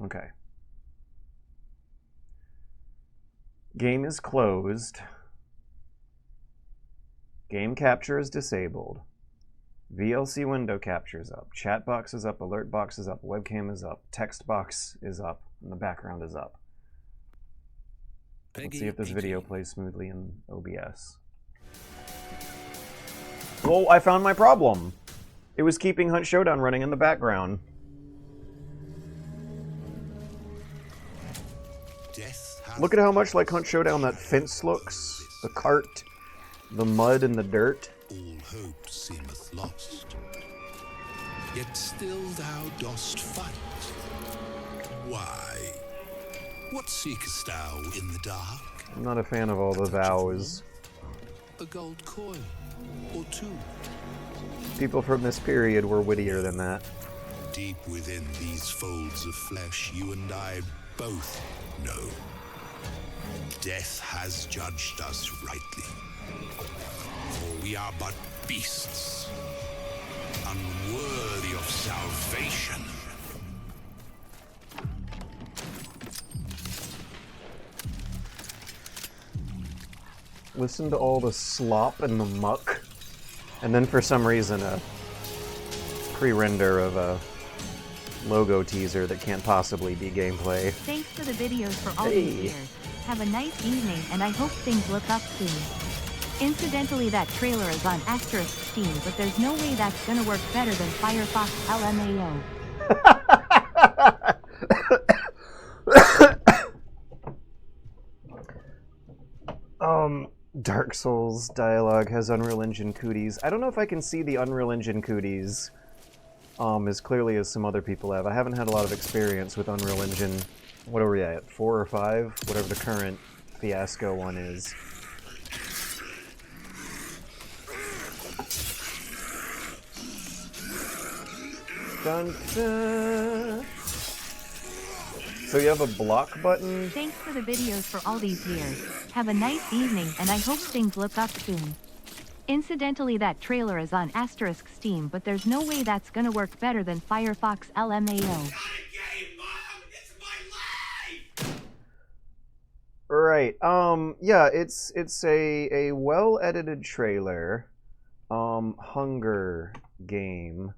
Okay. Game is closed. Game capture is disabled. VLC window capture is up. Chat box is up. Alert box is up. Webcam is up. Text box is up. And the background is up. Let's see if this video plays smoothly in OBS. Whoa, I found my problem. It was keeping Hunt Showdown running in the background. Look at how much like Hunt Showdown that fence looks. The cart, the mud and the dirt. All hope seemeth lost. Yet still thou dost fight. Why? What seekest thou in the dark? I'm not a fan of all the vows. A gold coin or two. People from this period were wittier than that. Deep within these folds of flesh, you and I both know. Death has judged us rightly. For we are but beasts, unworthy of salvation. Listen to all the slop and the muck. And then for some reason a pre-render of a logo teaser that can't possibly be gameplay. Thanks for the videos for all these years. Have a nice evening and I hope things look up soon. Incidentally, that trailer is on asterisk Steam, but there's no way that's gonna work better than Firefox LMAO. Dark Souls dialogue has Unreal Engine cooties. I don't know if I can see the Unreal Engine cooties as clearly as some other people have. I haven't had a lot of experience with Unreal Engine. What are we at? 4 or 5? Whatever the current fiasco one is. Dun, dun. So you have a block button? Thanks for the videos for all these years. Have a nice evening and I hope things look up soon. Incidentally, that trailer is on asterisk Steam, but there's no way that's gonna work better than Firefox LMAO. Right. Yeah, it's a well-edited trailer. Hunger game.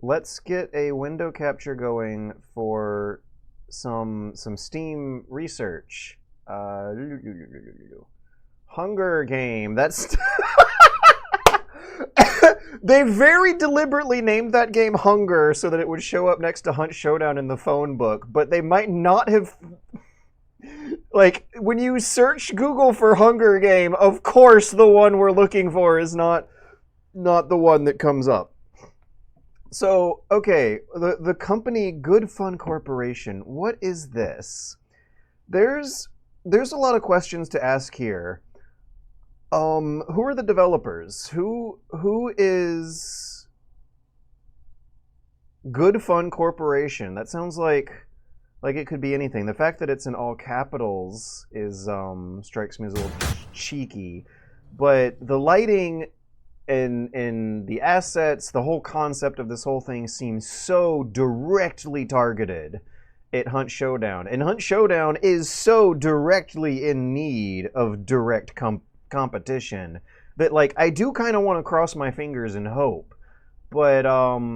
Let's get a window capture going for some Steam research. Hunger game. That's they very deliberately named that game Hunger so that it would show up next to Hunt Showdown in the phone book, but they might not have. Like, when you search Google for Hunger Game, of course the one we're looking for is not the one that comes up. So, okay, the company Good Fun Corporation, what is this? There's a lot of questions to ask here. Who are the developers? Who is Good Fun Corporation? That sounds like it could be anything. The fact that it's in all capitals is strikes me as a little cheeky, but the lighting and the assets, the whole concept of this whole thing seems so directly targeted at Hunt Showdown, and Hunt Showdown is so directly in need of direct competition that, like, I do kind of want to cross my fingers and hope, but I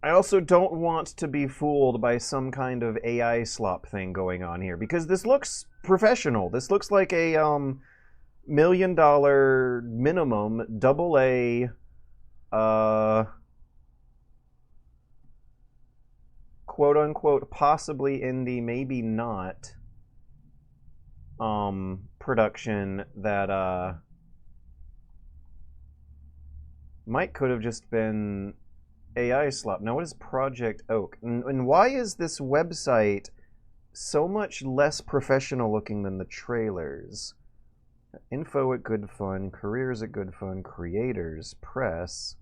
also don't want to be fooled by some kind of AI slop thing going on here, because this looks professional. This looks like a $1 million minimum AA quote unquote possibly indie, maybe not production that could have just been AI slop. Now, what is Project Oak? And why is this website so much less professional looking than the trailers? Info at Good Fun, careers at Good Fun, creators, press.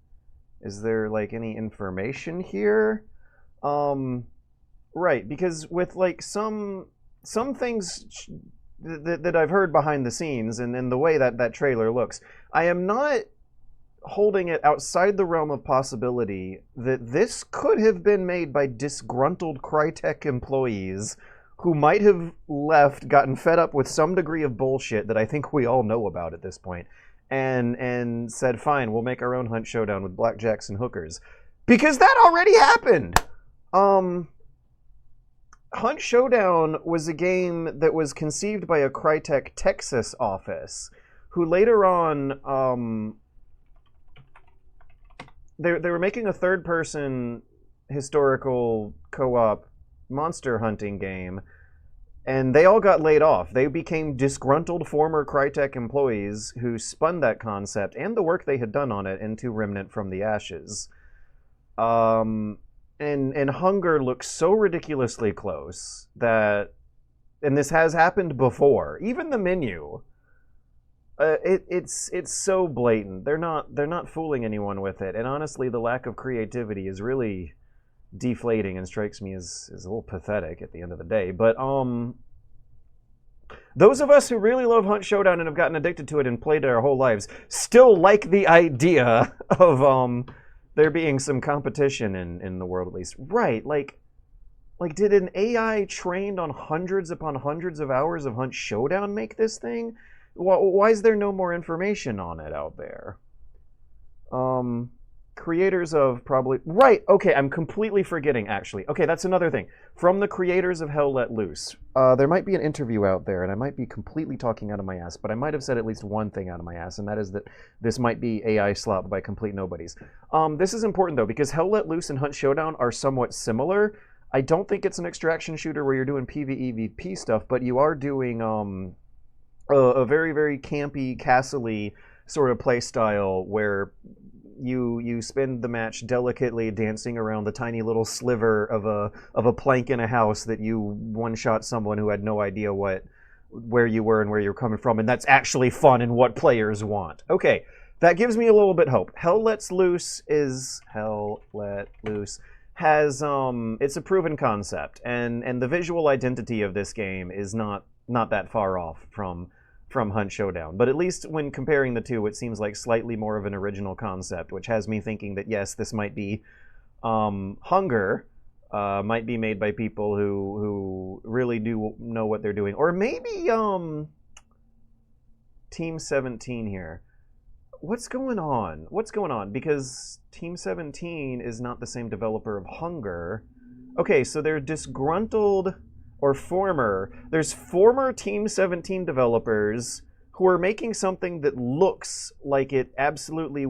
Is there, like, any information here? Right, because with, like, some things that I've heard behind the scenes and the way that trailer looks, I am not holding it outside the realm of possibility that this could have been made by disgruntled Crytek employees who might have left, gotten fed up with some degree of bullshit that I think we all know about at this point, and said, fine, we'll make our own Hunt Showdown with blackjacks and hookers. Because that already happened! Hunt Showdown was a game that was conceived by a Crytek Texas office, who later on, they were making a third-person historical co-op monster hunting game, and they all got laid off. They became disgruntled former Crytek employees who spun that concept and the work they had done on it into Remnant from the Ashes. And Hunger looks so ridiculously close that, and this has happened before, even the menu, it's so blatant. They're not fooling anyone with it, and honestly, the lack of creativity is really deflating and strikes me as a little pathetic at the end of the day. But those of us who really love Hunt Showdown and have gotten addicted to it and played it our whole lives still like the idea of there being some competition in the world, at least. Right, like did an AI trained on hundreds upon hundreds of hours of Hunt Showdown make this thing? Why is there no more information on it out there? Creators of probably... Right, okay, I'm completely forgetting, actually. Okay, that's another thing. From the creators of Hell Let Loose. There might be an interview out there, and I might be completely talking out of my ass, but I might have said at least one thing out of my ass, and that is that this might be AI slop by complete nobodies. This is important, though, because Hell Let Loose and Hunt Showdown are somewhat similar. I don't think it's an extraction shooter where you're doing PvEVP stuff, but you are doing a very, very campy, castle-y sort of play style where you spend the match delicately dancing around the tiny little sliver of a plank in a house that you one-shot someone who had no idea where you were and where you're coming from, and that's actually fun and what players want. Okay, that gives me a little bit hope. Hell Let Loose has it's a proven concept, and the visual identity of this game is not that far off from Hunt Showdown. But at least when comparing the two, it seems like slightly more of an original concept, which has me thinking that, yes, this might be Hunger, might be made by people who really do know what they're doing. Or maybe Team 17 here. What's going on? Because Team 17 is not the same developer of Hunger. Okay, so they're disgruntled... There's former Team 17 developers who are making something that looks like it absolutely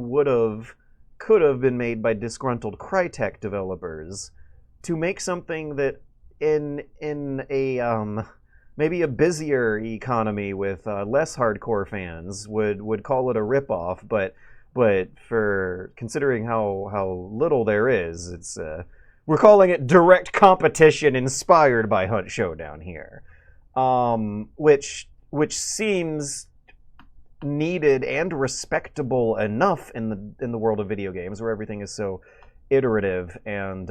could have been made by disgruntled Crytek developers to make something that in a maybe a busier economy with less hardcore fans would call it a ripoff, but for considering how little there is, it's we're calling it direct competition inspired by Hunt Showdown here, which seems needed and respectable enough in the world of video games where everything is so iterative and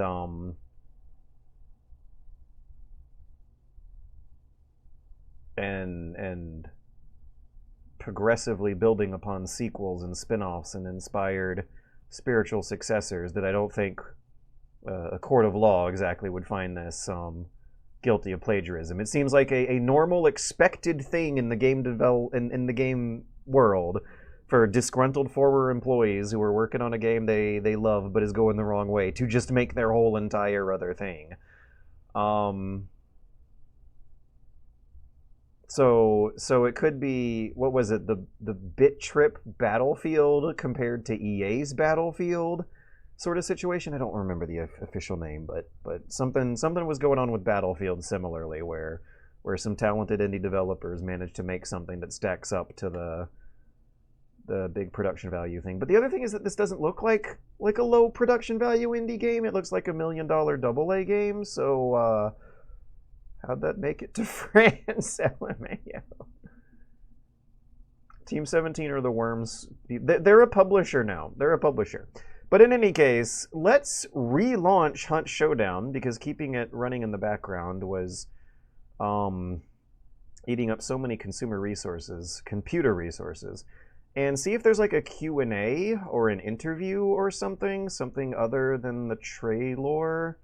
progressively building upon sequels and spin-offs and inspired spiritual successors that I don't think a court of law exactly would find this guilty of plagiarism. It seems like a normal, expected thing in the game in the game world for disgruntled former employees who are working on a game they love but is going the wrong way to just make their whole entire other thing. So it could be, what was it, the Bit Trip Battlefield compared to EA's Battlefield sort of situation. I don't remember the official name, but something was going on with Battlefield similarly, where some talented indie developers managed to make something that stacks up to the big production value thing. But the other thing is that this doesn't look like a low production value indie game. It looks like $1 million AA game. So how'd that make it to France? LMAO. Team 17 are the worms. They're a publisher now. But in any case, let's relaunch Hunt Showdown, because keeping it running in the background was eating up so many computer resources, and see if there's like a Q&A or an interview or something other than the trailer.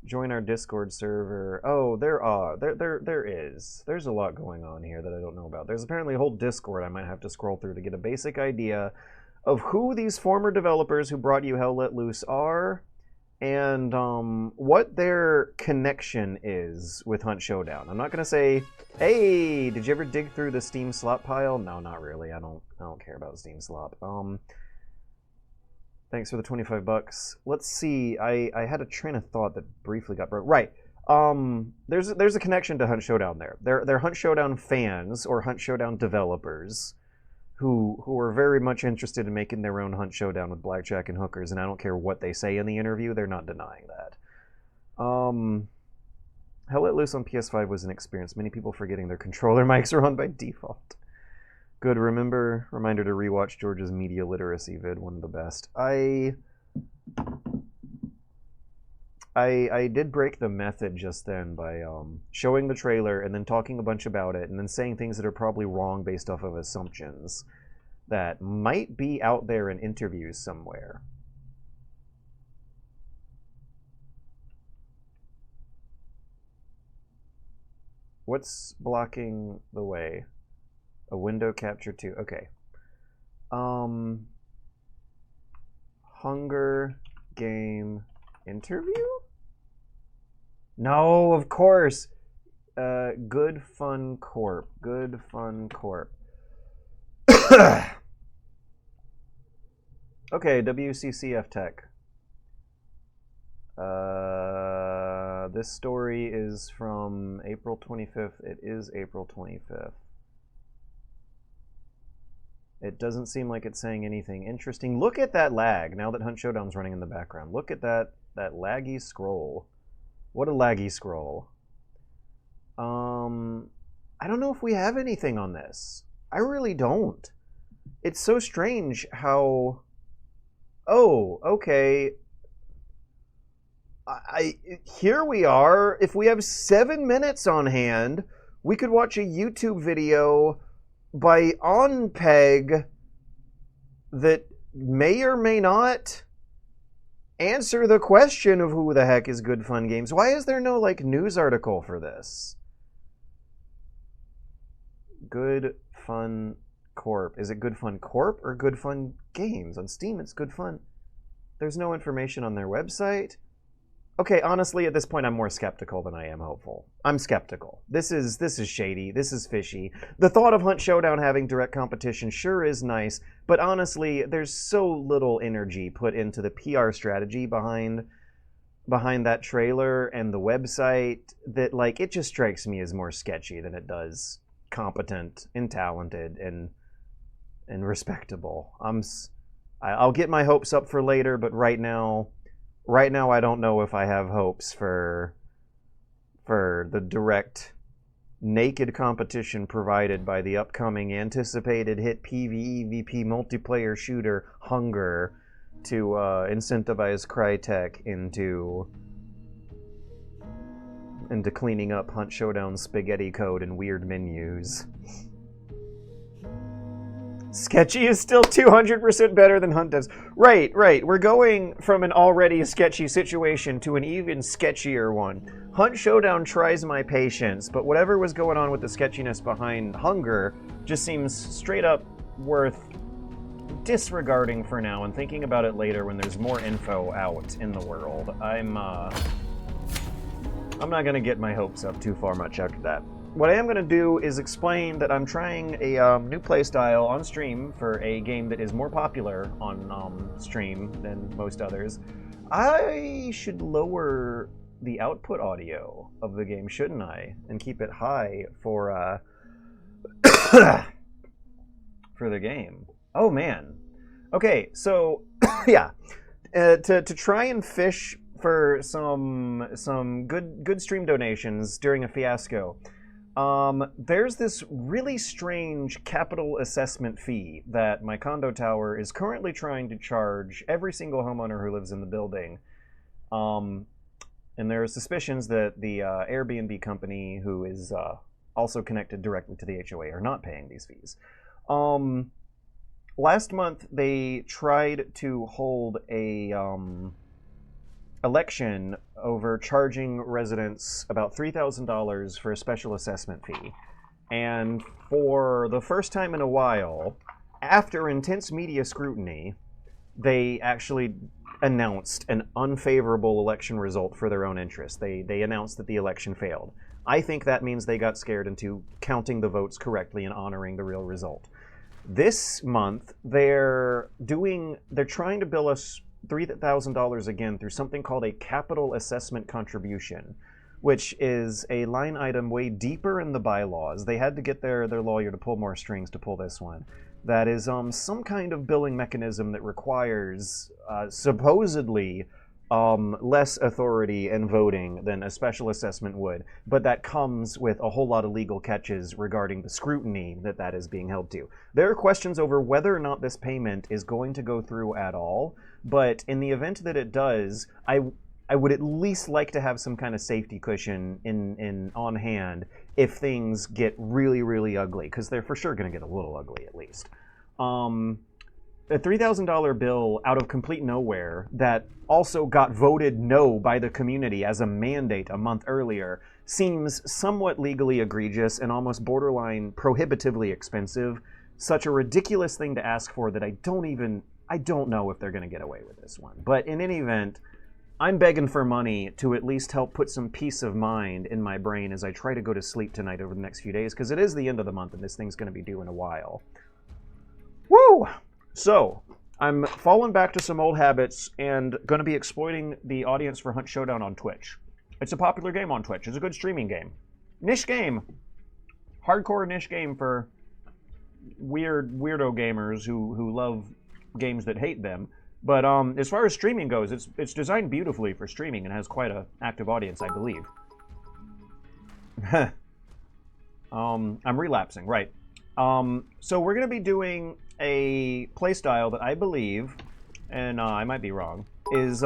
Join our Discord server. Oh, there is. There's a lot going on here that I don't know about. There's apparently a whole Discord I might have to scroll through to get a basic idea of who these former developers who brought you Hell Let Loose are, and what their connection is with Hunt Showdown. I'm not gonna say, hey, did you ever dig through the Steam slop pile? No, not really. I don't care about Steam slop. Thanks for the $25. Let's see. I had a train of thought that briefly got broke. Right. There's a connection to Hunt Showdown there. They're Hunt Showdown fans or Hunt Showdown developers who are very much interested in making their own Hunt Showdown with blackjack and hookers, and I don't care what they say in the interview, they're not denying that. Hell Let Loose on PS5 was an experience. Many people forgetting their controller mics are on by default. Good. Reminder to rewatch George's media literacy vid, one of the best. I did break the method just then by showing the trailer and then talking a bunch about it and then saying things that are probably wrong based off of assumptions that might be out there in interviews somewhere. What's blocking the way? A window capture too. Okay. Hunger game interview? No, of course. Good Fun Corp. Good Fun Corp. Okay, WCCF Tech. This story is from April 25th. It is April 25th. It doesn't seem like it's saying anything interesting. Look at that lag, now that Hunt Showdown's running in the background. Look at that laggy scroll. What a laggy scroll. I don't know if we have anything on this. I really don't. It's so strange how... Oh, okay. Here we are. If we have 7 minutes on hand, we could watch a YouTube video by OnPeg that may or may not answer the question of who the heck is Good Fun Games. Why is there no like news article for this? Good Fun Corp. Is it Good Fun Corp or Good Fun Games? On Steam it's Good Fun. There's no information on their website. Okay, honestly, at this point, I'm more skeptical than I am hopeful. I'm skeptical. This is shady. This is fishy. The thought of Hunt Showdown having direct competition sure is nice, but honestly, there's so little energy put into the PR strategy behind that trailer and the website that, like, it just strikes me as more sketchy than it does competent and talented and respectable. I'll get my hopes up for later, but right now, I don't know if I have hopes for the direct naked competition provided by the upcoming anticipated hit PvE/VP multiplayer shooter Hunger to incentivize Crytek into cleaning up Hunt Showdown's spaghetti code and weird menus. Sketchy is still 200% better than Hunt Devs. Right. We're going from an already sketchy situation to an even sketchier one. Hunt Showdown tries my patience, but whatever was going on with the sketchiness behind Hunger just seems straight up worth disregarding for now and thinking about it later when there's more info out in the world. I'm not going to get my hopes up too far much after that. What I am going to do is explain that I'm trying a new playstyle on stream for a game that is more popular on stream than most others. I should lower the output audio of the game, shouldn't I? And keep it high for for the game. Oh man. Okay, so yeah, to try and fish for some good stream donations during a fiasco. There's this really strange capital assessment fee that my condo tower is currently trying to charge every single homeowner who lives in the building. And there are suspicions that the Airbnb company, who is also connected directly to the HOA, are not paying these fees. last month they tried to hold a election over charging residents about $3,000 for a special assessment fee. And for the first time in a while, after intense media scrutiny, they actually announced an unfavorable election result for their own interest. They announced that the election failed. I think that means they got scared into counting the votes correctly and honoring the real result. This month, they're trying to bill us $3,000 again through something called a capital assessment contribution, which is a line item way deeper in the bylaws. They had to get their lawyer to pull more strings to pull this one. That is some kind of billing mechanism that requires supposedly less authority and voting than a special assessment would, but that comes with a whole lot of legal catches regarding the scrutiny that is being held to. There are questions over whether or not this payment is going to go through at all, but in the event that it does, I would at least like to have some kind of safety cushion in on hand if things get really, really ugly, because they're for sure going to get a little ugly at least. A $3,000 bill out of complete nowhere that also got voted no by the community as a mandate a month earlier seems somewhat legally egregious and almost borderline prohibitively expensive. Such a ridiculous thing to ask for that I don't know if they're going to get away with this one. But in any event, I'm begging for money to at least help put some peace of mind in my brain as I try to go to sleep tonight over the next few days, because it is the end of the month and this thing's going to be due in a while. Woo! So, I'm falling back to some old habits and going to be exploiting the audience for Hunt Showdown on Twitch. It's a popular game on Twitch. It's a good streaming game. Niche game. Hardcore niche game for weirdo gamers who love games that hate them. But as far as streaming goes, it's designed beautifully for streaming and has quite an active audience, I believe. I'm relapsing, right. So we're going to be doing a playstyle that I believe, and I might be wrong, is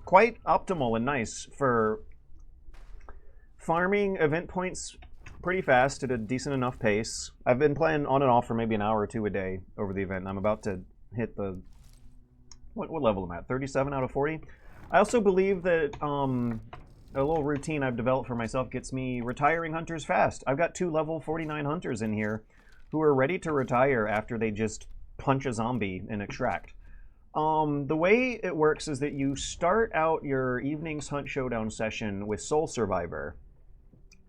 quite optimal and nice for farming event points pretty fast at a decent enough pace. I've been playing on and off for maybe an hour or two a day over the event, and I'm about to hit the... What level am I at? 37 out of 40? I also believe that a little routine I've developed for myself gets me retiring hunters fast. I've got 2 level 49 hunters in here who are ready to retire after they just punch a zombie and extract. The way it works is that you start out your evening's Hunt Showdown session with Soul Survivor.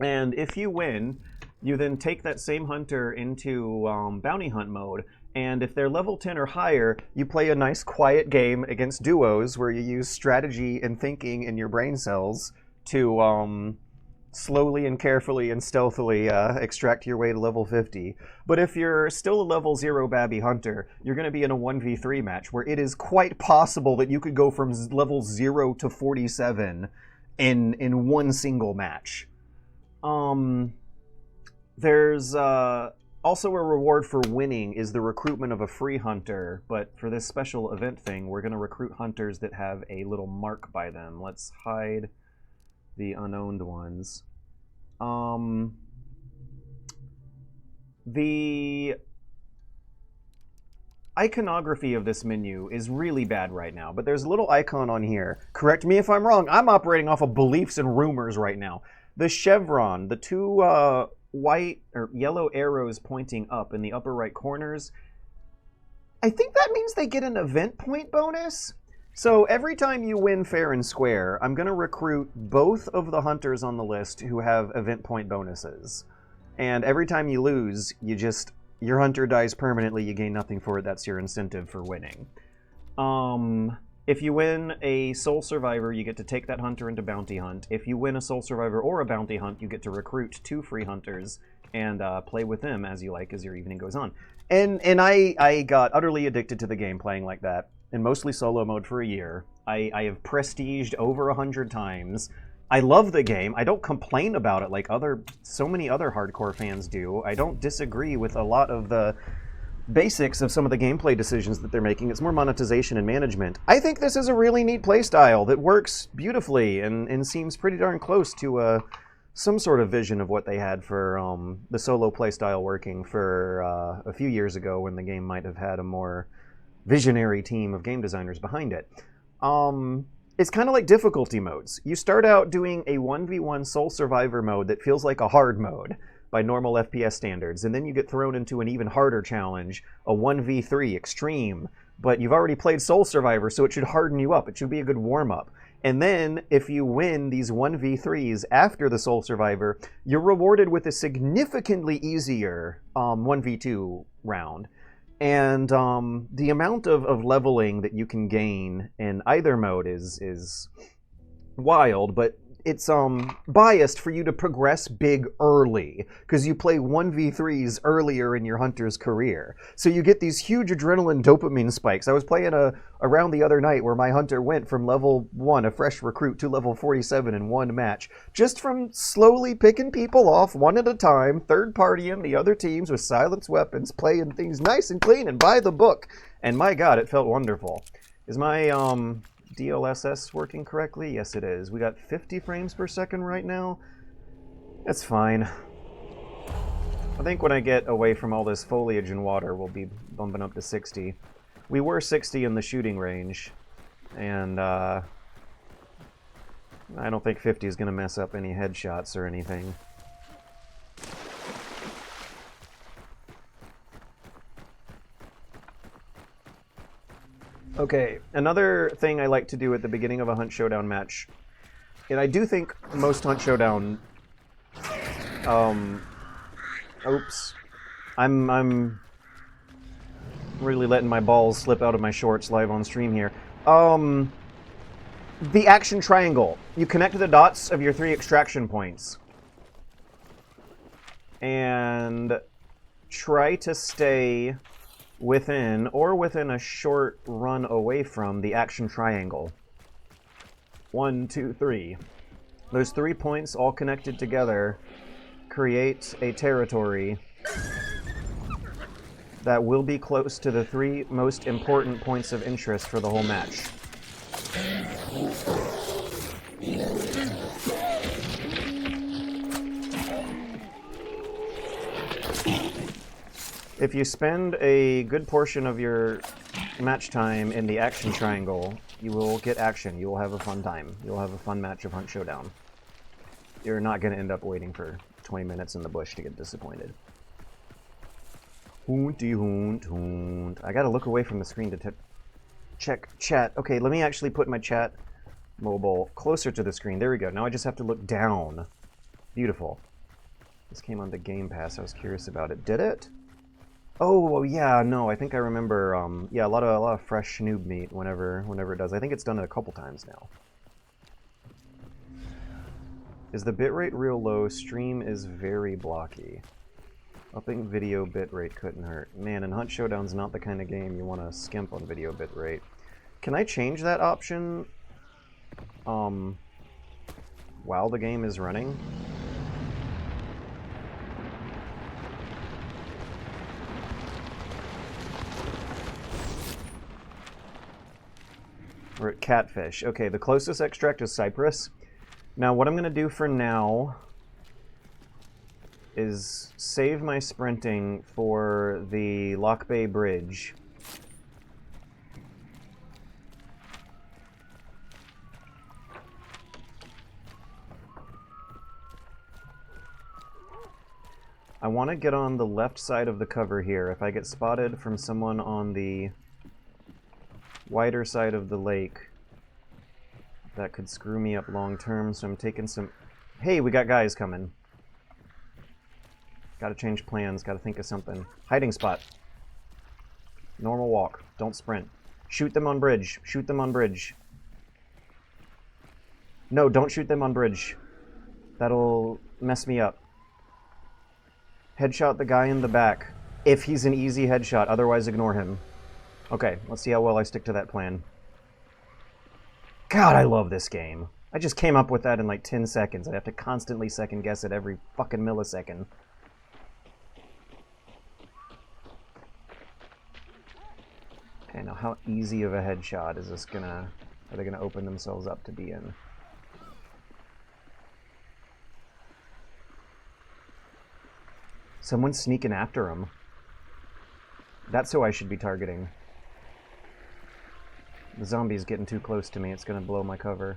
And if you win, you then take that same hunter into bounty hunt mode. And if they're level 10 or higher, you play a nice quiet game against duos where you use strategy and thinking in your brain cells to slowly and carefully and stealthily extract your way to level 50. But if you're still a level 0 Babby Hunter, you're going to be in a 1v3 match where it is quite possible that you could go from level 0 to 47 in one single match. There's also a reward for winning is the recruitment of a free hunter, but for this special event thing, we're going to recruit hunters that have a little mark by them. Let's hide the unowned ones. The iconography of this menu is really bad right now, but there's a little icon on here. Correct me if I'm wrong. I'm operating off of beliefs and rumors right now. The chevron, the 2 white or yellow arrows pointing up in the upper right corners, I think that means they get an event point bonus. So every time you win fair and square, I'm going to recruit both of the hunters on the list who have event point bonuses. And every time you lose, your hunter dies permanently, you gain nothing for it. That's your incentive for winning. If you win a Soul Survivor, you get to take that hunter into Bounty Hunt. If you win a Soul Survivor or a Bounty Hunt, you get to recruit 2 free hunters and play with them as you like as your evening goes on. And I got utterly addicted to the game playing like that, in mostly solo mode for a year. I have prestiged over 100 times. I love the game. I don't complain about it like so many other hardcore fans do. I don't disagree with a lot of the basics of some of the gameplay decisions that they're making. It's more monetization and management. I think this is a really neat playstyle that works beautifully and seems pretty darn close to some sort of vision of what they had for the solo playstyle working for a few years ago when the game might have had a more visionary team of game designers behind it. It's kind of like difficulty modes. You start out doing a 1v1 sole survivor mode that feels like a hard mode by normal FPS standards, and then you get thrown into an even harder challenge, a 1v3 extreme, but you've already played Soul Survivor, so it should harden you up. It should be a good warm-up. And then, if you win these 1v3s after the Soul Survivor, you're rewarded with a significantly easier 1v2 round. And the amount of leveling that you can gain in either mode is wild, but it's biased for you to progress big early, because you play 1v3s earlier in your hunter's career. So you get these huge adrenaline dopamine spikes. I was playing around the other night where my hunter went from level 1, a fresh recruit, to level 47 in one match, just from slowly picking people off one at a time, third-partying the other teams with silenced weapons, playing things nice and clean and by the book. And my god, it felt wonderful. Is my DLSS working correctly? Yes, it is. We got 50 frames per second right now. That's fine. I think when I get away from all this foliage and water, we'll be bumping up to 60. We were 60 in the shooting range, and I don't think 50 is going to mess up any headshots or anything. Okay, another thing I like to do at the beginning of a Hunt Showdown match, and I do think most Hunt Showdown, oops, I'm really letting my balls slip out of my shorts live on stream here. The action triangle. You connect the dots of your 3 extraction points, and try to stay within a short run away from the action triangle. 1, 2, 3. Those 3 points all connected together create a territory that will be close to the 3 most important points of interest for the whole match. If you spend a good portion of your match time in the action triangle, you will get action. You will have a fun time. You'll have a fun match of Hunt Showdown. You're not going to end up waiting for 20 minutes in the bush to get disappointed. Hoonty hoont hoont. I gotta look away from the screen to check chat. Okay, let me actually put my chat mobile closer to the screen. There we go. Now I just have to look down. Beautiful. This came on the Game Pass. I was curious about it. Did it? Oh, well, yeah, no, I think I remember, yeah, a lot of fresh noob meat whenever it does. I think it's done it a couple times now. Is the bitrate real low? Stream is very blocky. Upping video bitrate couldn't hurt. Man, and Hunt Showdown's not the kind of game you want to skimp on video bitrate. Can I change that option while the game is running? We're at Catfish. Okay, the closest extract is Cypress. Now, what I'm going to do for now is save my sprinting for the Lock Bay Bridge. I want to get on the left side of the cover here. If I get spotted from someone on the wider side of the lake, that could screw me up long term, so I'm taking some... Hey, we got guys coming. Gotta change plans, gotta think of something. Hiding spot. Normal walk, don't sprint. Shoot them on bridge, shoot them on bridge. No, don't shoot them on bridge. That'll mess me up. Headshot the guy in the back, if he's an easy headshot, otherwise ignore him. Okay, let's see how well I stick to that plan. God, I love this game. I just came up with that in like 10 seconds. I have to constantly second guess it every fucking millisecond. Okay, now how easy of a headshot is this gonna... Are they gonna open themselves up to be in? Someone's sneaking after him. That's who I should be targeting. The zombie's getting too close to me. It's gonna blow my cover.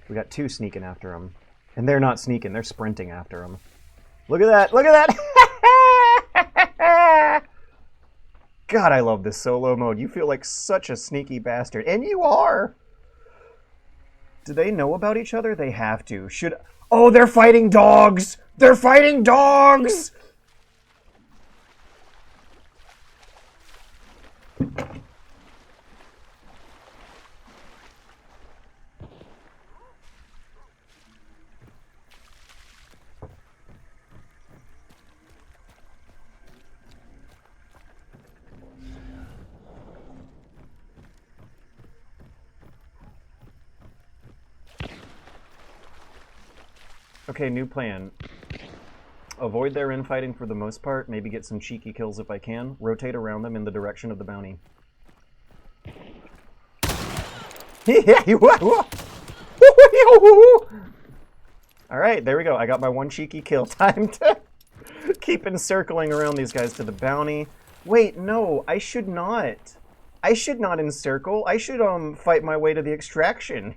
We got two sneaking after him. And they're not sneaking, they're sprinting after him. Look at that! Look at that! God, I love this solo mode. You feel like such a sneaky bastard. And you are! Do they know about each other? They have to. Oh, they're fighting dogs! They're fighting dogs! Okay, new plan. Avoid their infighting for the most part. Maybe get some cheeky kills if I can. Rotate around them in the direction of the bounty. Alright, there we go. I got my one cheeky kill. Time to keep encircling around these guys to the bounty. Wait, no, I should not. I should not encircle. I should fight my way to the extraction.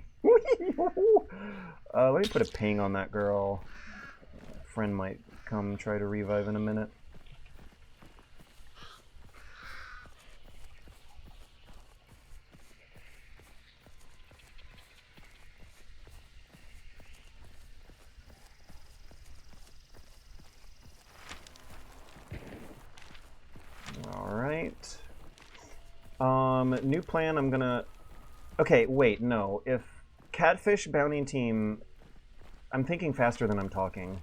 Let me put a ping on that girl. Friend might come try to revive in a minute. Alright. New plan, I'm gonna... Okay, wait, no. If Catfish Bounty Team... I'm thinking faster than I'm talking.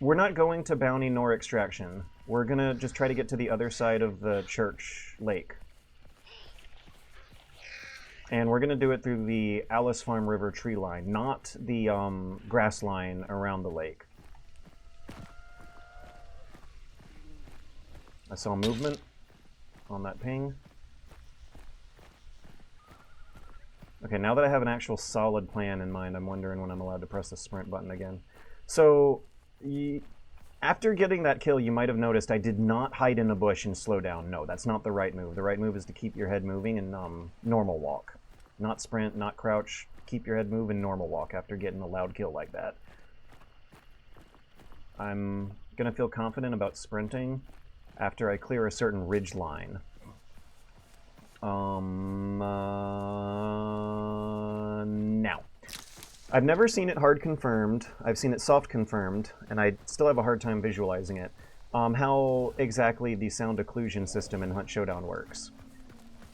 We're not going to Bounty nor Extraction. We're gonna just try to get to the other side of the church lake. And we're gonna do it through the Alice Farm River tree line, not the grass line around the lake. I saw movement on that ping. Okay, now that I have an actual solid plan in mind, I'm wondering when I'm allowed to press the sprint button again. So, after getting that kill, you might have noticed I did not hide in a bush and slow down. No, that's not the right move. The right move is to keep your head moving and normal walk. Not sprint, not crouch. Keep your head moving, normal walk after getting a loud kill like that. I'm going to feel confident about sprinting after I clear a certain ridge line. Now. I've never seen it hard confirmed. I've seen it soft confirmed, and I still have a hard time visualizing it. How exactly the sound occlusion system in Hunt Showdown works.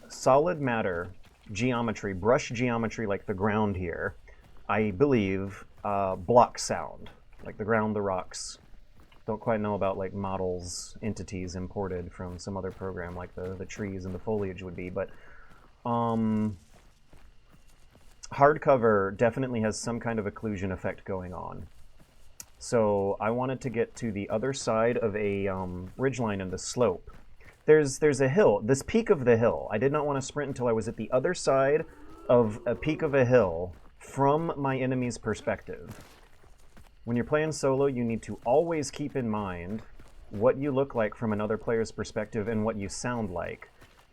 Solid matter geometry, brush geometry like the ground here, I believe, blocks sound. Like the ground, the rocks. Don't quite know about like models, entities imported from some other program like the trees and the foliage would be, but hardcover definitely has some kind of occlusion effect going on. So I wanted to get to the other side of a ridgeline in the slope. There's a hill, this peak of the hill. I did not want to sprint until I was at the other side of a peak of a hill from my enemy's perspective. When you're playing solo, you need to always keep in mind what you look like from another player's perspective and what you sound like.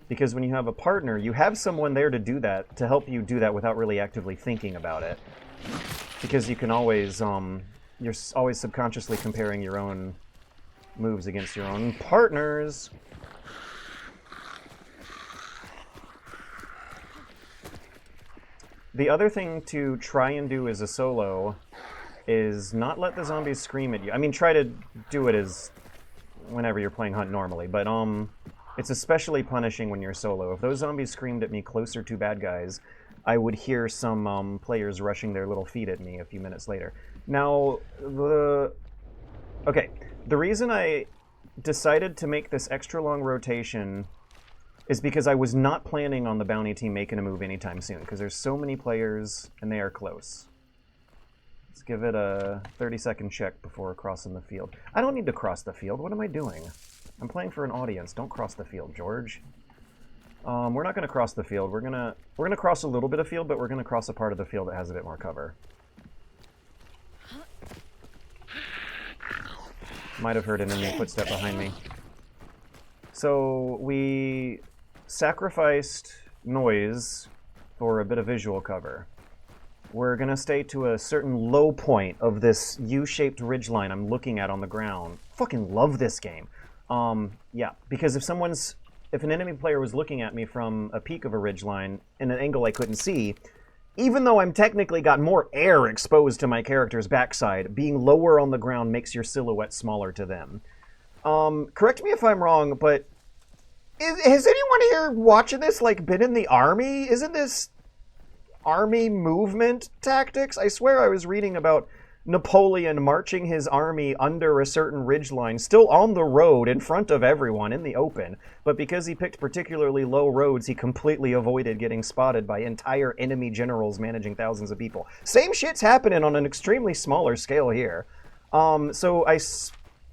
Because when you have a partner, you have someone there to do that, to help you do that without really actively thinking about it. Because you can always, you're always subconsciously comparing your own moves against your own partners. The other thing to try and do as a solo is not let the zombies scream at you. I mean, try to do it as whenever you're playing Hunt normally, but it's especially punishing when you're solo. If those zombies screamed at me closer to bad guys, I would hear some players rushing their little feet at me a few minutes later. Now, the reason I decided to make this extra long rotation is because I was not planning on the bounty team making a move anytime soon, because there's so many players and they are close. Let's give it a 30-second check before crossing the field. I don't need to cross the field. What am I doing? I'm playing for an audience. Don't cross the field, George. We're not going to cross the field. We're gonna cross a little bit of field, but we're going to cross a part of the field that has a bit more cover. Might have heard an enemy footstep behind me. So we sacrificed noise for a bit of visual cover. We're going to stay to a certain low point of this U-shaped ridgeline I'm looking at on the ground. Fucking love this game. Yeah, because if an enemy player was looking at me from a peak of a ridgeline in an angle I couldn't see, even though I'm technically got more air exposed to my character's backside, being lower on the ground makes your silhouette smaller to them. Correct me if I'm wrong, but has anyone here watching this, like, been in the army? Isn't this army movement tactics? I swear I was reading about Napoleon marching his army under a certain ridgeline, still on the road in front of everyone in the open, but because he picked particularly low roads, he completely avoided getting spotted by entire enemy generals managing thousands of people. Same shit's happening on an extremely smaller scale here. So I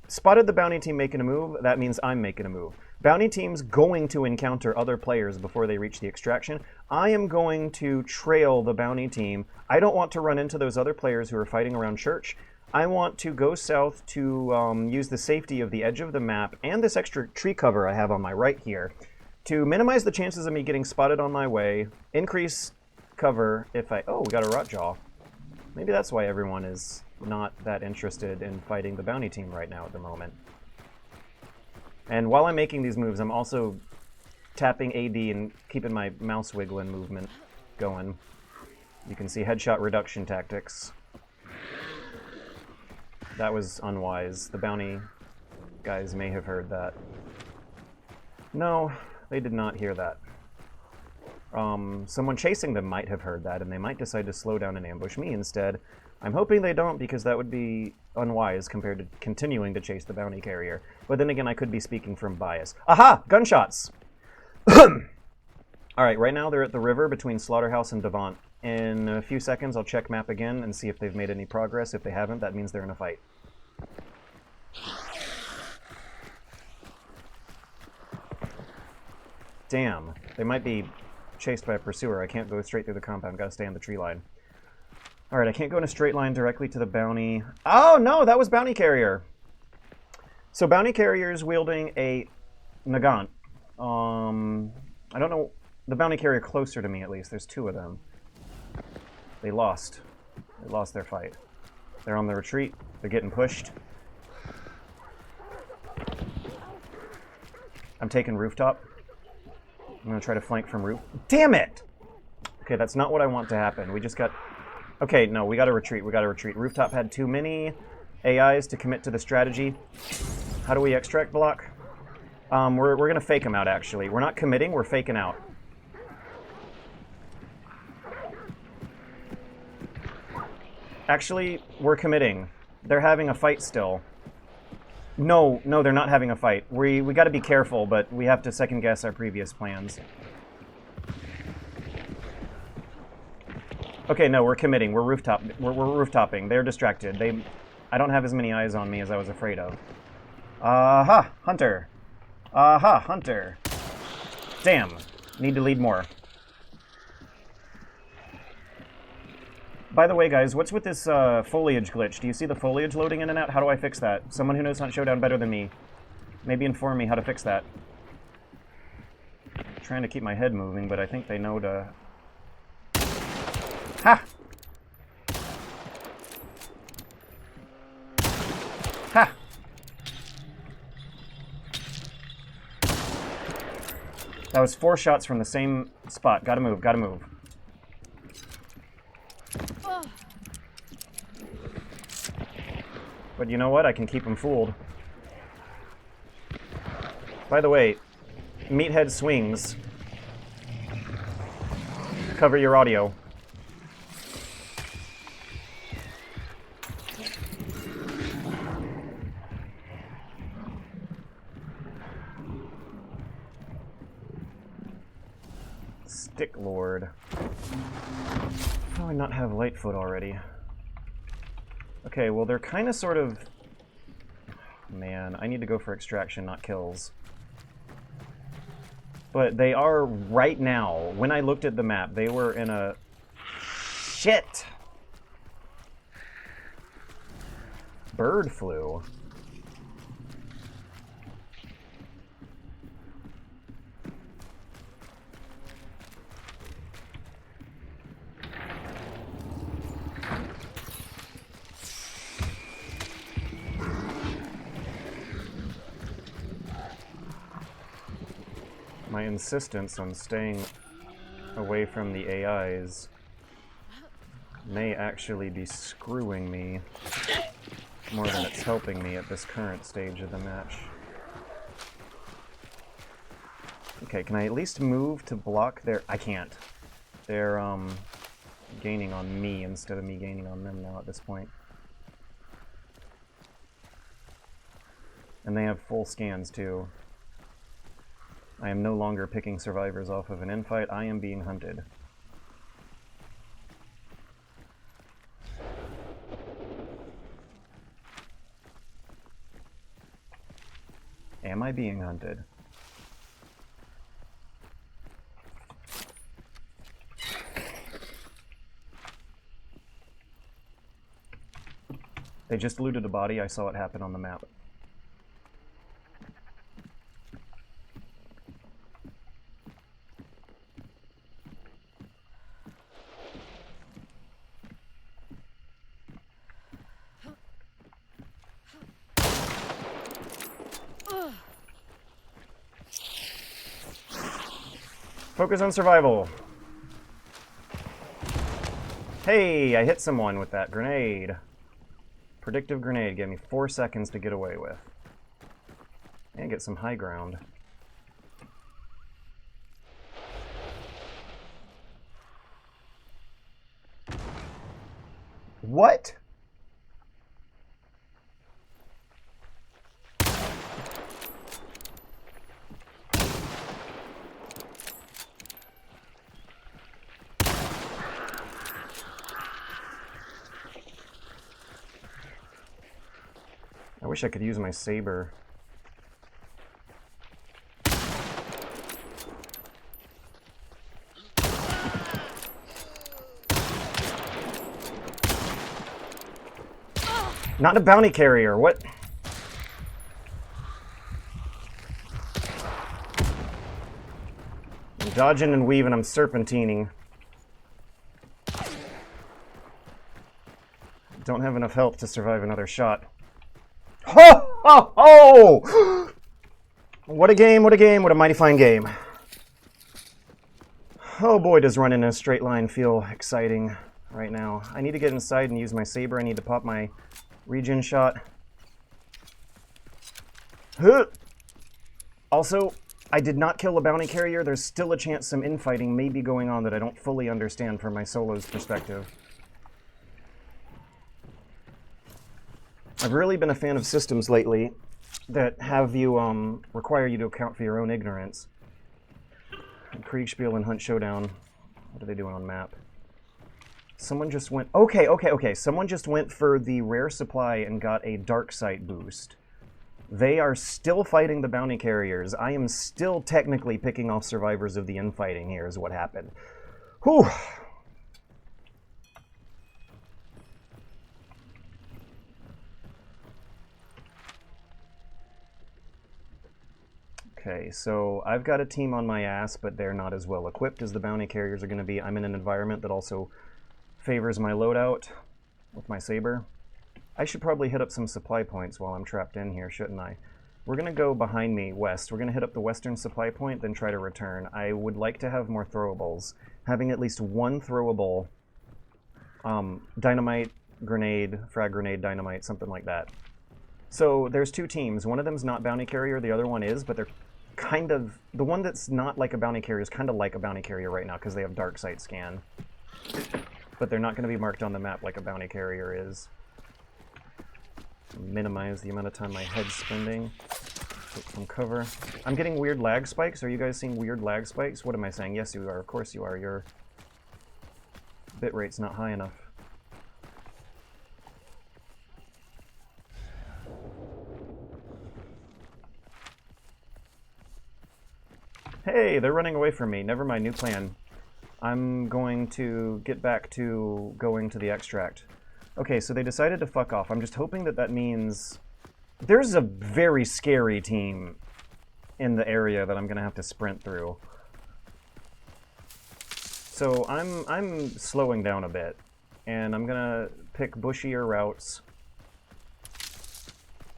spotted the bounty team making a move. That means I'm making a move. Bounty team's going to encounter other players before they reach the extraction. I am going to trail the bounty team. I don't want to run into those other players who are fighting around church. I want to go south to use the safety of the edge of the map and this extra tree cover I have on my right here to minimize the chances of me getting spotted on my way, increase cover if I... Oh, we got a Rotjaw. Maybe that's why everyone is not that interested in fighting the bounty team right now at the moment. And while I'm making these moves, I'm also tapping AD and keeping my mouse wiggling movement going. You can see headshot reduction tactics. That was unwise. The bounty guys may have heard that. No, they did not hear that. Someone chasing them might have heard that, and they might decide to slow down and ambush me instead. I'm hoping they don't, because that would be unwise compared to continuing to chase the bounty carrier. But then again, I could be speaking from bias. Aha! Gunshots! Alright, right now they're at the river between Slaughterhouse and Devant. In a few seconds, I'll check map again and see if they've made any progress. If they haven't, that means they're in a fight. Damn. They might be chased by a pursuer. I can't go straight through the compound. Gotta stay on the tree line. Alright, I can't go in a straight line directly to the bounty. Oh, no! That was bounty carrier! So bounty carrier is wielding a Nagant. I don't know... The bounty carrier closer to me, at least. There's two of them. They lost. They lost their fight. They're on the retreat. They're getting pushed. I'm taking rooftop. I'm going to try to flank from roof. Damn it! Okay, that's not what I want to happen. We just got... Okay, no, we got to retreat. We got to retreat. Rooftop had too many AIs to commit to the strategy. How do we extract block? We're going to fake them out, actually. We're not committing, we're faking out. Actually, we're committing. They're having a fight still. No, they're not having a fight. We got to be careful, but we have to second guess our previous plans. Okay, no, we're committing. We're rooftoping. They're distracted. I don't have as many eyes on me as I was afraid of. Aha, hunter. Aha, hunter. Damn. Need to lead more. By the way, guys, what's with this foliage glitch? Do you see the foliage loading in and out? How do I fix that? Someone who knows Hunt Showdown better than me. Maybe inform me how to fix that. I'm trying to keep my head moving, but I think they know to... Ha! Ha! That was 4 shots from the same spot. Gotta move, gotta move. But you know what? I can keep them fooled. By the way, Meathead swings. Cover your audio. Stick Lord. How do I not have Lightfoot already? Okay, well they're kind of sort of... Man, I need to go for extraction, not kills. But they are right now. When I looked at the map, they were in a... Shit! Bird flu. my insistence on staying away from the AIs may actually be screwing me more than it's helping me at this current stage of the match. Okay, can I at least move to block their... I can't. They're, gaining on me instead of me gaining on them now at this point. And they have full scans, too. I am no longer picking survivors off of an infight. I am being hunted. Am I being hunted? They just looted a body. I saw it happen on the map. Focus on survival. Hey, I hit someone with that grenade. Predictive grenade gave me 4 seconds to get away with. And get some high ground. What? I wish I could use my saber. Not a bounty carrier, what? I'm dodging and weaving, I'm serpentining. Don't have enough health to survive another shot. Ho! Ho! Ho! What a game, what a game, what a mighty fine game. Oh boy, does running in a straight line feel exciting right now. I need to get inside and use my saber. I need to pop my regen shot. Huh. Also, I did not kill a bounty carrier. There's still a chance some infighting may be going on that I don't fully understand from my solo's perspective. I've really been a fan of systems lately that have you, require you to account for your own ignorance. Kriegspiel and Hunt Showdown. What are they doing on map? Someone just went... Okay. Someone just went for the rare supply and got a dark sight boost. They are still fighting the bounty carriers. I am still technically picking off survivors of the infighting here is what happened. Whew. Okay, so I've got a team on my ass, but they're not as well equipped as the bounty carriers are going to be. I'm in an environment that also favors my loadout with my saber. I should probably hit up some supply points while I'm trapped in here, shouldn't I? We're going to go behind me west. We're going to hit up the western supply point, then try to return. I would like to have more throwables. Having at least one throwable dynamite, grenade, frag grenade, dynamite, something like that. So there's two teams. One of them's not bounty carrier, the other one is, but they're kind of... The one that's not like a bounty carrier is kind of like a bounty carrier right now because they have dark sight scan. But they're not going to be marked on the map like a bounty carrier is. Minimize the amount of time my head's spending. Take some cover. I'm getting weird lag spikes. Are you guys seeing weird lag spikes? What am I saying? Yes, you are. Of course you are. Your bitrate's not high enough. Hey, they're running away from me. Never mind, new plan. I'm going to get back to going to the extract. Okay, so they decided to fuck off. I'm just hoping that that means... There's a very scary team in the area that I'm going to have to sprint through. So I'm slowing down a bit, and I'm going to pick bushier routes.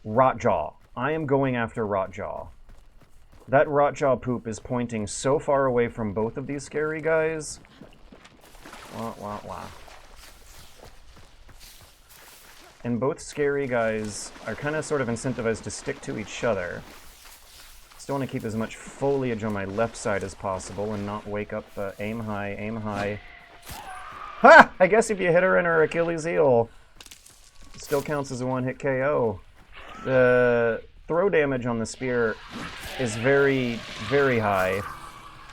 Rotjaw. I am going after Rotjaw. That rotjaw poop is pointing so far away from both of these scary guys. Wah, wah, wah. And both scary guys are kind of sort of incentivized to stick to each other. Still want to keep as much foliage on my left side as possible and not wake up the aim high, aim high. Ha! I guess if you hit her in her Achilles heel, it still counts as a one-hit KO. The throw damage on the spear is very, very high,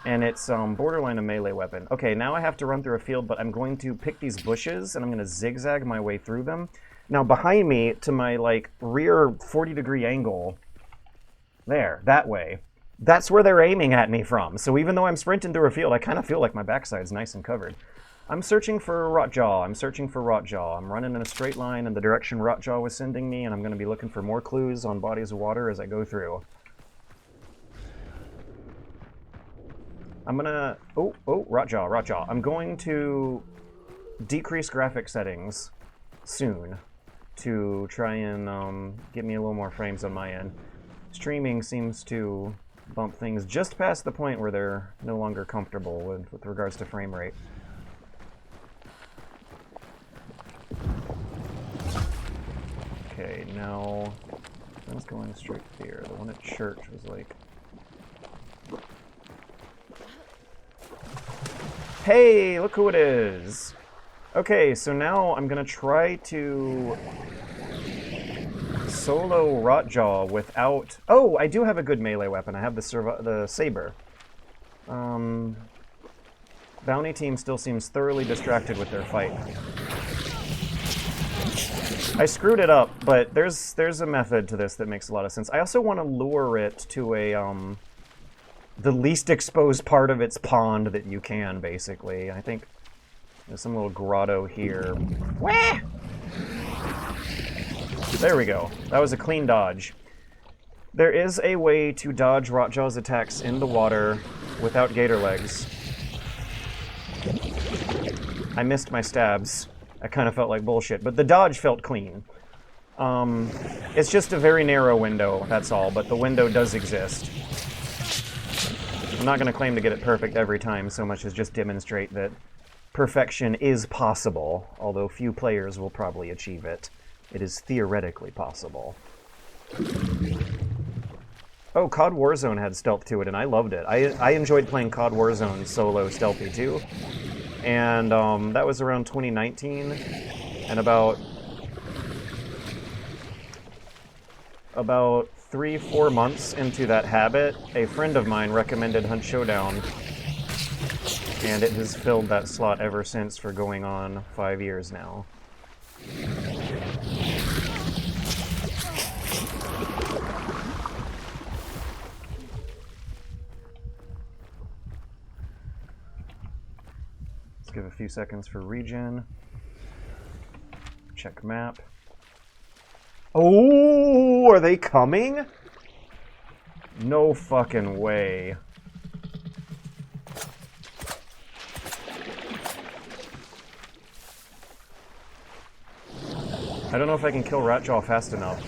and it's borderline a melee weapon. Okay, now I have to run through a field, but I'm going to pick these bushes, and I'm going to zigzag my way through them. Now, behind me, to my, like, rear 40-degree angle, there, that way, that's where they're aiming at me from. So even though I'm sprinting through a field, I kind of feel like my backside's nice and covered. I'm searching for Rotjaw. I'm searching for Rotjaw. I'm running in a straight line in the direction Rotjaw was sending me, and I'm going to be looking for more clues on bodies of water as I go through. I'm going to... Oh, Rotjaw, Rotjaw. I'm going to decrease graphic settings soon to try and get me a little more frames on my end. Streaming seems to bump things just past the point where they're no longer comfortable with regards to frame rate. Okay, now I was going straight here. The one at church was like... Hey, look who it is! Okay, so now I'm gonna try to solo Rotjaw without... Oh, I do have a good melee weapon. I have the saber. Bounty team still seems thoroughly distracted with their fight. I screwed it up, but there's a method to this that makes a lot of sense. I also want to lure it to a the least exposed part of its pond that you can, basically. I think there's some little grotto here. Wah! There we go. That was a clean dodge. There is a way to dodge Rotjaw's attacks in the water without gator legs. I missed my stabs. I kind of felt like bullshit, but the dodge felt clean. It's just a very narrow window, that's all, but the window does exist. I'm not going to claim to get it perfect every time so much as just demonstrate that perfection is possible, although few players will probably achieve it. It is theoretically possible. Oh, COD Warzone had stealth to it, and I loved it. I enjoyed playing COD Warzone solo stealthy, too. And that was around 2019, and about 3-4 months into that habit, a friend of mine recommended Hunt Showdown, and it has filled that slot ever since for going on 5 years now. Give a few seconds for regen. Check map. Oh, are they coming? No fucking way. I don't know if I can kill Rotjaw fast enough.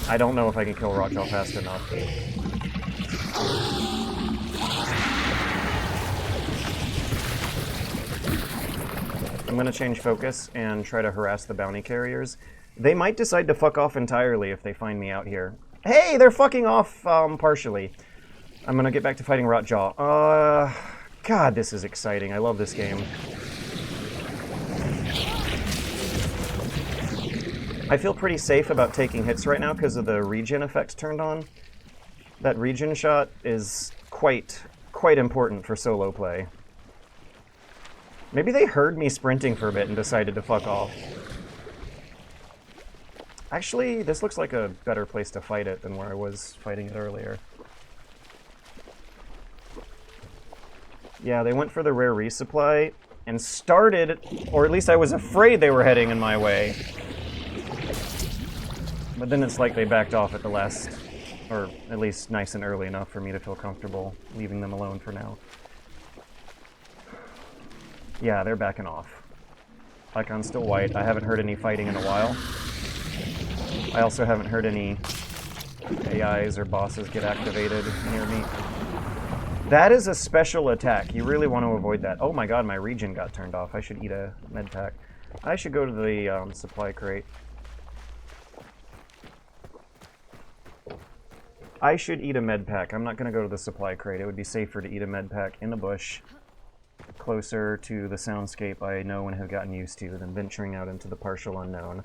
I don't know if I can kill Rotjaw fast enough. I'm going to change focus and try to harass the bounty carriers. They might decide to fuck off entirely if they find me out here. Hey, they're fucking off partially. I'm going to get back to fighting Rotjaw. God, this is exciting. I love this game. I feel pretty safe about taking hits right now because of the regen effect turned on. That regen shot is quite important for solo play. Maybe they heard me sprinting for a bit and decided to fuck off. Actually, this looks like a better place to fight it than where I was fighting it earlier. Yeah, they went for the rare resupply and started, or at least I was afraid they were heading in my way. But then it's like they backed off at the last, or at least nice and early enough for me to feel comfortable leaving them alone for now. Yeah, they're backing off. Icon's still white. I haven't heard any fighting in a while. I also haven't heard any AIs or bosses get activated near me. That is a special attack. You really want to avoid that. Oh my god, my regen got turned off. I should eat a med pack. I should go to the supply crate. I should eat a med pack. I'm not going to go to the supply crate. It would be safer to eat a med pack in the bush, closer to the soundscape I know and have gotten used to, than venturing out into the partial unknown.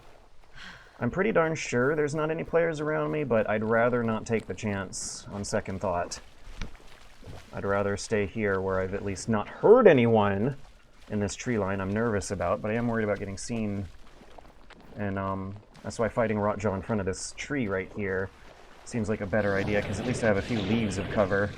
I'm pretty darn sure there's not any players around me, but I'd rather not take the chance on second thought. I'd rather stay here where I've at least not heard anyone in this tree line I'm nervous about, but I am worried about getting seen. And that's why fighting Rotjaw in front of this tree right here seems like a better idea, because at least I have a few leaves of cover.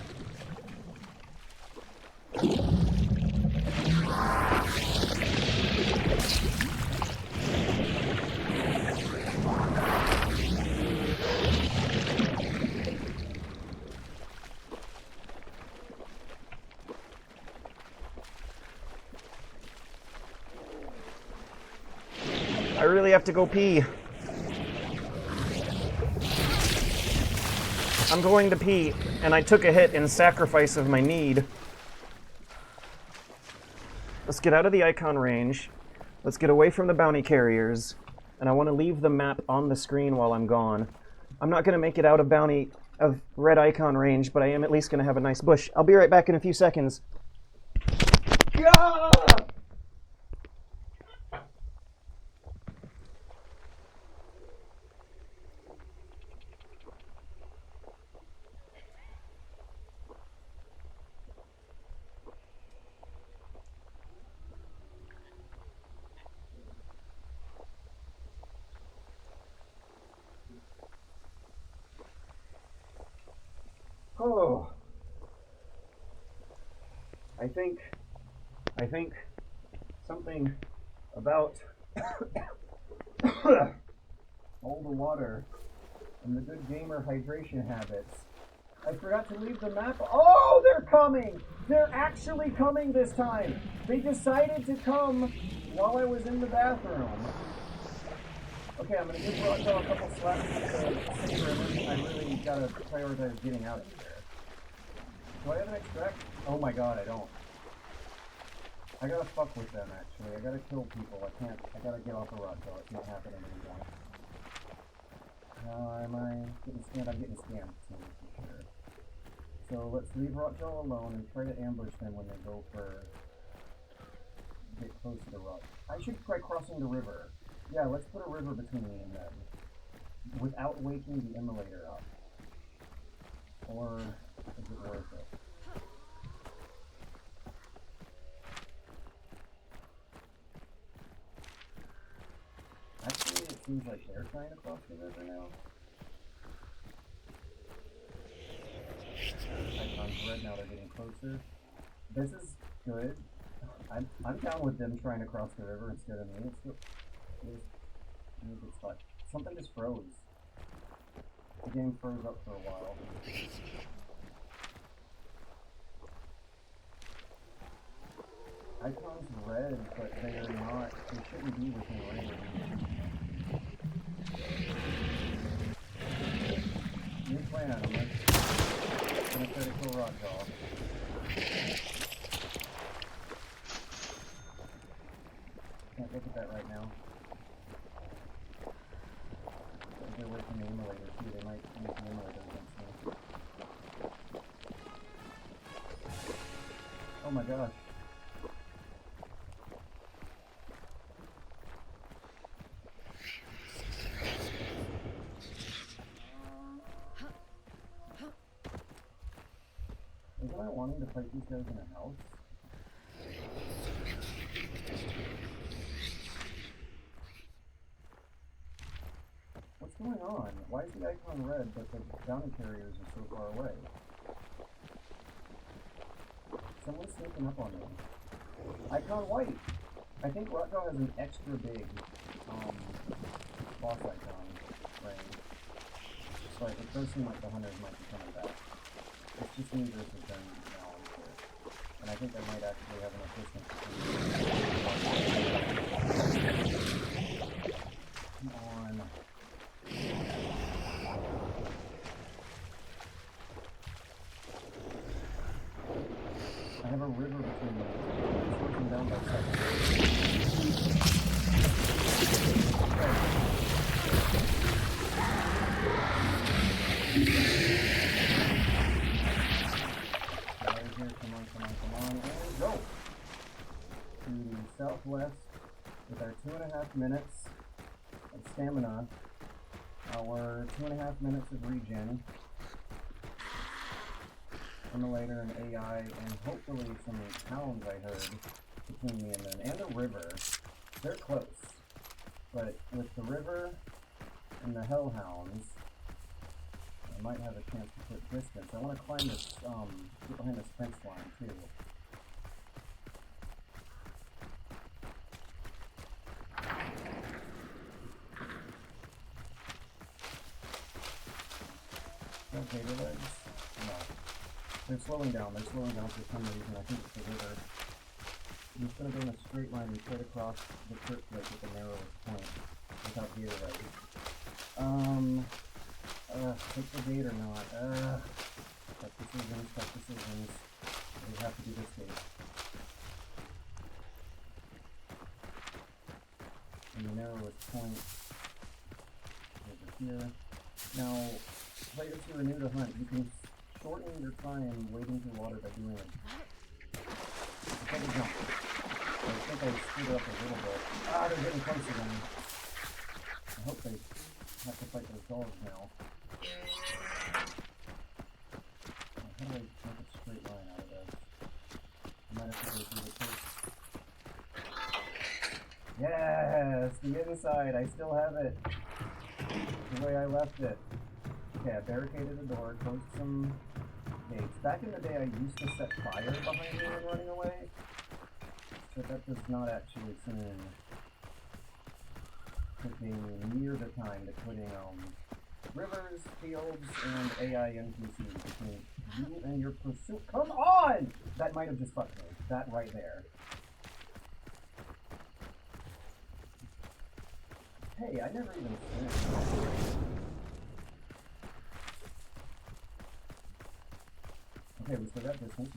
I really have to go pee. I'm going to pee, and I took a hit in sacrifice of my need. Let's get out of the icon range. Let's get away from the bounty carriers. And I want to leave the map on the screen while I'm gone. I'm not going to make it out of red icon range, but I am at least going to have a nice bush. I'll be right back in a few seconds. Ah! Oh, I think something about all the water and the good gamer hydration habits. I forgot to leave the map. Oh, they're coming! They're actually coming this time! They decided to come while I was in the bathroom. Okay, I'm gonna give Rotjaw a couple slaps with the saber, and then I really gotta prioritize getting out of here. Do I have an extract? Oh my god, I don't. I gotta fuck with them, actually. I gotta kill people. I gotta get off of Rotjaw. It's not happening anymore. Am I getting scanned? I'm getting scanned, for sure. So let's leave Rotjaw alone and try to ambush them when they go for... get close to the rock. I should try crossing the river. Yeah, let's put a river between me and them. Without waking the immolator up. Or is it worth it? Actually, it seems like they're trying to cross the river now. Icon's red, now they're getting closer. This is good. I'm down with them trying to cross the river instead of me. It's a good spot. Something just froze. The game froze up for a while. Icon's red, but they are not. They shouldn't be within range. New plan. I'm gonna try to kill Rotjaw. Can't look at that right now. They're working the immolator too. They might use the immolator against me. Oh my gosh. Isn't I wanting to fight these guys in a house? What's going on? Why is the icon red, but the bounty carriers are so far away? Someone's sneaking up on me. Icon white! I think Rotjaw has an extra big boss icon range. But it does seem like the hunters might be coming back. It's just me versus them now, I'm sure. And I think I might actually have an assistant. Come on. Switching down by second. Here, come on, and go! To the southwest with our 2.5 minutes of stamina, our 2.5 minutes of regen, simulator and AI, and hopefully some hounds I heard between me and them, and a river. They're close, but with the river and the hellhounds, I might have a chance to put distance. I want to climb this, get behind this fence line too. Gator legs? No. They're slowing down for some reason. I think it's the river. I'm just going to go in a straight line and straight across the crypt lake at the narrowest point without gator legs. Take the gate or not. Tough decisions. We have to do this gate. And the narrowest point over here. Now, players who are new to hunt, you can shorten your time wading through water by doing a double jump. I think I screwed up a little bit. They're getting close again. I hope they have to fight those dogs now. How do I make a straight line out of this? I might have to go through the first. Yes! The inside! I still have it! The way I left it. Okay, I barricaded the door, closed some gates. Back in the day, I used to set fire behind me when running away, but that does not actually seem to be near the time that putting rivers, fields, and AI NPCs between you and your pursuit. Come on! That might have just fucked me. That right there. Hey, I never even finished. Okay, we still got distance.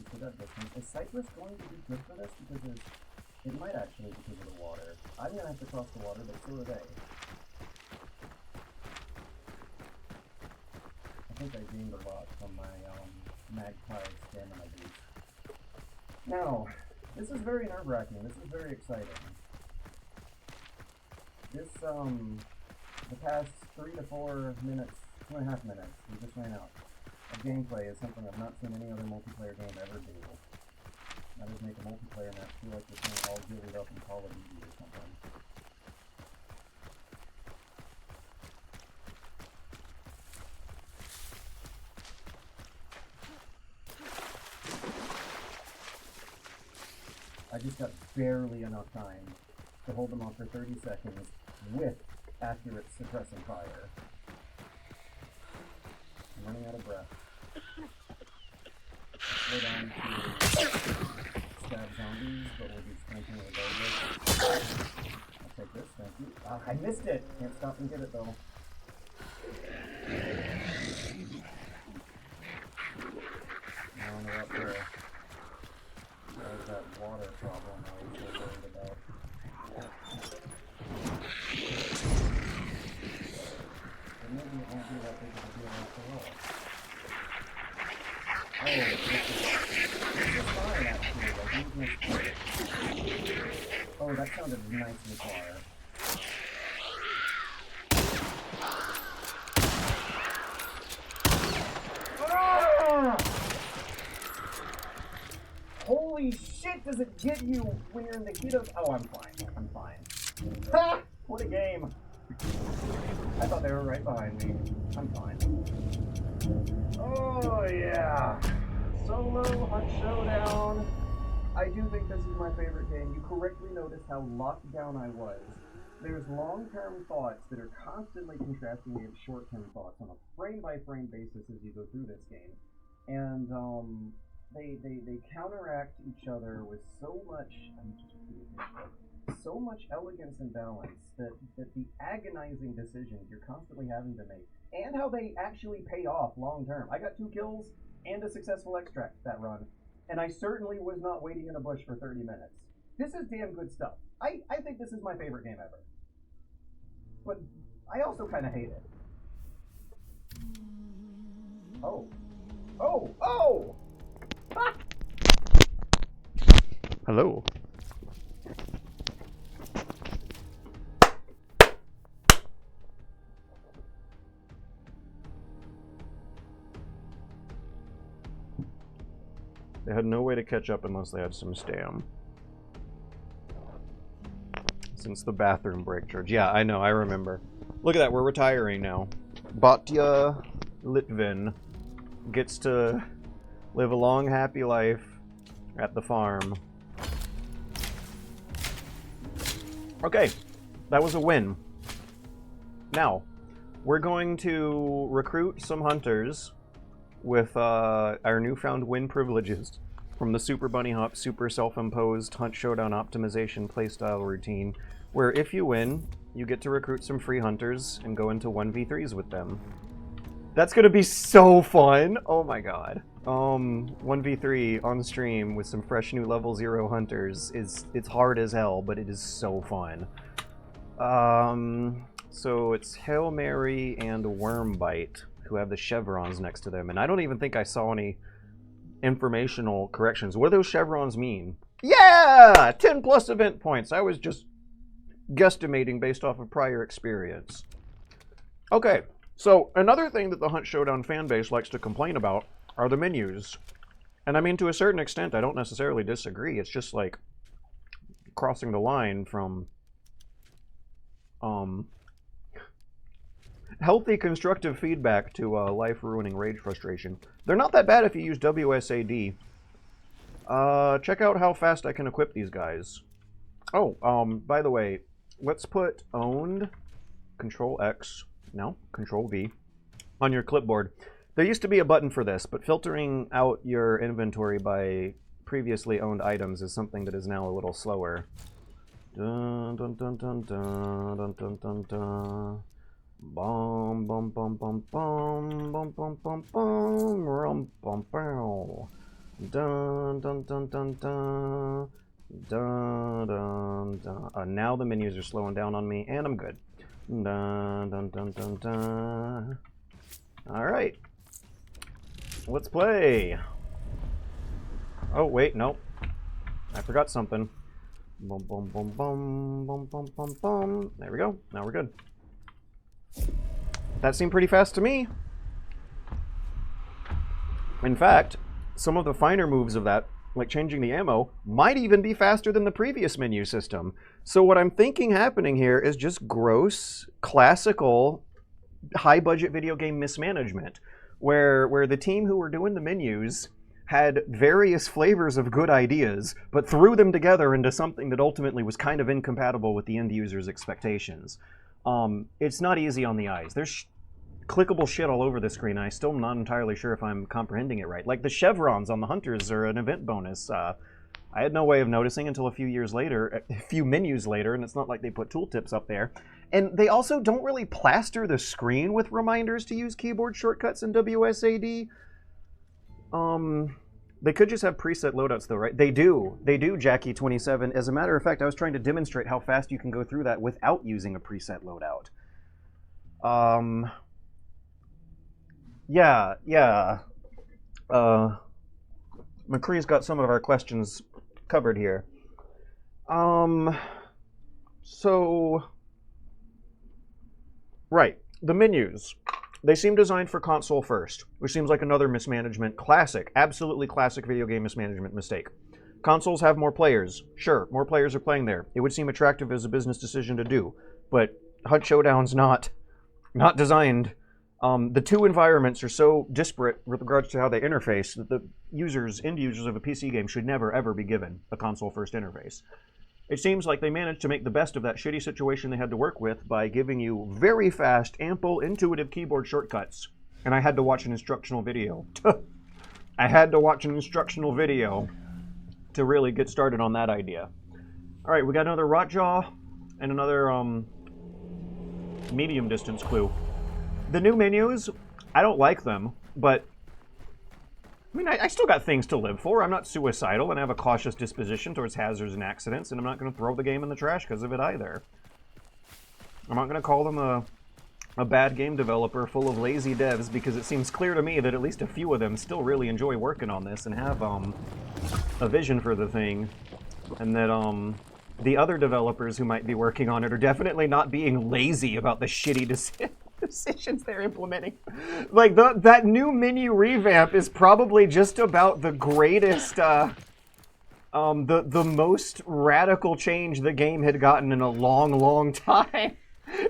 Is Cypress going to be good for this? Because it might actually because of the water. I'm going to have to cross the water, but so are they. I think I gained a lot from my magpie stamina boost. Now, this is very nerve-wracking. This is very exciting. This, the past 3 to 4 minutes, 2.5 minutes, we just ran out. Gameplay is something I've not seen any other multiplayer game ever do. That is make a multiplayer match feel like this thing all gilded up in Call of Duty or something. I just got barely enough time to hold them off for 30 seconds with accurate suppressing fire. I'm running out of breath. Slow down to stab zombies, but we'll be sprinting regardless. I'll take this, thank you. I missed it! Can't stop and get it though. Now we're up there. There's that water problem I was so worried about. But maybe it won't be that big of a deal after all. Oh, this is fine actually, like movement. Oh, that sounded nice and far. Ah! Holy shit, does it get you when you're in the heat of... Oh, I'm fine. Ha! What a game. I thought they were right behind me. I'm fine. Oh, yeah. Solo Hunt Showdown. I do think this is my favorite game. You correctly noticed how locked down I was. There's long-term thoughts that are constantly contrasting against short-term thoughts on a frame-by-frame basis as you go through this game. And, they counteract each other with so much elegance and balance that the agonizing decisions you're constantly having to make, and how they actually pay off long term. I got 2 kills and a successful extract that run. and I certainly was not waiting in a bush for 30 minutes. This is damn good stuff. I think this is my favorite game ever. But I also kind of hate it. Oh. Oh! Oh! Ah! Hello. They had no way to catch up unless they had some stam. Since the bathroom break charge. Yeah, I know, I remember. Look at that, we're retiring now. Batya Litvin gets to live a long, happy life at the farm. Okay, that was a win. Now, we're going to recruit some hunters with our newfound win privileges from the Super Bunny Hop Super Self-Imposed Hunt Showdown Optimization Playstyle Routine, where if you win, you get to recruit some free hunters and go into 1v3s with them. That's gonna be so fun! Oh my god. 1v3 on stream with some fresh new level 0 hunters it's hard as hell, but it is so fun. So it's Hail Mary and Wormbite who have the chevrons next to them, and I don't even think I saw any informational corrections. What do those chevrons mean? Yeah! 10 plus event points. I was just guesstimating based off of prior experience. Okay, so another thing that the Hunt Showdown fanbase likes to complain about are the menus. And I mean, to a certain extent, I don't necessarily disagree. It's just like crossing the line from healthy constructive feedback to life-ruining rage frustration. They're not that bad if you use WSAD. Check out how fast I can equip these guys. Oh, by the way, let's put owned, Control X, no, Control V, on your clipboard. There used to be a button for this, but filtering out your inventory by previously owned items is something that is now a little slower. Dun dun dun dun dun dun dun dun dun. Bum bum bum bum bum bum bum bum bum rum bum bow. Dun dun dun dun dun dun dun dun. Now the menus are slowing down on me, and I'm good. Dun dun dun dun dun. All right, let's play. Oh wait, no, I forgot something. Bum bum bum bum bum bum bum bum. There we go. Now we're good. That seemed pretty fast to me. In fact, some of the finer moves of that, like changing the ammo, might even be faster than the previous menu system. So what I'm thinking happening here is just gross, classical, high-budget video game mismanagement, where the team who were doing the menus had various flavors of good ideas, but threw them together into something that ultimately was kind of incompatible with the end user's expectations. It's not easy on the eyes. There's clickable shit all over the screen. I'm still not entirely sure if I'm comprehending it right. Like the chevrons on the hunters are an event bonus. I had no way of noticing until a few menus later, and it's not like they put tooltips up there. And they also don't really plaster the screen with reminders to use keyboard shortcuts in WSAD. They could just have preset loadouts though, right? They do, Jackie27. As a matter of fact, I was trying to demonstrate how fast you can go through that without using a preset loadout. Yeah. McCree's got some of our questions covered here. Right, the menus. They seem designed for console first, which seems like another mismanagement. Absolutely classic video game mismanagement mistake. Consoles have more players. Sure, more players are playing there. It would seem attractive as a business decision to do, but Hunt Showdown's not designed. The two environments are so disparate with regards to how they interface that the end users of a PC game should never ever be given a console first interface. It seems like they managed to make the best of that shitty situation they had to work with by giving you very fast, ample, intuitive keyboard shortcuts. And I had to watch an instructional video. I had to watch an instructional video to really get started on that idea. All right, we got another Rotjaw and another medium distance clue. The new menus, I don't like them, but I mean, I still got things to live for. I'm not suicidal, and I have a cautious disposition towards hazards and accidents, and I'm not going to throw the game in the trash because of it either. I'm not going to call them a bad game developer full of lazy devs, because it seems clear to me that at least a few of them still really enjoy working on this and have a vision for the thing, and that the other developers who might be working on it are definitely not being lazy about the shitty decisions they're implementing. Like, that new menu revamp is probably just about the greatest, the most radical change the game had gotten in a long, long time.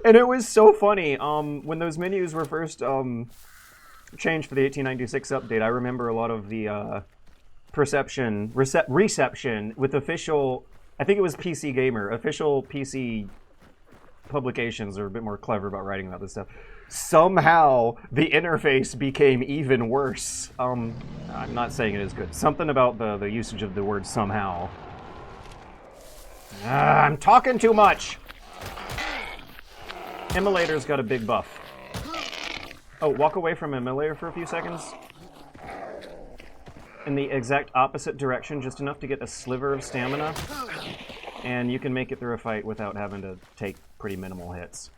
And it was so funny. When those menus were first changed for the 1896 update, I remember a lot of the reception with official, I think it was PC Gamer, official PC publications are a bit more clever about writing about this stuff. Somehow the interface became even worse. I'm not saying it is good. Something about the usage of the word somehow. I'm talking too much. Immolator's got a big buff. Oh, walk away from Immolator for a few seconds. In the exact opposite direction, just enough to get a sliver of stamina. And you can make it through a fight without having to take pretty minimal hits.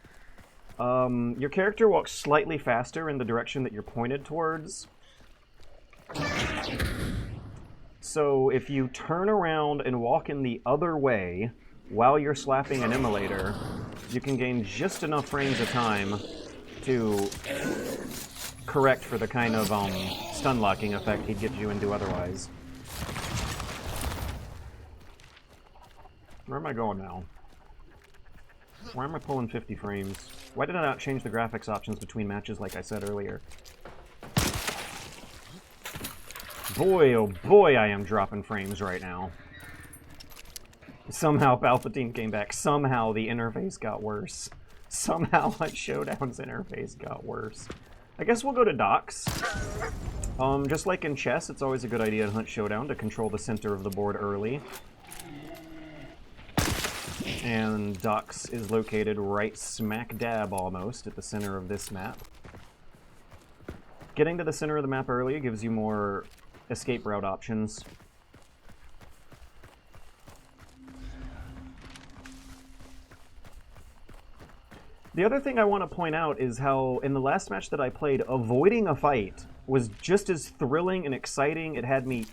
Your character walks slightly faster in the direction that you're pointed towards. So if you turn around and walk in the other way while you're slapping an Immolator, you can gain just enough frames of time to correct for the kind of stun locking effect he'd get you into otherwise. Where am I going now? Why am I pulling 50 frames? Why did I not change the graphics options between matches like I said earlier? Boy, oh boy, I am dropping frames right now. Somehow Palpatine came back. Somehow the interface got worse. Somehow Showdown's interface got worse. I guess we'll go to docks. Just like in chess, it's always a good idea in Hunt Showdown to control the center of the board early. And docks is located right smack dab almost at the center of this map. Getting to the center of the map early gives you more escape route options. The other thing I want to point out is how, in the last match that I played, avoiding a fight was just as thrilling and exciting. It had me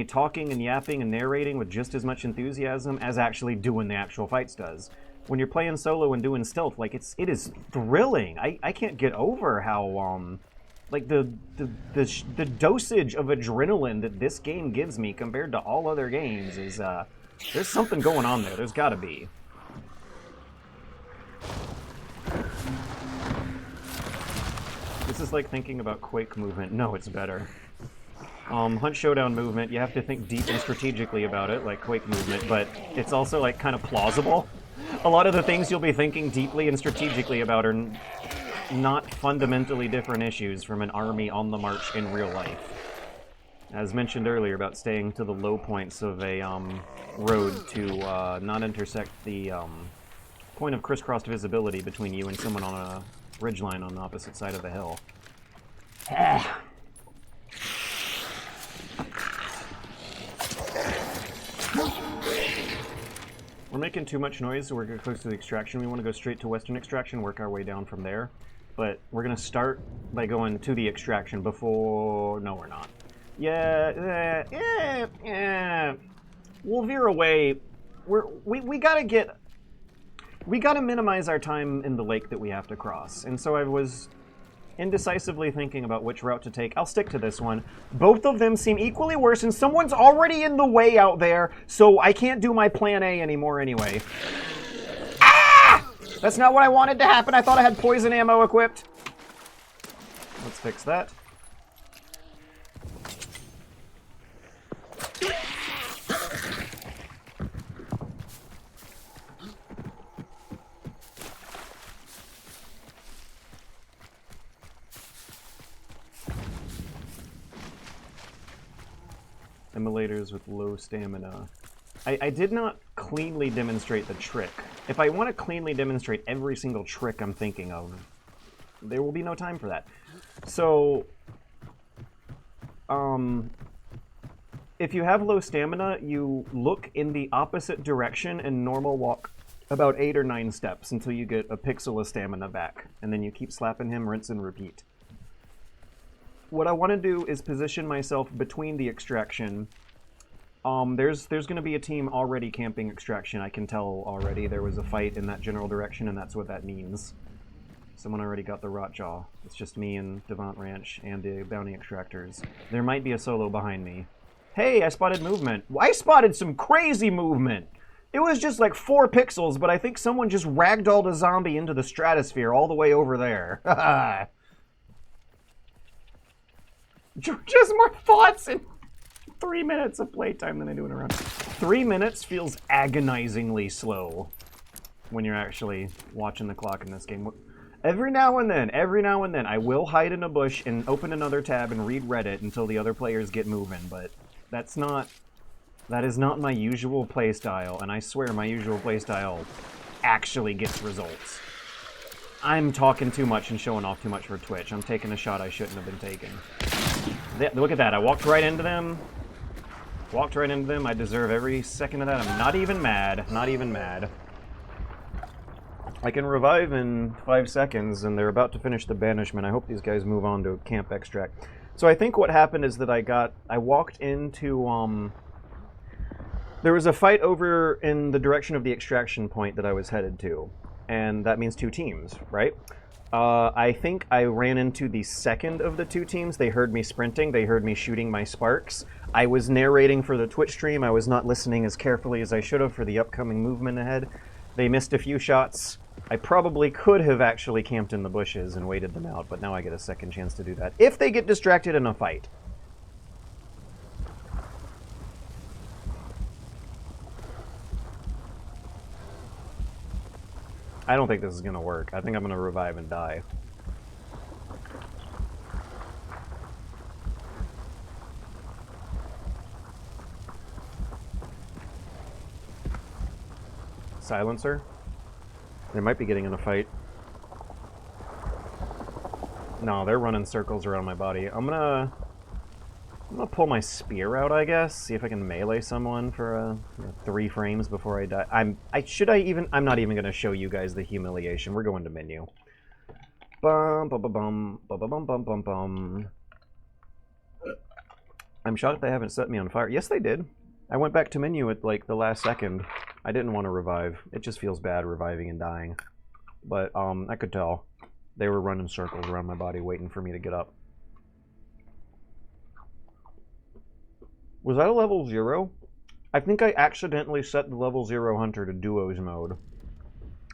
talking and yapping and narrating with just as much enthusiasm as actually doing the actual fights does. When you're playing solo and doing stealth, like, it is thrilling. I can't get over how, like, the dosage of adrenaline that this game gives me compared to all other games is, there's something going on there. There's gotta be. This is like thinking about Quake movement. No, it's better. Hunt Showdown movement, you have to think deep and strategically about it, like Quake movement, but it's also, like, kind of plausible. A lot of the things you'll be thinking deeply and strategically about are not fundamentally different issues from an army on the march in real life. As mentioned earlier about staying to the low points of a road to not intersect the point of crisscrossed visibility between you and someone on a ridgeline on the opposite side of the hill. We're making too much noise, so we're getting close to the extraction. We want to go straight to Western Extraction, work our way down from there. But we're going to start by going to the extraction before... No, we're not. Yeah. We'll veer away. We gotta get... We gotta minimize our time in the lake that we have to cross. And so I was indecisively thinking about which route to take. I'll stick to this one. Both of them seem equally worse, and someone's already in the way out there, so I can't do my plan A anymore anyway. Ah! That's not what I wanted to happen. I thought I had poison ammo equipped. Let's fix that. Immolators with low stamina. I did not cleanly demonstrate the trick. If I want to cleanly demonstrate every single trick I'm thinking of, there will be no time for that. So, if you have low stamina, you look in the opposite direction and normal walk about 8 or 9 steps until you get a pixel of stamina back. And then you keep slapping him, rinse and repeat. What I want to do is position myself between the extraction. There's going to be a team already camping extraction. I can tell already. There was a fight in that general direction, and that's what that means. Someone already got the Rotjaw. It's just me and Devant Ranch and the bounty extractors. There might be a solo behind me. Hey, I spotted movement. I spotted some crazy movement. It was just like 4 pixels, but I think someone just ragdolled a zombie into the stratosphere all the way over there. Just more thoughts in 3 minutes of playtime than I do in a run. 3 minutes feels agonizingly slow when you're actually watching the clock in this game. Every now and then, I will hide in a bush and open another tab and read Reddit until the other players get moving, but that is not my usual playstyle, and I swear my usual playstyle actually gets results. I'm talking too much and showing off too much for Twitch. I'm taking a shot I shouldn't have been taking. Look at that, I walked right into them. I deserve every second of that. I'm not even mad, I can revive in 5 seconds, and they're about to finish the banishment. I hope these guys move on to camp extract. So I think what happened is that I walked into, there was a fight over in the direction of the extraction point that I was headed to. And that means 2 teams, right? I think I ran into the second of the 2 teams. They heard me sprinting. They heard me shooting my sparks. I was narrating for the Twitch stream. I was not listening as carefully as I should have for the upcoming movement ahead. They missed a few shots. I probably could have actually camped in the bushes and waited them out, but now I get a second chance to do that. If they get distracted in a fight. I don't think this is going to work. I think I'm going to revive and die. Silencer? They might be getting in a fight. No, they're running circles around my body. I'm gonna pull my spear out, I guess. See if I can melee someone for 3 frames before I die. I'm not even gonna show you guys the humiliation. We're going to menu. Bum bum bum bum bum bum bum bum bum. I'm shocked they haven't set me on fire. Yes, they did. I went back to menu at like the last second. I didn't want to revive. It just feels bad reviving and dying. But I could tell. They were running circles around my body waiting for me to get up. Was that a level 0? I think I accidentally set the level 0 hunter to duos mode.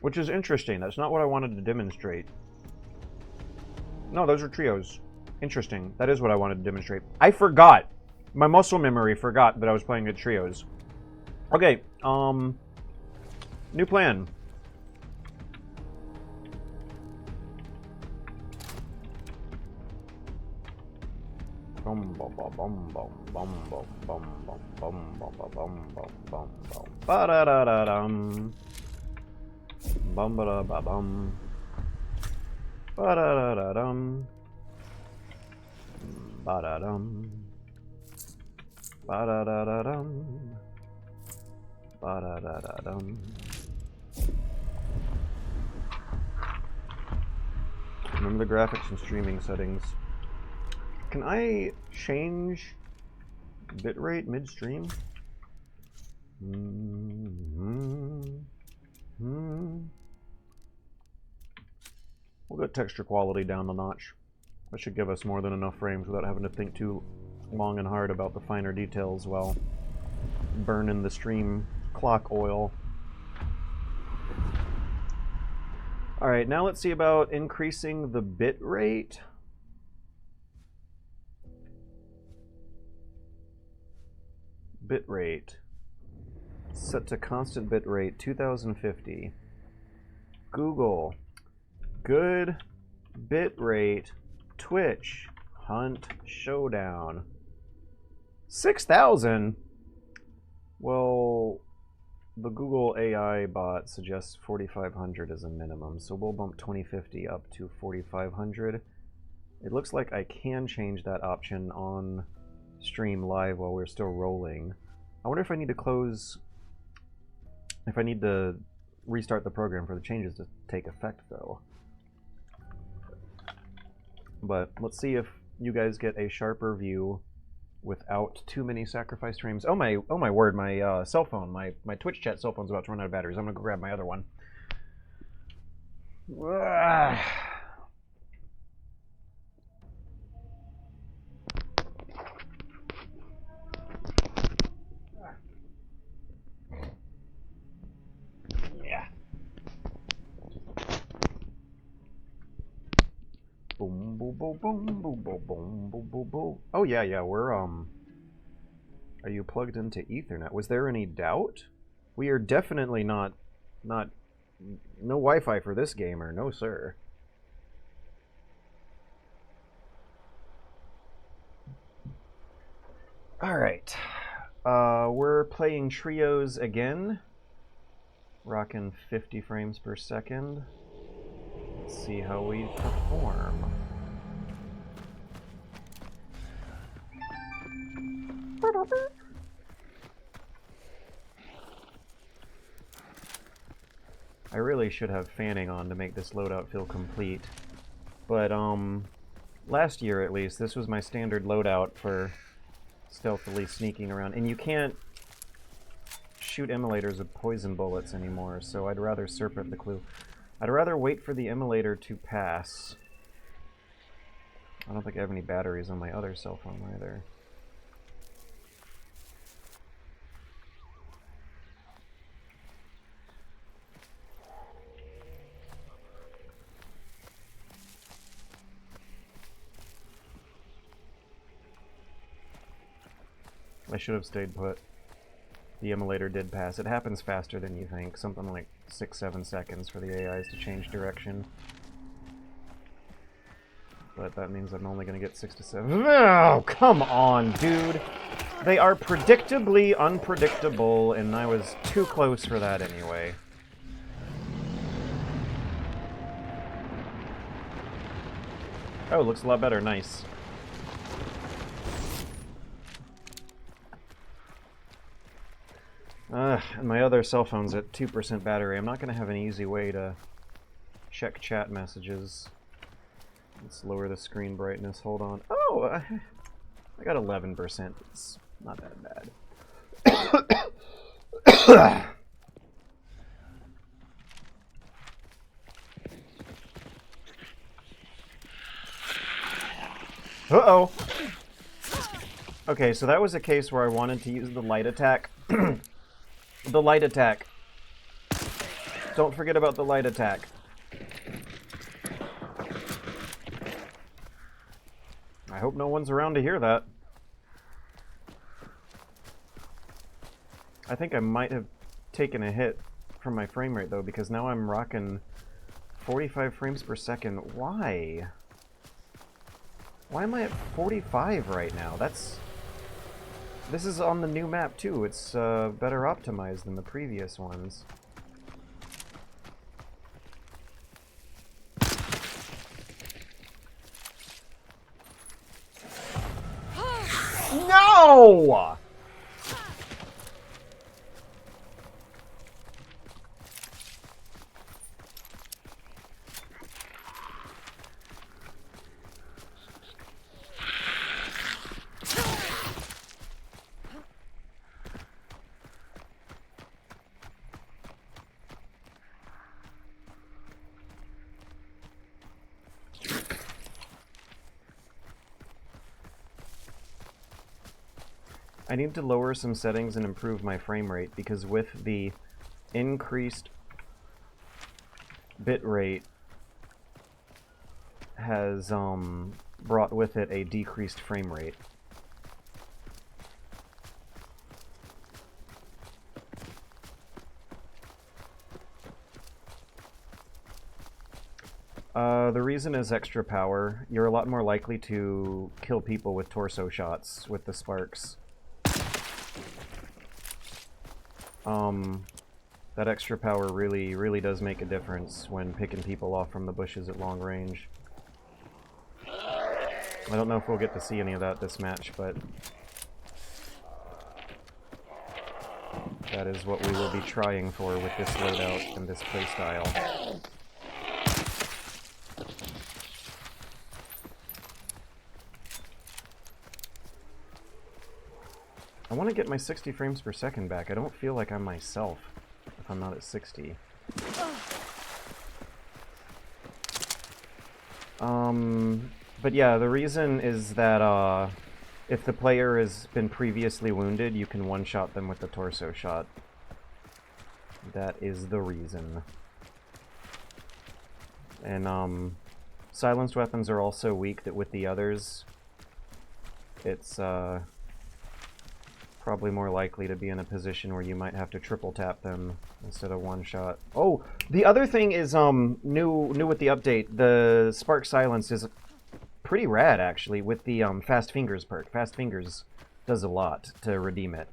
Which is interesting. That's not what I wanted to demonstrate. No, those are trios. Interesting. That is what I wanted to demonstrate. I forgot. My muscle memory forgot that I was playing at trios. Okay, new plan. Bum bum bum bum bum bum bum bum bum bum bum bum bum bum ba da da da dum bum ba da ba bum ba da da da dum ba da dum ba da da da dum ba da da da dum. Remember the graphics and streaming settings. Can I change bitrate midstream? We'll get texture quality down a notch. That should give us more than enough frames without having to think too long and hard about the finer details while burning the stream clock oil. Alright, now let's see about increasing the bit rate. Bitrate. Set to constant bitrate 2050. Google. Good bitrate. Twitch. Hunt Showdown. 6,000? Well, the Google AI bot suggests 4,500 as a minimum, so we'll bump 2050 up to 4,500. It looks like I can change that option on stream live while we're still rolling. I wonder if I need to close... If I need to restart the program for the changes to take effect, though. But let's see if you guys get a sharper view without too many sacrificed frames. Oh my word, my cell phone, my Twitch chat cell phone's about to run out of batteries. I'm gonna go grab my other one. Yeah. Boom, boom, boom, boom, boom, boom, boom, boom, boom, boom. Oh yeah, we're Are you plugged into Ethernet? Was there any doubt? We are definitely not no Wi-Fi for this gamer, no sir. Alright. We're playing trios again. Rocking 50 frames per second. Let's see how we perform. I really should have fanning on to make this loadout feel complete. But, last year at least, this was my standard loadout for stealthily sneaking around. And you can't shoot immolators with poison bullets anymore, so I'd rather serpent the clue. I'd rather wait for the immolator to pass. I don't think I have any batteries on my other cell phone either. I should have stayed put. The immolator did pass. It happens faster than you think. Something like 6-7 seconds for the AIs to change direction. But that means I'm only going to get 6 to 7. Oh, come on, dude! They are predictably unpredictable, and I was too close for that anyway. Oh, looks a lot better. Nice. And my other cell phone's at 2% battery. I'm not going to have an easy way to check chat messages. Let's lower the screen brightness. Hold on. Oh! I got 11%. It's not that bad. Uh-oh! Okay, so that was a case where I wanted to use the light attack. The light attack. Don't forget about the light attack. I hope no one's around to hear that. I think I might have taken a hit from my frame rate though, because now I'm rocking 45 frames per second. Why? Why am I at 45 right now? This is on the new map too. It's better optimized than the previous ones. No! I need to lower some settings and improve my frame rate, because with the increased bit rate has brought with it a decreased frame rate. The reason is extra power. You're a lot more likely to kill people with torso shots with the sparks. That extra power really does make a difference when picking people off from the bushes at long range. I don't know if we'll get to see any of that this match, but That is what we will be trying for with this loadout and this playstyle. I want to get my 60 frames per second back. I don't feel like I'm myself if I'm not at 60. But yeah, the reason is that if the player has been previously wounded, you can one-shot them with the torso shot. That is the reason. And silenced weapons are also weak that with the others, it's probably more likely to be in a position where you might have to triple tap them instead of one shot. Oh, the other thing is new with the update. The Spark Silence is pretty rad actually with the Fast Fingers perk. Fast Fingers does a lot to redeem it.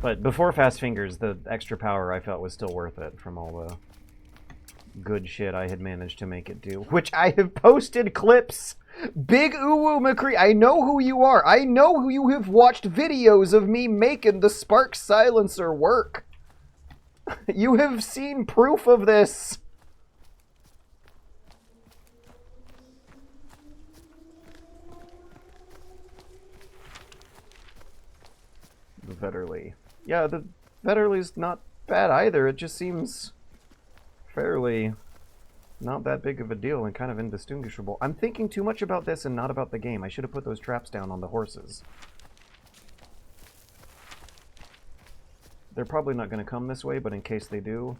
But before Fast Fingers, the extra power I felt was still worth it from all the good shit I had managed to make it do. Which I have posted clips. Big Uwu McCree, I know who you are. I know who you have watched videos of me making the Spark Silencer work. You have seen proof of this. The Vetterli. Yeah, the Vetterli's not bad either. It just seems fairly not that big of a deal and kind of indistinguishable. I'm thinking too much about this and not about the game. I should have put those traps down on the horses. They're probably not going to come this way, but in case they do,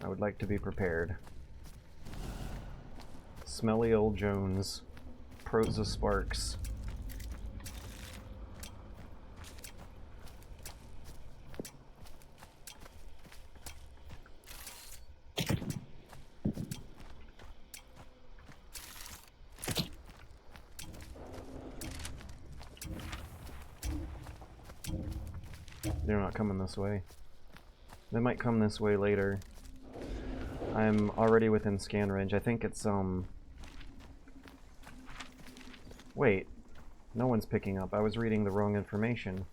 I would like to be prepared. Smelly old Jones. Pros of Sparks. They're not coming this way. They might come this way later. I'm already within scan range. I think it's, Wait. No one's picking up. I was reading the wrong information.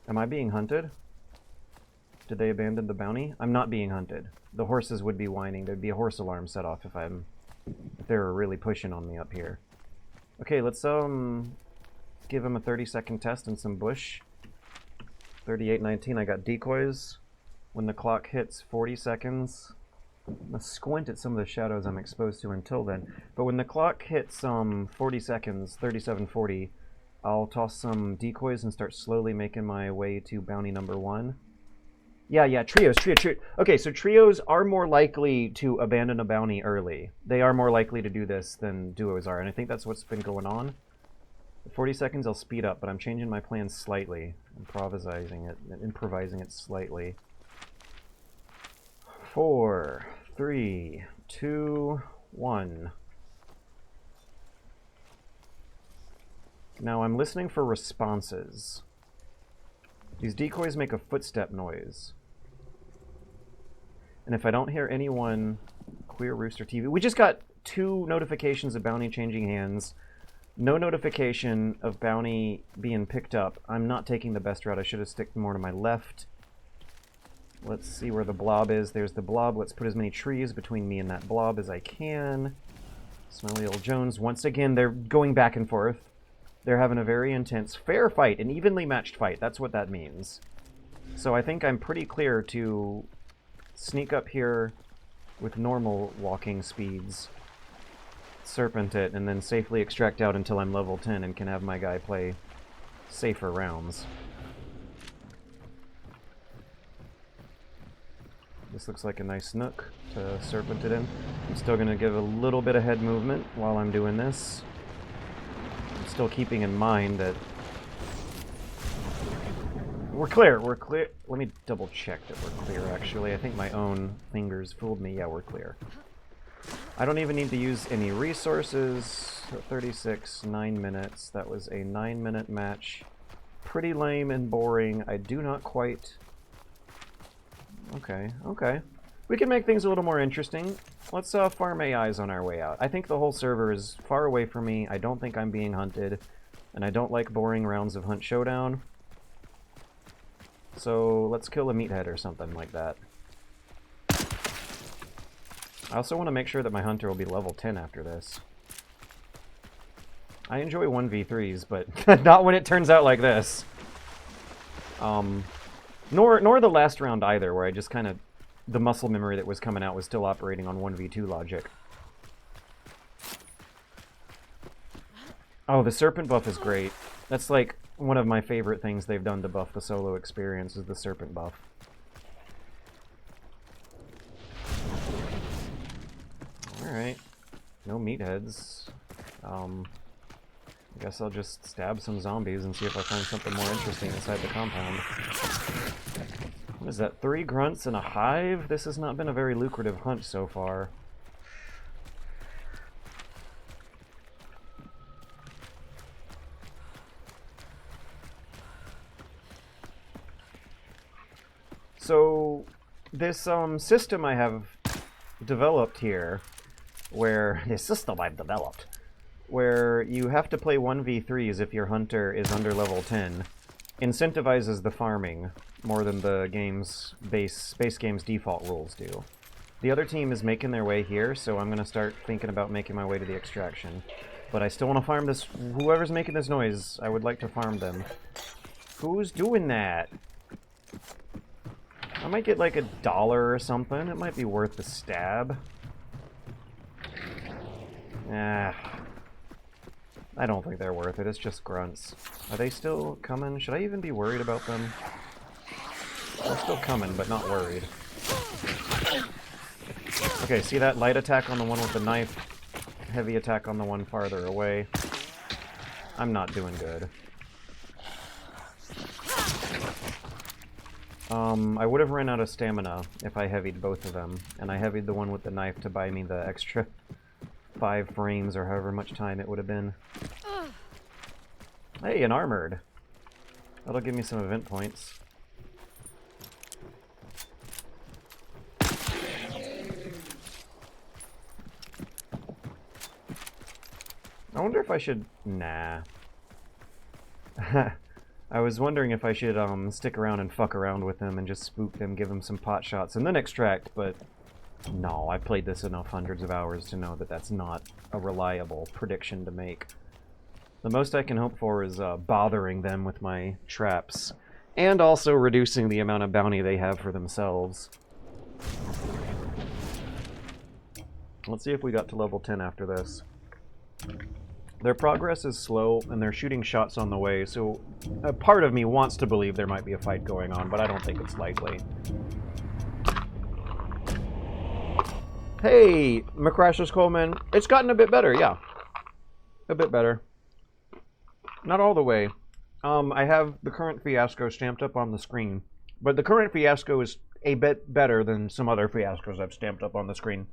Am I being hunted? Did they abandon the bounty? I'm not being hunted. The horses would be whining. There'd be a horse alarm set off if they were really pushing on me up here. Okay, let's, give him a 30-second test and some bush. 38:19, I got decoys. When the clock hits 40 seconds, I'm gonna squint at some of the shadows I'm exposed to until then. But when the clock hits 40 seconds, 37:40, I'll toss some decoys and start slowly making my way to bounty number 1. Yeah, trio. Okay, so trios are more likely to abandon a bounty early. They are more likely to do this than duos are, and I think that's what's been going on. 40 seconds I'll speed up, but I'm changing my plans slightly. Improvising it slightly. 4, 3, 2, 1. Now I'm listening for responses. These decoys make a footstep noise. And if I don't hear anyone, Queer Rooster TV. We just got 2 notifications of bounty changing hands. No notification of bounty being picked up. I'm not taking the best route. I should have sticked more to my left. Let's see where the blob is. There's the blob. Let's put as many trees between me and that blob as I can. Smelly old Jones. Once again, they're going back and forth. They're having a very intense, fair fight, an evenly matched fight. That's what that means. So I think I'm pretty clear to sneak up here with normal walking speeds. Serpent it, and then safely extract out until I'm level 10 and can have my guy play safer rounds. This looks like a nice nook to serpent it in. I'm still going to give a little bit of head movement while I'm doing this. I'm still keeping in mind that we're clear. Let me double check that we're clear, actually. I think my own fingers fooled me. Yeah, we're clear. I don't even need to use any resources. 36, 9 minutes. That was a 9-minute match. Pretty lame and boring. I do not quite... Okay. We can make things a little more interesting. Let's farm AIs on our way out. I think the whole server is far away from me. I don't think I'm being hunted. And I don't like boring rounds of Hunt Showdown. So let's kill a meathead or something like that. I also want to make sure that my hunter will be level 10 after this. I enjoy 1v3s, but not when it turns out like this. Nor the last round either, where I just kind of... The muscle memory that was coming out was still operating on 1v2 logic. Oh, the serpent buff is great. That's like one of my favorite things they've done to buff the solo experience is the serpent buff. Alright. No meatheads. I guess I'll just stab some zombies and see if I find something more interesting inside the compound. What is that? 3 grunts and a hive? This has not been a very lucrative hunt so far. So, this system I have developed here, where where you have to play 1v3s if your hunter is under level 10, incentivizes the farming more than the game's base game's default rules do. The other team is making their way here, so I'm going to start thinking about making my way to the extraction. But I still want to farm this. Whoever's making this noise, I would like to farm them. Who's doing that? I might get like $1 or something. It might be worth the stab. Ah. I don't think they're worth it. It's just grunts. Are they still coming? Should I even be worried about them? They're still coming, but not worried. Okay, see that light attack on the one with the knife? Heavy attack on the one farther away. I'm not doing good. I would have run out of stamina if I heavied both of them, and I heavied the one with the knife to buy me the extra 5 frames or however much time it would have been. Hey, an armored. That'll give me some event points. I wonder if I should... Nah. I was wondering if I should stick around and fuck around with them and just spook them, give them some pot shots, and then extract, but no, I played this enough hundreds of hours to know that that's not a reliable prediction to make. The most I can hope for is bothering them with my traps, and also reducing the amount of bounty they have for themselves. Let's see if we got to level 10 after this. Their progress is slow, and they're shooting shots on the way, so a part of me wants to believe there might be a fight going on, but I don't think it's likely. Hey, Macrashus Coleman. It's gotten a bit better, yeah. A bit better. Not all the way. I have the current fiasco stamped up on the screen, but the current fiasco is a bit better than some other fiascos I've stamped up on the screen.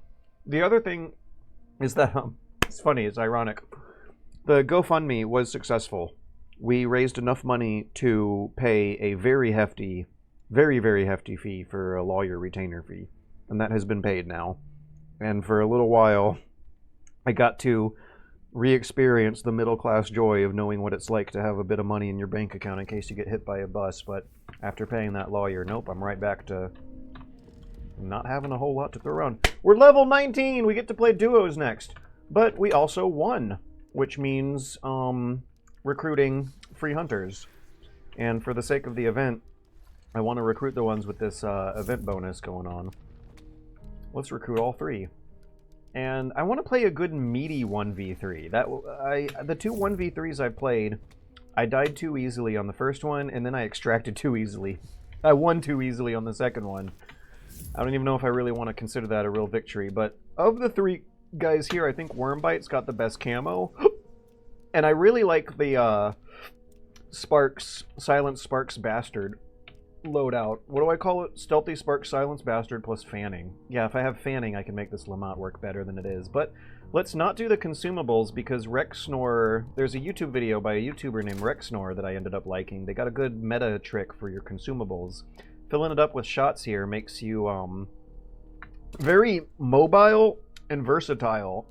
The other thing is that, it's funny, it's ironic. The GoFundMe was successful. We raised enough money to pay a very hefty, very, very hefty fee for a lawyer retainer fee. And that has been paid now. And for a little while, I got to re-experience the middle-class joy of knowing what it's like to have a bit of money in your bank account in case you get hit by a bus. But after paying that lawyer, nope, I'm right back to not having a whole lot to throw around. We're level 19! We get to play duos next. But we also won, which means recruiting free hunters. And for the sake of the event, I want to recruit the ones with this event bonus going on. Let's recruit all 3. And I want to play a good meaty 1v3. The 2 1v3s I played, I died too easily on the first one, and then I extracted too easily. I won too easily on the second one. I don't even know if I really want to consider that a real victory, but of the 3 guys here, I think Wormbite's got the best camo. And I really like the Sparks, Silent Sparks Bastard loadout. What do I call it? Stealthy Sparks Silence Bastard plus Fanning. Yeah, if I have Fanning, I can make this Lamont work better than it is. But let's not do the consumables because Rexnor... There's a YouTube video by a YouTuber named Rexnor that I ended up liking. They got a good meta trick for your consumables. Filling it up with shots here makes you very mobile and versatile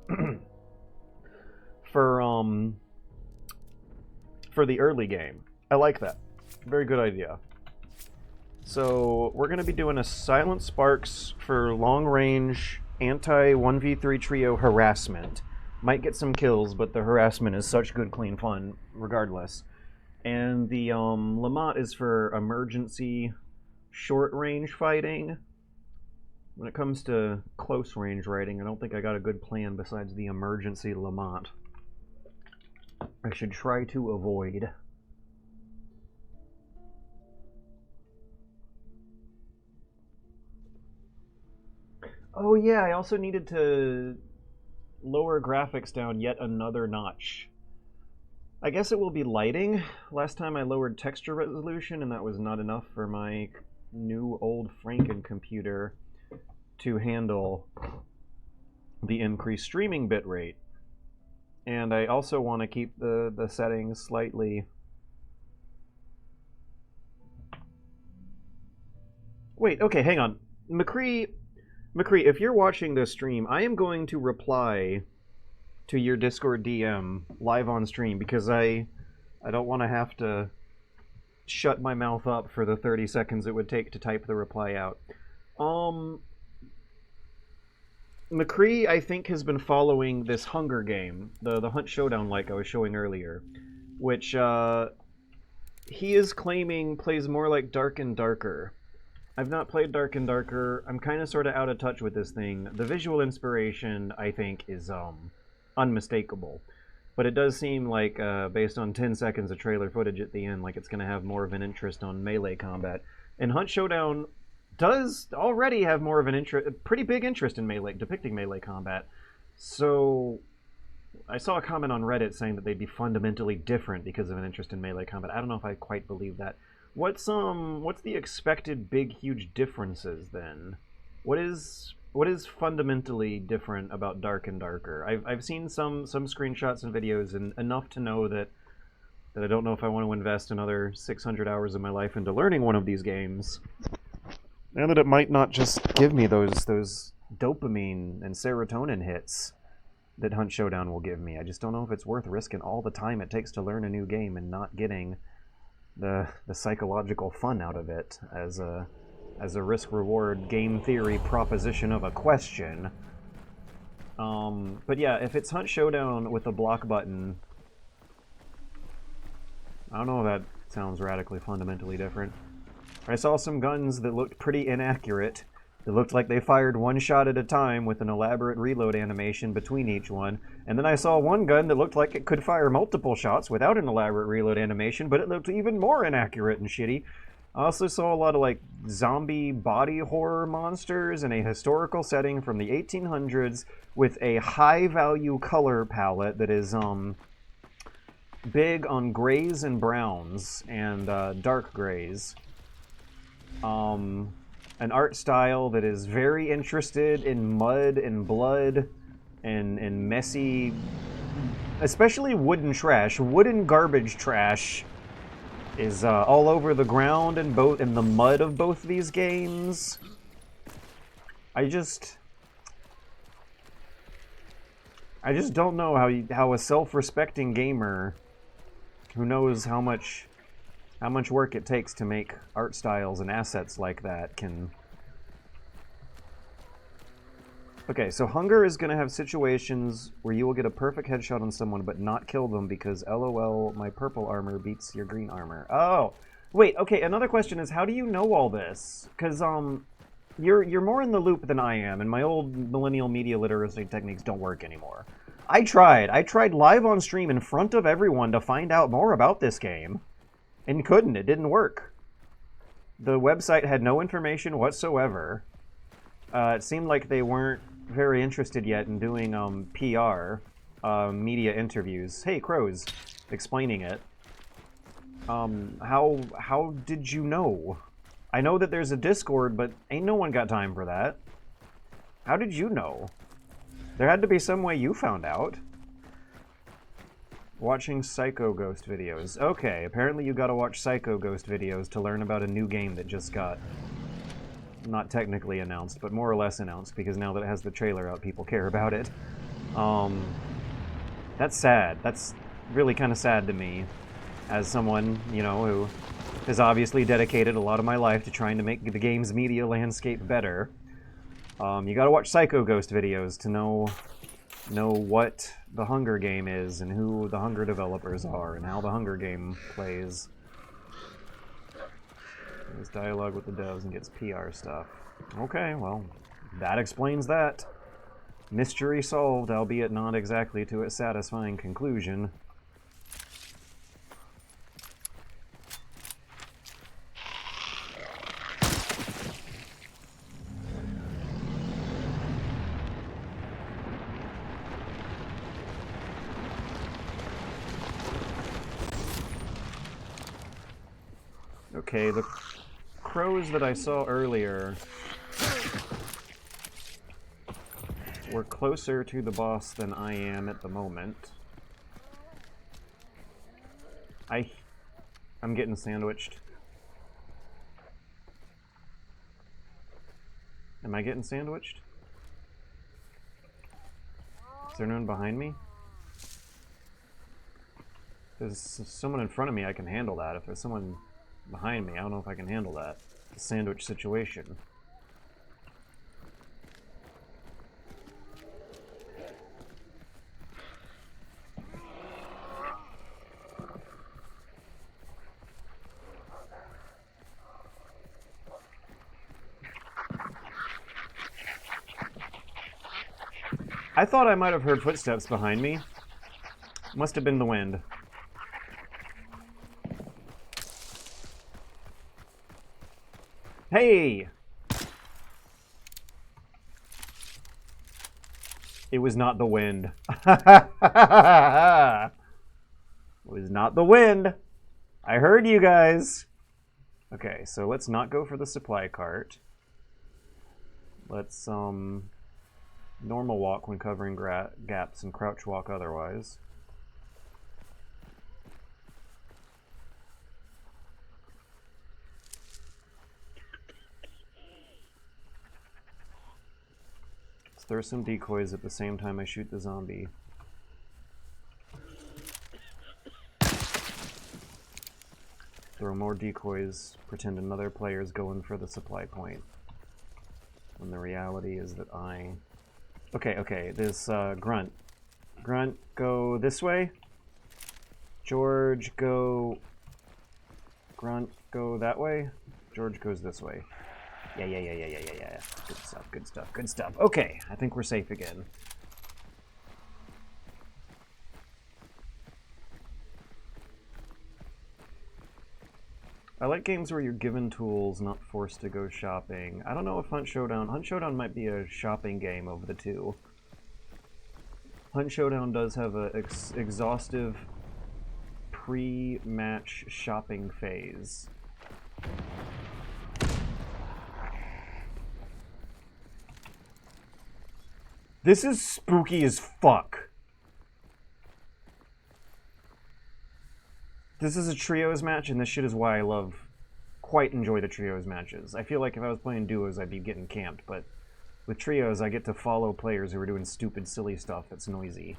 for for the early game. I like that. Very good idea. So we're going to be doing a Silent Sparks for long-range anti-1v3 trio harassment. Might get some kills, but the harassment is such good, clean fun regardless. And the Lamont is for emergency short-range fighting. When it comes to close-range fighting, I don't think I got a good plan besides the emergency Lamont. I should try to avoid. Oh yeah, I also needed to lower graphics down yet another notch. I guess it will be lighting. Last time I lowered texture resolution and that was not enough for my new old Franken computer to handle the increased streaming bitrate. And I also want to keep the settings slightly... Wait, okay, hang on. McCree, if you're watching this stream, I am going to reply to your Discord DM live on stream because I don't want to have to shut my mouth up for the 30 seconds it would take to type the reply out. McCree, I think, has been following this Hunger game, the Hunt Showdown like I was showing earlier, which he is claiming plays more like Dark and Darker. I've not played Dark and Darker. I'm kind of sort of out of touch with this thing. The visual inspiration, I think, is unmistakable. But it does seem like, based on 10 seconds of trailer footage at the end, like it's going to have more of an interest on melee combat. And Hunt Showdown does already have more of an interest, a pretty big interest in melee, depicting melee combat. So I saw a comment on Reddit saying that they'd be fundamentally different because of an interest in melee combat. I don't know if I quite believe that. What's the expected big, huge differences then? What is fundamentally different about Dark and Darker? I've seen some screenshots and videos, and enough to know that I don't know if I want to invest another 600 hours of my life into learning one of these games. And that it might not just give me those dopamine and serotonin hits that Hunt Showdown will give me. I just don't know if it's worth risking all the time it takes to learn a new game and not getting the psychological fun out of it as a risk-reward game theory proposition of a question. But yeah, if it's Hunt Showdown with a block button, I don't know if that sounds radically fundamentally different. I saw some guns that looked pretty inaccurate. It looked like they fired one shot at a time with an elaborate reload animation between each one. And then I saw one gun that looked like it could fire multiple shots without an elaborate reload animation, but it looked even more inaccurate and shitty. I also saw a lot of like zombie body horror monsters in a historical setting from the 1800s with a high value color palette that is big on grays and browns and dark grays. An art style that is very interested in mud and blood and messy, especially wooden trash. Wooden garbage trash is all over the ground in the mud of both these games. I just don't know how a self-respecting gamer who knows how much work it takes to make art styles and assets like that can... Okay, so Hunger is going to have situations where you will get a perfect headshot on someone but not kill them because LOL, my purple armor beats your green armor. Oh! Wait, okay, another question is, how do you know all this? Because, you're more in the loop than I am, and my old millennial media literacy techniques don't work anymore. I tried live on stream in front of everyone to find out more about this game. And couldn't. It didn't work. The website had no information whatsoever. It seemed like they weren't very interested yet in doing PR, media interviews. Hey, Crows, explaining it. How did you know? I know that there's a Discord, but ain't no one got time for that. How did you know? There had to be some way you found out. Watching Psycho Ghost videos. Okay, apparently you gotta watch Psycho Ghost videos to learn about a new game that just got not technically announced, but more or less announced, because now that it has the trailer out, people care about it. That's sad. That's really kind of sad to me. as someone, you know, who has obviously dedicated a lot of my life to trying to make the game's media landscape better. You gotta watch Psycho Ghost videos to know what the Hunger game is and who the Hunger developers are and how the Hunger game plays. There's dialogue with the devs and gets PR stuff. Okay, well, that explains that. Mystery solved, albeit not exactly to a satisfying conclusion. Okay, the crows that I saw earlier were closer to the boss than I am at the moment. I'm getting sandwiched. Am I getting sandwiched? Is there no one behind me? If there's someone in front of me, I can handle that. If there's someone behind me, I don't know if I can handle that. The sandwich situation. I thought I might have heard footsteps behind me. Must have been the wind. Hey! It was not the wind. It was not the wind. I heard you guys. Okay, so let's not go for the supply cart. Let's, normal walk when covering gaps and crouch walk otherwise. Throw some decoys at the same time I shoot the zombie. Throw more decoys, pretend another player's going for the supply point. When the reality is that I... Okay, this Grunt. Grunt, go this way. George, go... Grunt, go that way. George goes this way. Yeah. Good stuff. Okay, I think we're safe again. I like games where you're given tools, not forced to go shopping. I don't know if Hunt Showdown might be a shopping game of the two. Hunt Showdown does have a exhaustive pre-match shopping phase. This is spooky as fuck. This is a trios match, and this shit is why I quite enjoy the trios matches. I feel like if I was playing duos, I'd be getting camped, but with trios, I get to follow players who are doing stupid, silly stuff that's noisy.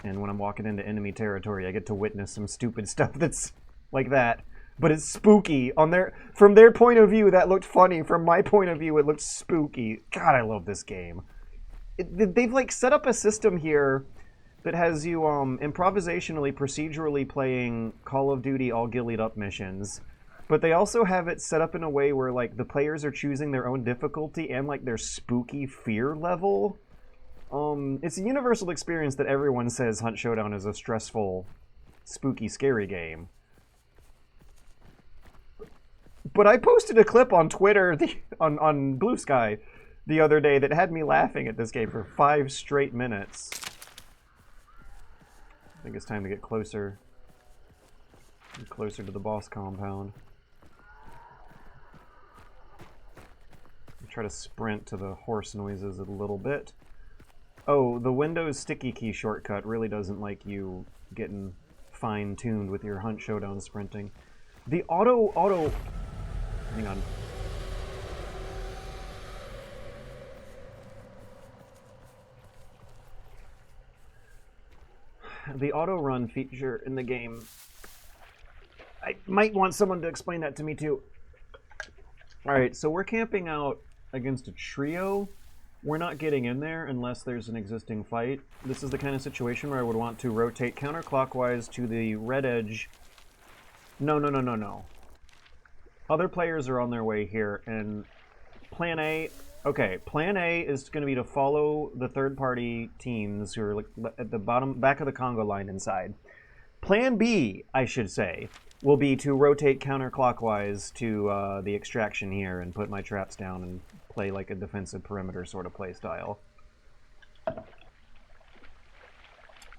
And when I'm walking into enemy territory, I get to witness some stupid stuff that's like that. But it's spooky. From their point of view, that looked funny. From my point of view, it looked spooky. God, I love this game. They've like set up a system here that has you improvisationally, procedurally playing Call of Duty all gillied up missions, but they also have it set up in a way where like the players are choosing their own difficulty and like their spooky fear level. It's a universal experience that everyone says Hunt Showdown is a stressful, spooky, scary game. But I posted a clip on Twitter, on Blue Sky, the other day that had me laughing at this game for 5 straight minutes. I think it's time to get closer to the boss compound. I'll try to sprint to the horse noises a little bit. Oh, the Windows sticky key shortcut really doesn't like you getting fine-tuned with your Hunt Showdown sprinting. The auto... Hang on. The auto run feature in the game I might want someone to explain that to me too. All right, so we're camping out against a trio. We're not getting in there unless there's an existing fight. This is the kind of situation where I would want to rotate counterclockwise to the red edge. No. Other players are on their way here, and plan A... Okay, plan A is going to be to follow the third-party teams who are like at the back of the Congo line inside. Plan B, I should say, will be to rotate counterclockwise to the extraction here and put my traps down and play like a defensive perimeter sort of play style.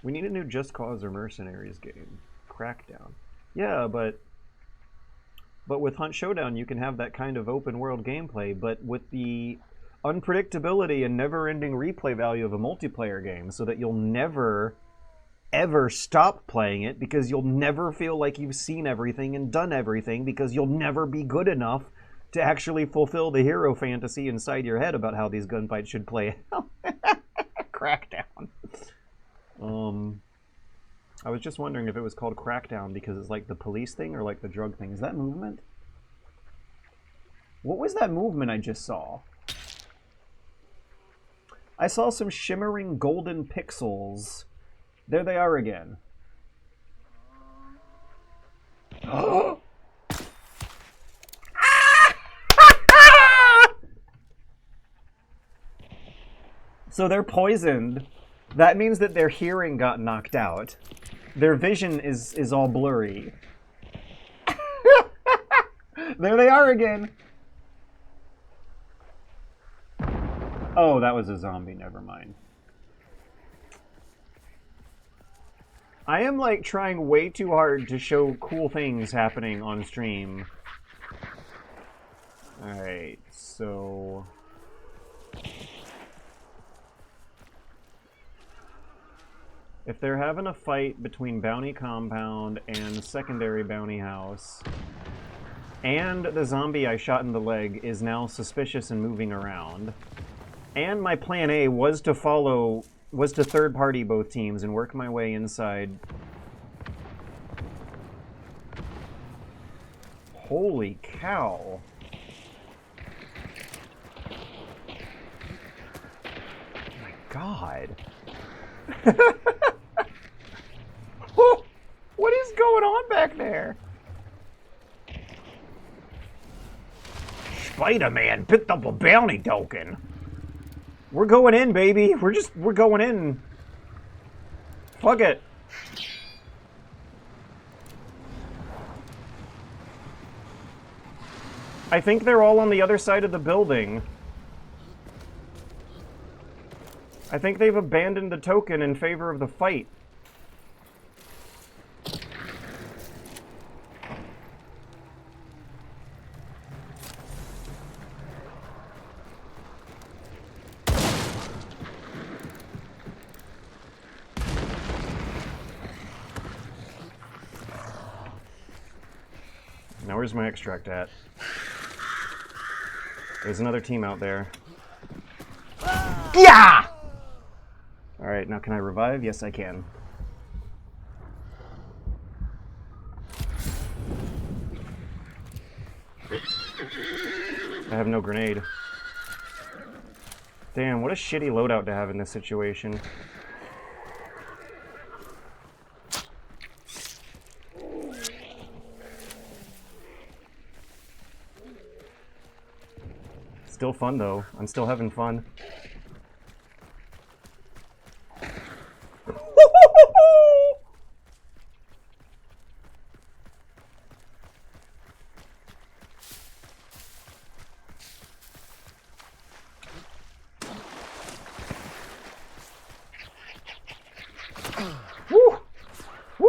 We need a new Just Cause or Mercenaries game. Crackdown. Yeah, but with Hunt Showdown you can have that kind of open world gameplay, but with the unpredictability and never-ending replay value of a multiplayer game, so that you'll never ever stop playing it because you'll never feel like you've seen everything and done everything because you'll never be good enough to actually fulfill the hero fantasy inside your head about how these gunfights should play out. Crackdown. I was just wondering if it was called Crackdown because it's like the police thing or like the drug thing. Is that movement? What was that movement I just saw? I saw some shimmering golden pixels. There they are again. So they're poisoned. That means that their hearing got knocked out. Their vision is all blurry. There they are again. Oh, that was a zombie. Never mind. I am like trying way too hard to show cool things happening on stream. Alright, so... if they're having a fight between Bounty Compound and Secondary Bounty House, and the zombie I shot in the leg is now suspicious and moving around, and my plan A was to third party both teams and work my way inside. Holy cow. Oh my god. What is going on back there? Spider-Man picked up a bounty token. We're going in, baby. We're going in. Fuck it. I think they're all on the other side of the building. I think they've abandoned the token in favor of the fight. Now where's my extract at? There's another team out there. Yeah! Alright, now can I revive? Yes, I can. I have no grenade. Damn, what a shitty loadout to have in this situation. Still fun though. I'm still having fun. Woo! Woo!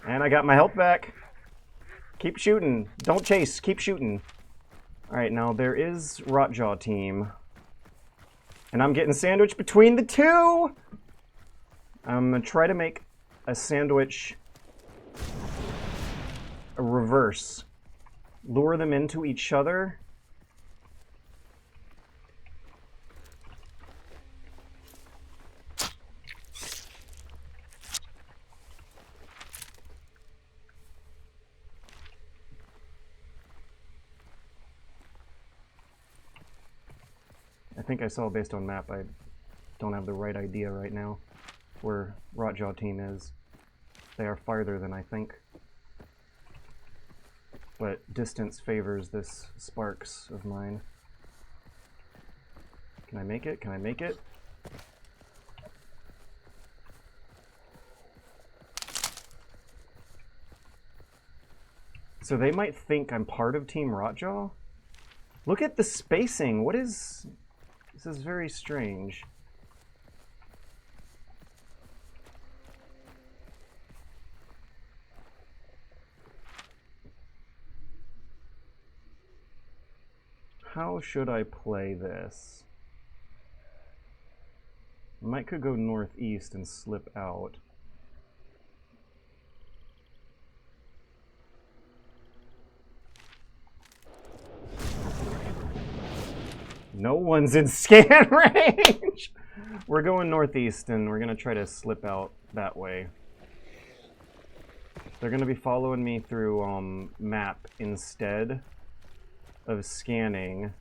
And I got my health back. Keep shooting. Don't chase. Keep shooting. Alright, now there is Rotjaw team. And I'm getting sandwiched between the two! I'm gonna try to make a sandwich a reverse. Lure them into each other. think I saw based on map. I don't have the right idea right now where Rotjaw team is. They are farther than I think. But distance favors this Sparks of mine. Can I make it? Can I make it? So they might think I'm part of Team Rotjaw? Look at the spacing. What is... This is very strange. How should I play this? I might could go northeast and slip out. No one's in scan range! We're going northeast and we're gonna try to slip out that way. They're gonna be following me through map instead of scanning.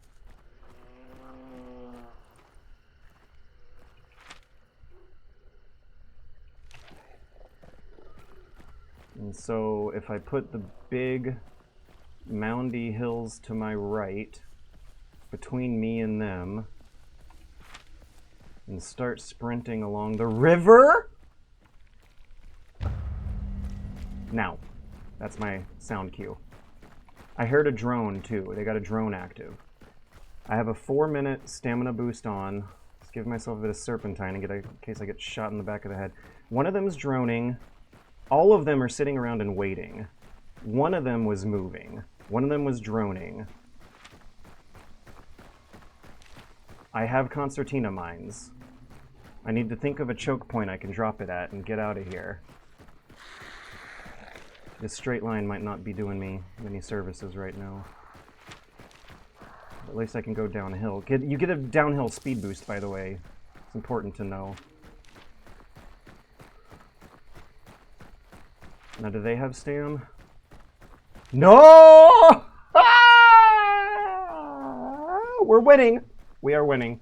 And so if I put the big moundy hills to my right between me and them and start sprinting along the river. Now, that's my sound cue. I heard a drone too. They got a drone active. I have a 4-minute stamina boost on. Let's give myself a bit of serpentine in case I get shot in the back of the head. One of them is droning. All of them are sitting around and waiting. One of them was moving. One of them was droning. I have concertina mines. I need to think of a choke point I can drop it at and get out of here. This straight line might not be doing me many services right now. At least I can go downhill. You get a downhill speed boost, by the way. It's important to know. Now, do they have stam? No! Ah! We're winning. We are winning.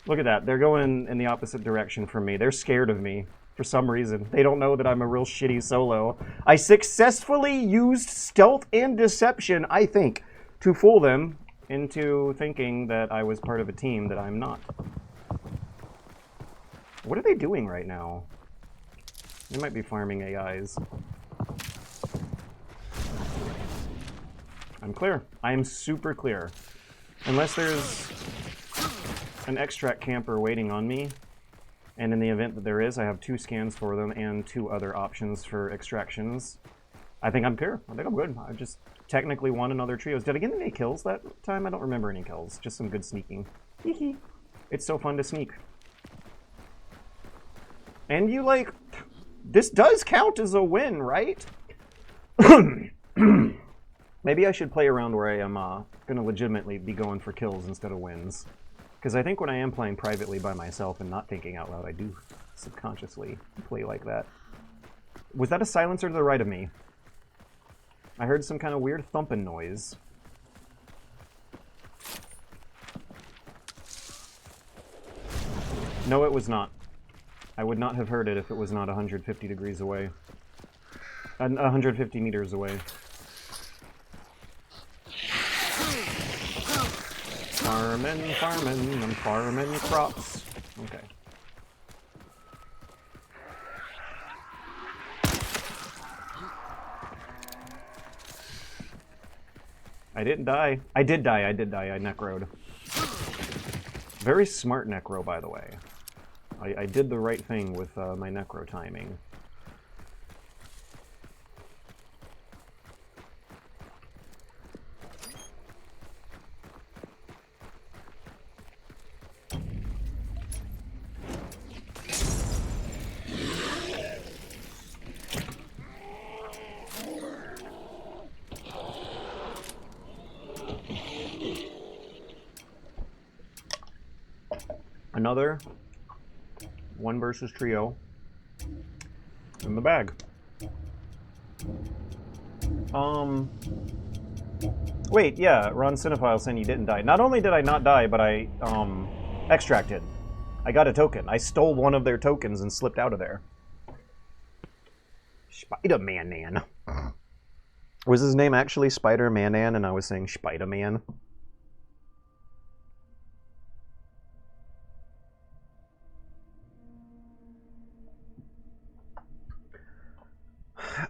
Look at that. They're going in the opposite direction from me. They're scared of me for some reason. They don't know that I'm a real shitty solo. I successfully used stealth and deception, I think, to fool them into thinking that I was part of a team that I'm not. What are they doing right now? They might be farming AIs. I'm clear. I am super clear. Unless there's an extract camper waiting on me, and in the event that there is, I have 2 scans for them and 2 other options for extractions. I think I'm clear. I think I'm good. I just technically won another trios. Did I get any kills that time? I don't remember any kills. Just some good sneaking. Hee. It's so fun to sneak. And you like... This does count as a win, right? Maybe I should play around where I am going to legitimately be going for kills instead of wins. Because I think when I am playing privately by myself and not thinking out loud, I do subconsciously play like that. Was that a silencer to the right of me? I heard some kind of weird thumping noise. No, it was not. I would not have heard it if it was not 150 degrees away. 150 meters away. Farmin', I'm farmin' crops. Okay. I didn't die. I did die. I necroed. Very smart necro, by the way. I did the right thing with my necro timing. Another 1 versus trio in the bag. Wait, yeah, Ron Cinephile saying you didn't die. Not only did I not die, but I, extracted. I got a token. I stole one of their tokens and slipped out of there. Spider-Man-nan. Was his name actually Spider-Man-nan and I was saying Spider-Man?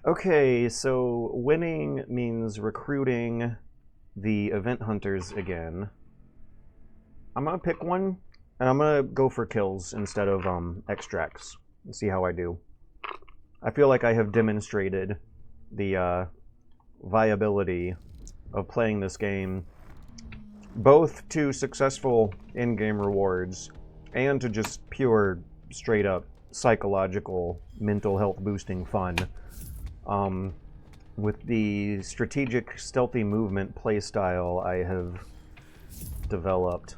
Okay, so winning means recruiting the event hunters again. I'm gonna pick one, and I'm gonna go for kills instead of extracts and see how I do. I feel like I have demonstrated the viability of playing this game, both to successful in-game rewards and to just pure, straight-up psychological, mental health boosting fun. With the strategic stealthy movement playstyle I have developed.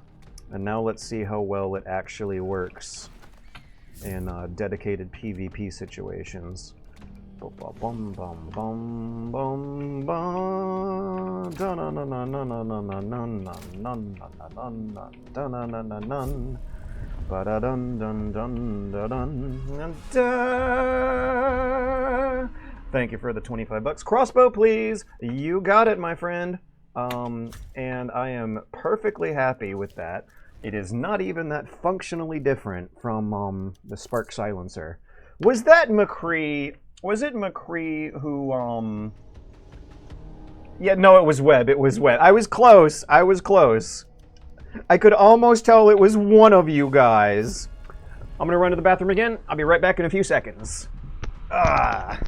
And now let's see how well it actually works in dedicated PvP situations. Thank you for the 25 bucks. Crossbow, please. You got it, my friend. And I am perfectly happy with that. It is not even that functionally different from the Spark Silencer. Was that McCree? Was it McCree who Yeah, no, it was Webb. It was Webb. I was close. I was close. I could almost tell it was one of you guys. I'm gonna run to the bathroom again. I'll be right back in a few seconds. Ah.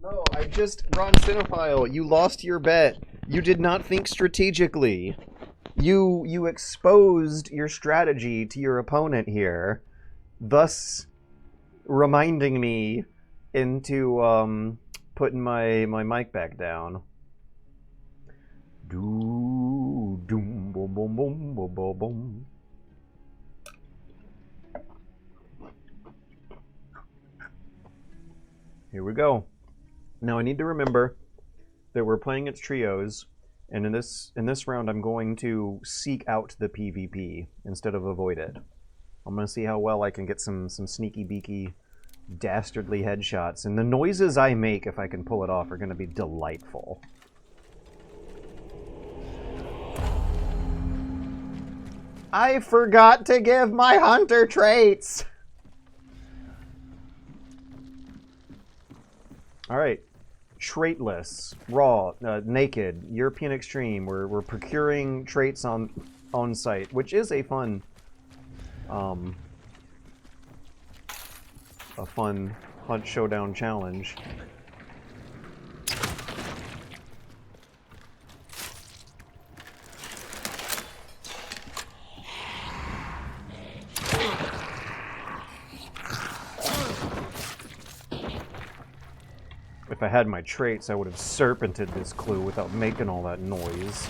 No. I just, Ron Cinephile, you lost your bet. You did not think strategically. You exposed your strategy to your opponent here, thus reminding me into putting my mic back down. Doom boom boom boom boom boom boom. Here we go. Now I need to remember that we're playing its trios, and in this round I'm going to seek out the PvP instead of avoid it. I'm gonna see how well I can get some sneaky beaky dastardly headshots, and the noises I make if I can pull it off are gonna be delightful. I forgot to give my hunter traits! Alright. Traitless, raw, naked, European extreme. We're procuring traits on site, which is a fun Hunt Showdown challenge. If I had my traits, I would have serpented this clue without making all that noise.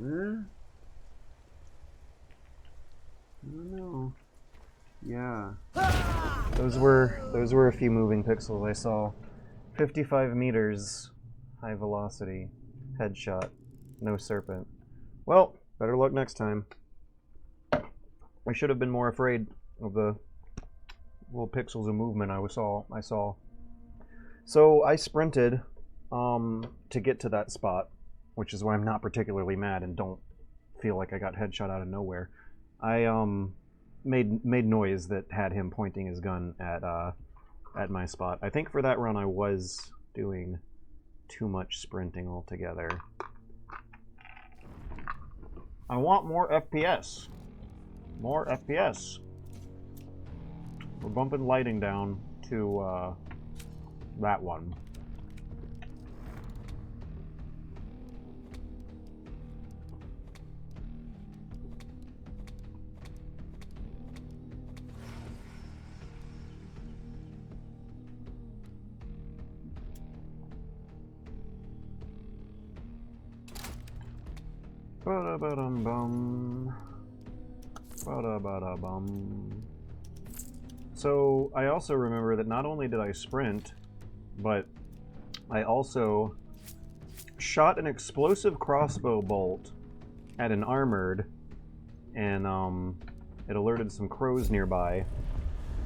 I don't know. Yeah. Those were a few moving pixels I saw. 55 meters, high velocity, headshot, no serpent. Well, better luck next time. I should have been more afraid of the little pixels of movement I saw. So I sprinted to get to that spot, which is why I'm not particularly mad and don't feel like I got headshot out of nowhere. I made noise that had him pointing his gun at my spot. I think for that run I was doing too much sprinting altogether. I want more FPS. More FPS. We're bumping lighting down to that one. Ba-da-ba-dum-bum. Ba-da-ba-da-bum. So I also remember that not only did I sprint, but I also shot an explosive crossbow bolt at an armored, and it alerted some crows nearby.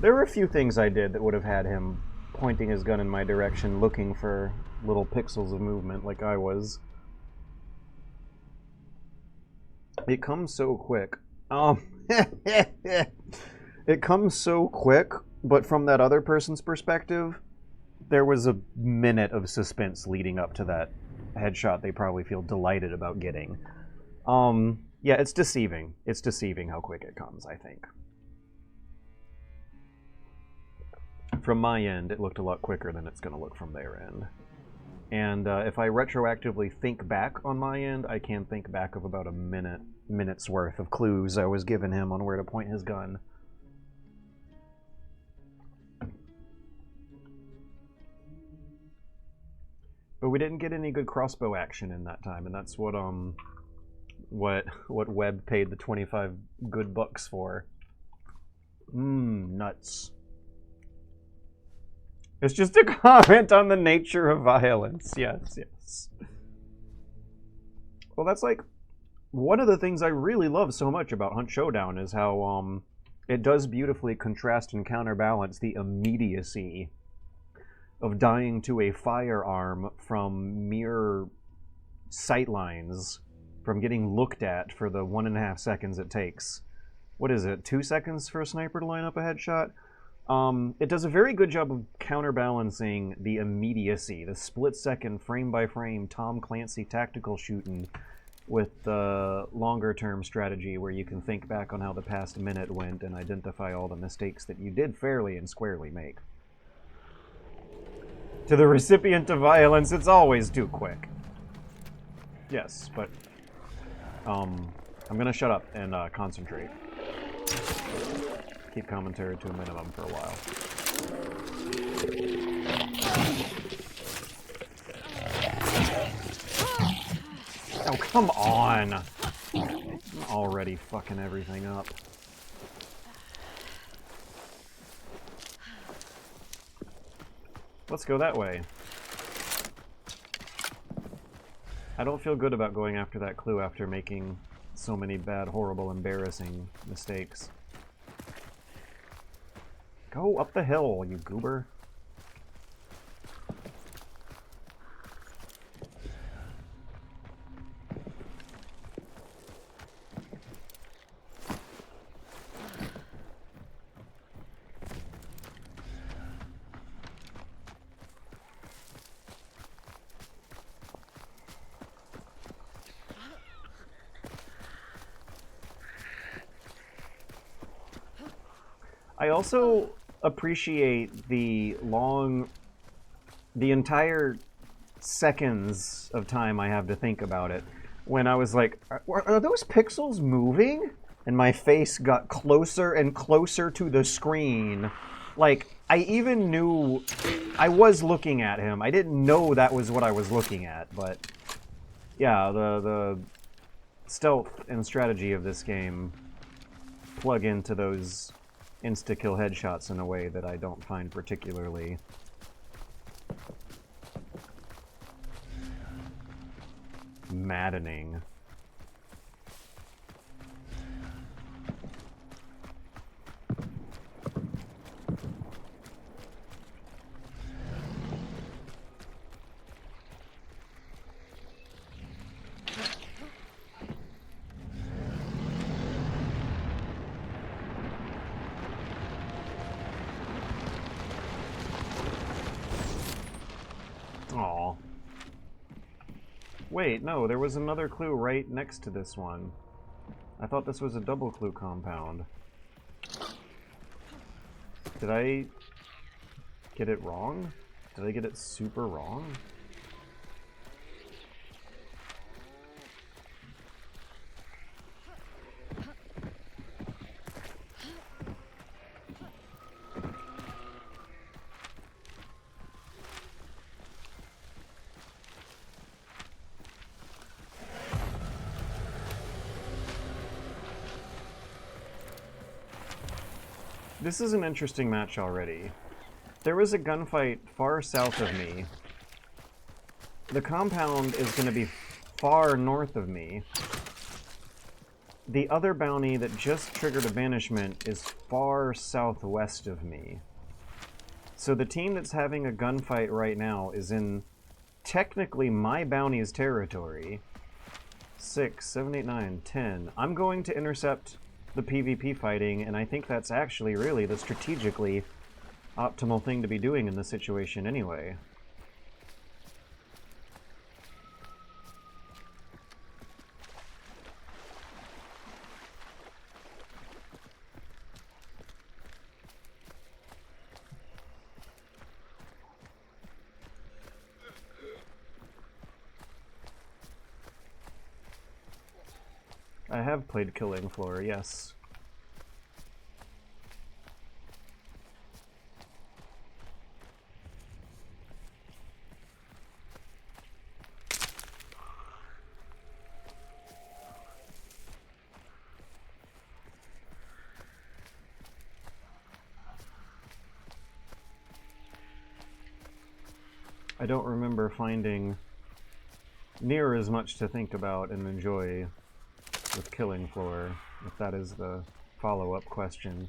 There were a few things I did that would have had him pointing his gun in my direction, looking for little pixels of movement like I was. It comes so quick. It comes so quick, but from that other person's perspective, there was a minute of suspense leading up to that headshot they probably feel delighted about getting. Yeah, it's deceiving. It's deceiving how quick it comes, I think. From my end, it looked a lot quicker than it's going to look from their end. And if I retroactively think back on my end, I can think back of about a minute's worth of clues I was giving him on where to point his gun. But we didn't get any good crossbow action in that time, and that's what Webb paid the 25 good bucks for. Nuts. It's just a comment on the nature of violence. Yes, yes. Well, that's like one of the things I really love so much about Hunt Showdown is how it does beautifully contrast and counterbalance the immediacy of dying to a firearm from mere sightlines, from getting looked at for the 1.5 seconds it takes. What is it, 2 seconds for a sniper to line up a headshot? It does a very good job of counterbalancing the immediacy, the split-second, frame-by-frame Tom Clancy tactical shooting with the longer-term strategy where you can think back on how the past minute went and identify all the mistakes that you did fairly and squarely make. To the recipient of violence, it's always too quick. Yes, but I'm gonna shut up and concentrate. Keep commentary to a minimum for a while. Oh, come on! I'm already fucking everything up. Let's go that way. I don't feel good about going after that clue after making so many bad, horrible, embarrassing mistakes. Go up the hill, you goober. I also appreciate the entire seconds of time I have to think about it. When I was like, are those pixels moving? And my face got closer and closer to the screen. Like, I even knew I was looking at him. I didn't know that was what I was looking at, but yeah, the stealth and strategy of this game plug into those insta-kill headshots in a way that I don't find particularly maddening. Aw. Wait, no, there was another clue right next to this one. I thought this was a double clue compound. Did I get it wrong? Did I get it super wrong? This is an interesting match already. There was a gunfight far south of me. The compound is going to be far north of me. The other bounty that just triggered a banishment is far southwest of me. So the team that's having a gunfight right now is in technically my bounty's territory. 6, 7, 8, 9, 10. I'm going to intercept the PvP fighting, and I think that's actually really the strategically optimal thing to be doing in this situation anyway. I have played Killing Floor, yes. I don't remember finding near as much to think about and enjoy with Killing Floor, if that is the follow-up question.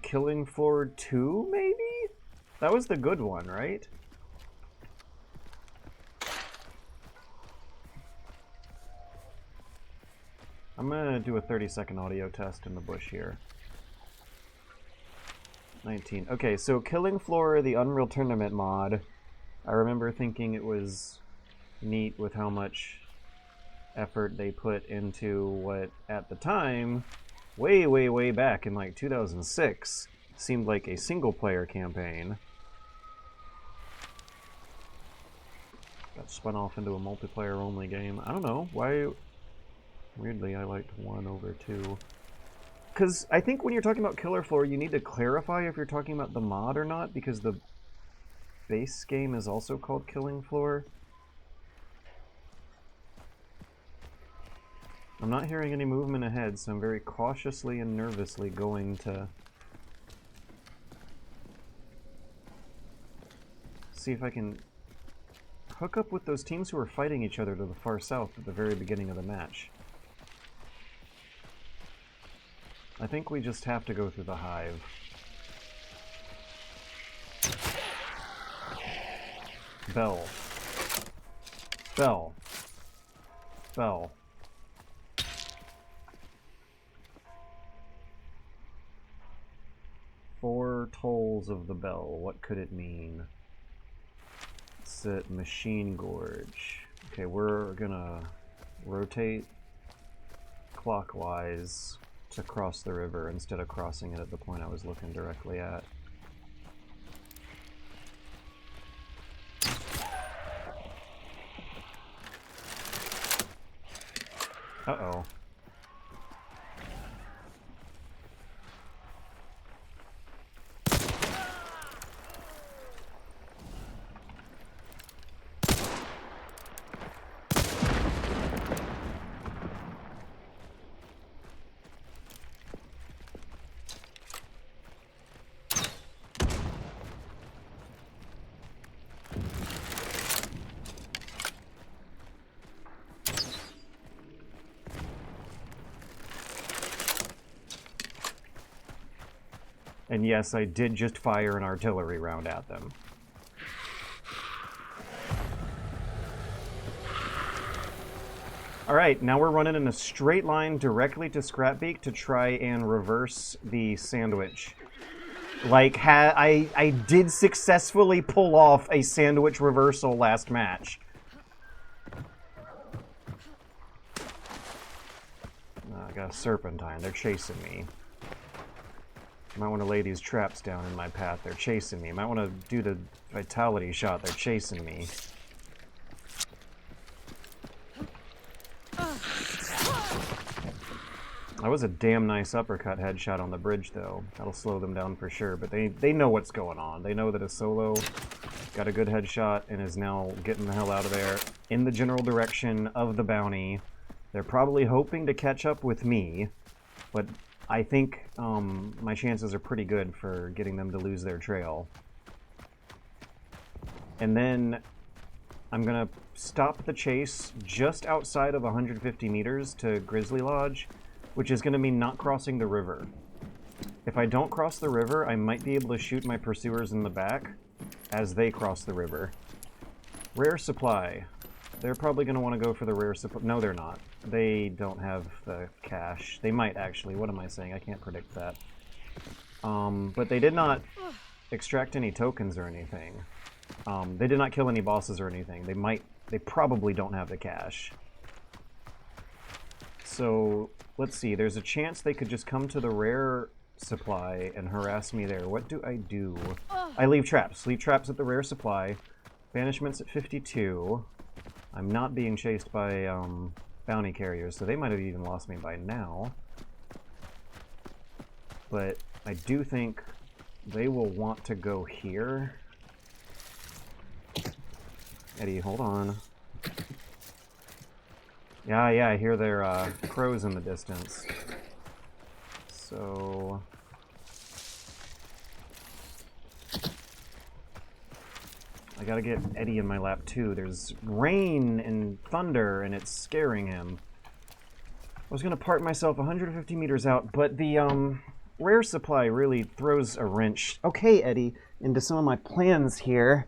Killing Floor 2, maybe? That was the good one, right? I'm gonna do a 30-second audio test in the bush here. 19. Okay, so Killing Floor, the Unreal Tournament mod, I remember thinking it was neat with how much effort they put into what, at the time, way back in like 2006, seemed like a single-player campaign. Got spun off into a multiplayer-only game. I don't know, why... Weirdly, I liked 1 over 2. Because I think when you're talking about Killer Floor, you need to clarify if you're talking about the mod or not, because the base game is also called Killing Floor. I'm not hearing any movement ahead, so I'm very cautiously and nervously going to see if I can hook up with those teams who are fighting each other to the far south at the very beginning of the match. I think we just have to go through the hive. Bell. Bell. Bell. Four tolls of the bell. What could it mean? It's at Machine Gorge. Okay, we're gonna rotate clockwise to cross the river instead of crossing it at the point I was looking directly at. Uh-oh. And yes, I did just fire an artillery round at them. Alright, now we're running in a straight line directly to Scrapbeak to try and reverse the sandwich. Like, I did successfully pull off a sandwich reversal last match. I got a serpentine. They're chasing me. Might want to lay these traps down in my path. They're chasing me. Might want to do the vitality shot. They're chasing me. That was a damn nice uppercut headshot on the bridge, though. That'll slow them down for sure, but they know what's going on. They know that a solo got a good headshot and is now getting the hell out of there in the general direction of the bounty. They're probably hoping to catch up with me, but I think my chances are pretty good for getting them to lose their trail. And then I'm going to stop the chase just outside of 150 meters to Grizzly Lodge, which is going to mean not crossing the river. If I don't cross the river, I might be able to shoot my pursuers in the back as they cross the river. Rare supply. They're probably going to want to go for the rare supply. No, they're not. They don't have the cash. They might, actually. What am I saying? I can't predict that. But they did not extract any tokens or anything. They did not kill any bosses or anything. They probably don't have the cash. So, let's see. There's a chance they could just come to the rare supply and harass me there. What do I do? I leave traps. Leave traps at the rare supply. Banishments at 52. I'm not being chased by bounty carriers, so they might have even lost me by now. But I do think they will want to go here. Eddie, hold on. Yeah, I hear their crows in the distance. So... I gotta get Eddie in my lap too. There's rain and thunder and it's scaring him. I was gonna park myself 150 meters out, but the rare supply really throws a wrench. Okay, Eddie, into some of my plans here.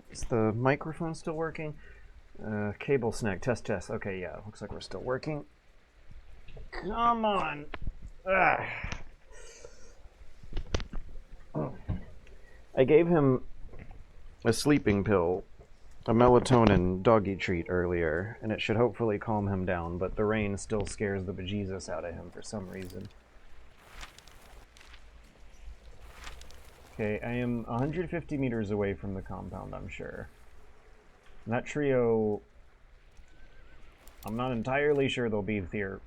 Is the microphone still working? Cable snag, test. Okay, yeah, looks like we're still working. Come on. Ugh. I gave him a sleeping pill, a melatonin doggy treat earlier, and it should hopefully calm him down, but the rain still scares the bejesus out of him for some reason. Okay, I am 150 meters away from the compound, I'm sure. And that trio, I'm not entirely sure they'll be here.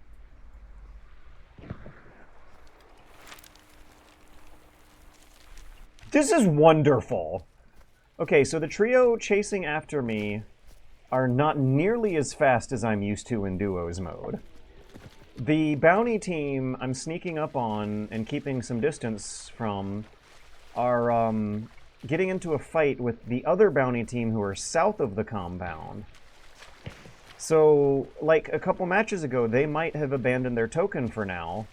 This is wonderful. Okay, so the trio chasing after me are not nearly as fast as I'm used to in duos mode. The bounty team I'm sneaking up on and keeping some distance from are getting into a fight with the other bounty team who are south of the compound. So, like a couple matches ago, they might have abandoned their token for now,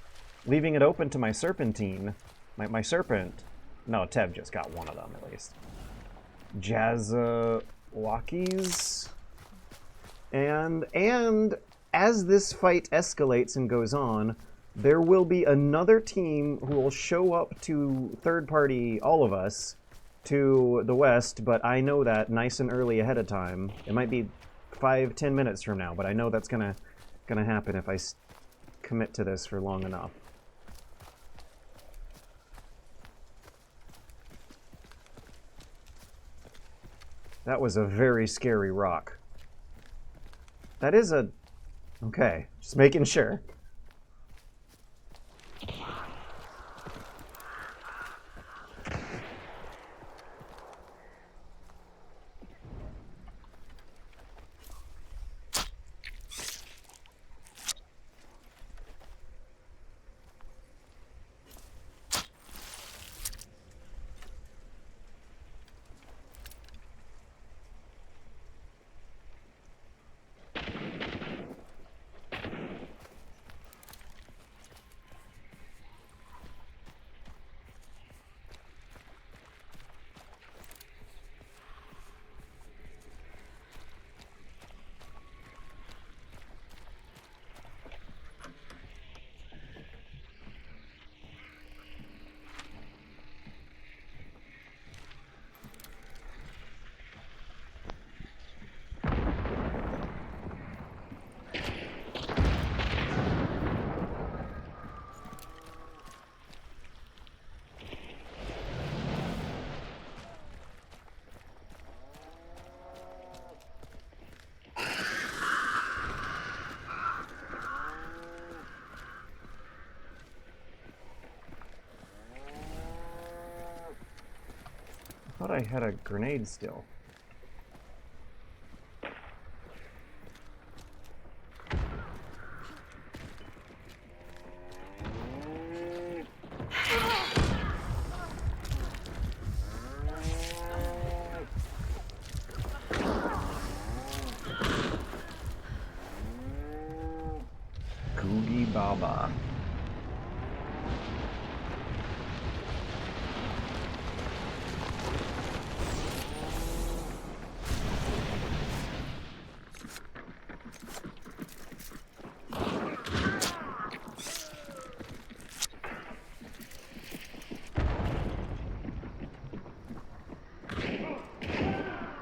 leaving it open to my serpentine, my serpent. No, Tev just got one of them, at least. Jazawakis. And as this fight escalates and goes on, there will be another team who will show up to third party all of us to the west, but I know that nice and early ahead of time. It might be 5-10 minutes from now, but I know that's gonna happen if I commit to this for long enough. That was a very scary rock. That is a... Okay, just making sure. thought I had a grenade still. Googie Baba.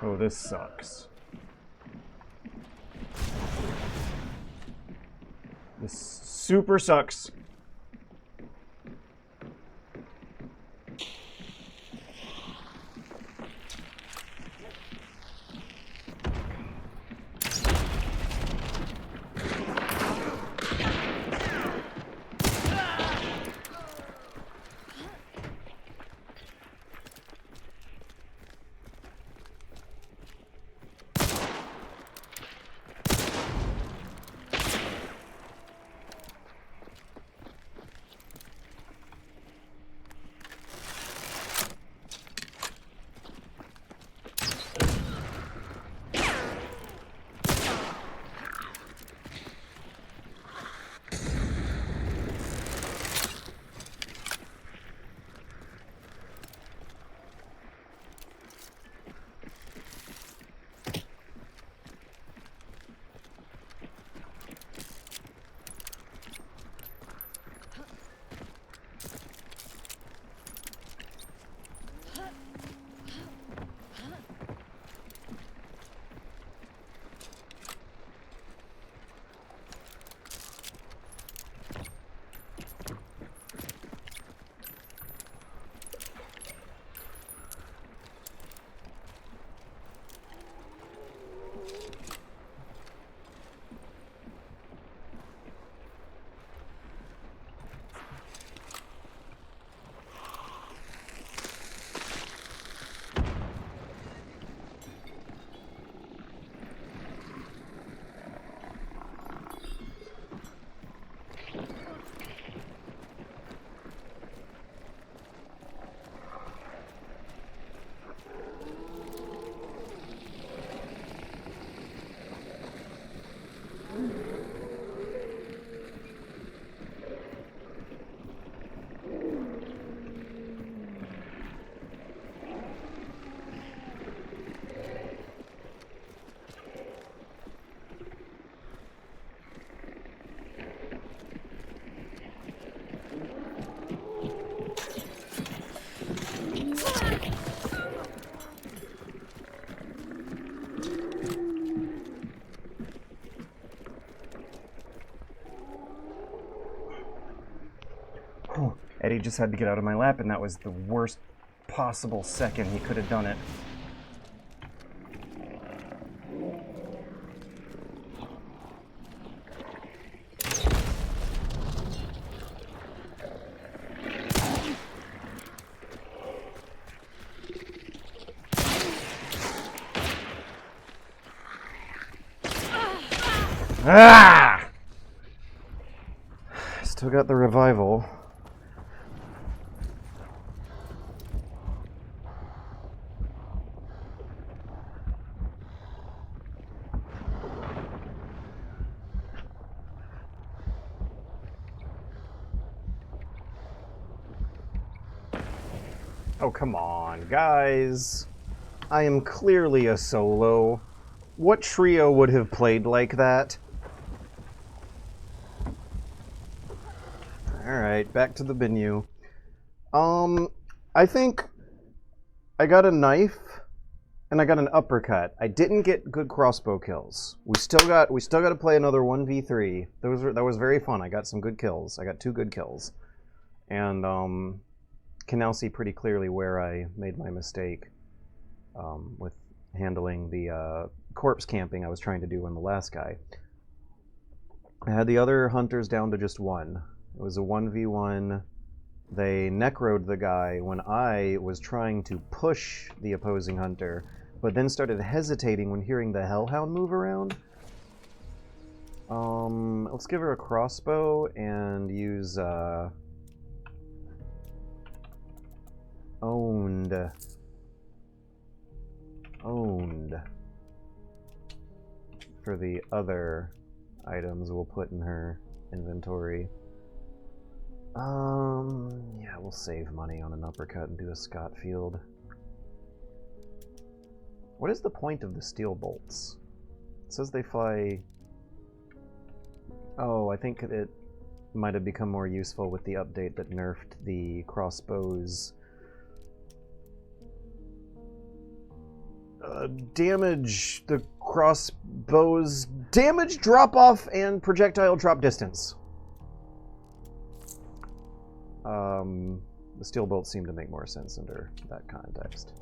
Oh, this sucks. This super sucks. Eddie just had to get out of my lap, and that was the worst possible second he could have done it. Ah! Still got the revival. Oh, come on, guys. I am clearly a solo. What trio would have played like that? Alright, back to the menu. I think I got a knife and I got an uppercut. I didn't get good crossbow kills. We still got to play another 1v3. That was very fun. I got some good kills. I got 2 good kills. And can now see pretty clearly where I made my mistake with handling the corpse camping I was trying to do on the last guy. I had the other hunters down to just 1. It was a 1v1 They necroed the guy when I was trying to push the opposing hunter, but then started hesitating when hearing the Hellhound move around. Let's give her a crossbow and use, Owned. For the other items we'll put in her inventory. Yeah, we'll save money on an uppercut and do a Scott Field. What is the point of the steel bolts? It says they fly... Oh, I think it might have become more useful with the update that nerfed the crossbows. Damage, the crossbows damage, drop off, and projectile drop distance. The steel bolts seem to make more sense under that context.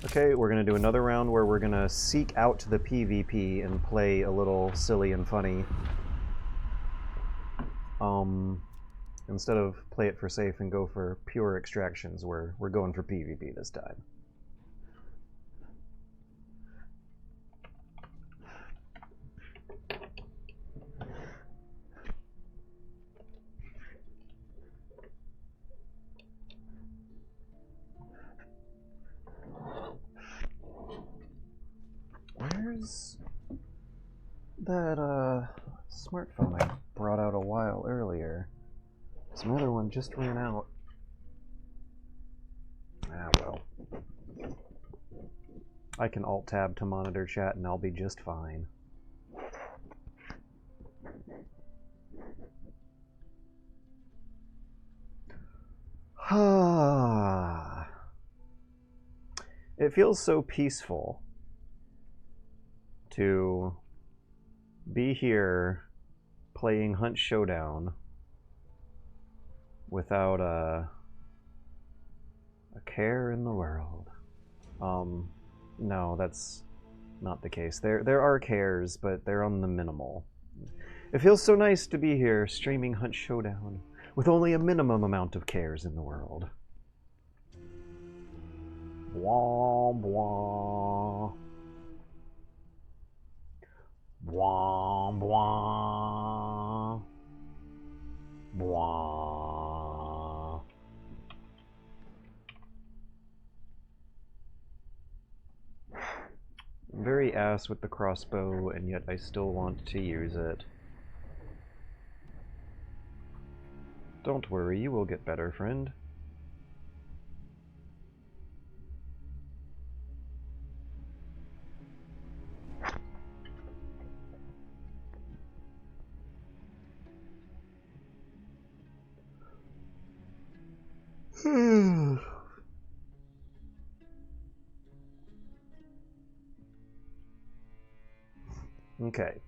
Okay, we're going to do another round where we're going to seek out the PvP and play a little silly and funny. Instead of play it for safe and go for pure extractions, we're going for PvP this time. Where's that smartphone I brought out a while earlier? Some other one just ran out. Ah, well. I can alt-tab to monitor chat and I'll be just fine. It feels so peaceful to be here playing Hunt Showdown without a care in the world. No, that's not the case. There are cares, but they're on the minimal. It feels so nice to be here streaming Hunt Showdown with only a minimum amount of cares in the world. Bwah, bwah. Bwah, bwah. Bwah. I'm very ass with the crossbow, and yet I still want to use it. Don't worry, you will get better, friend. Okay.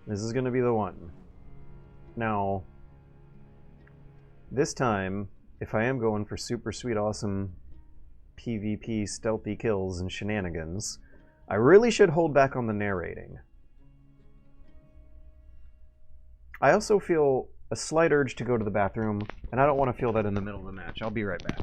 This is going to be the one. Now, this time, if I am going for super sweet awesome PvP stealthy kills and shenanigans, I really should hold back on the narrating. I also feel a slight urge to go to the bathroom, and I don't want to feel that in the middle of the match. I'll be right back.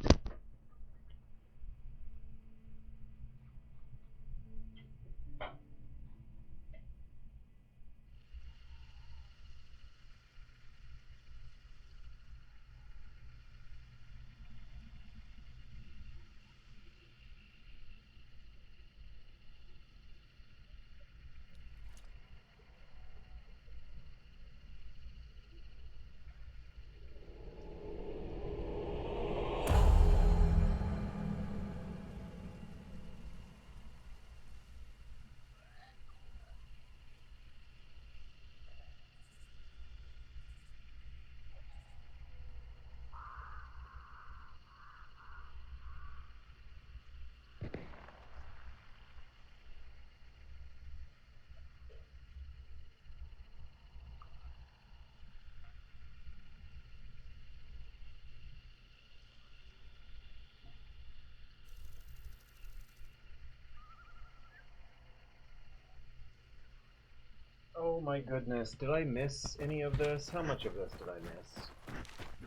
Oh my goodness, did I miss any of this? How much of this did I miss?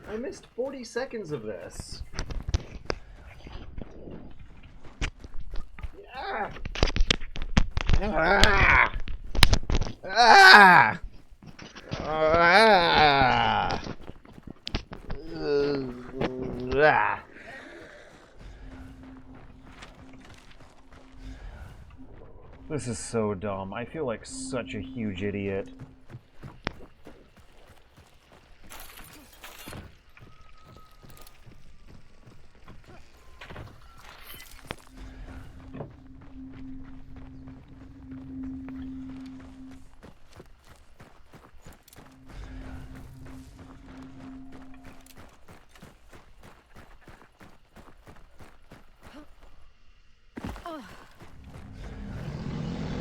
I missed 40 seconds of this. Yeah. Ah! Ah! Ah! Ah! This is so dumb. I feel like such a huge idiot.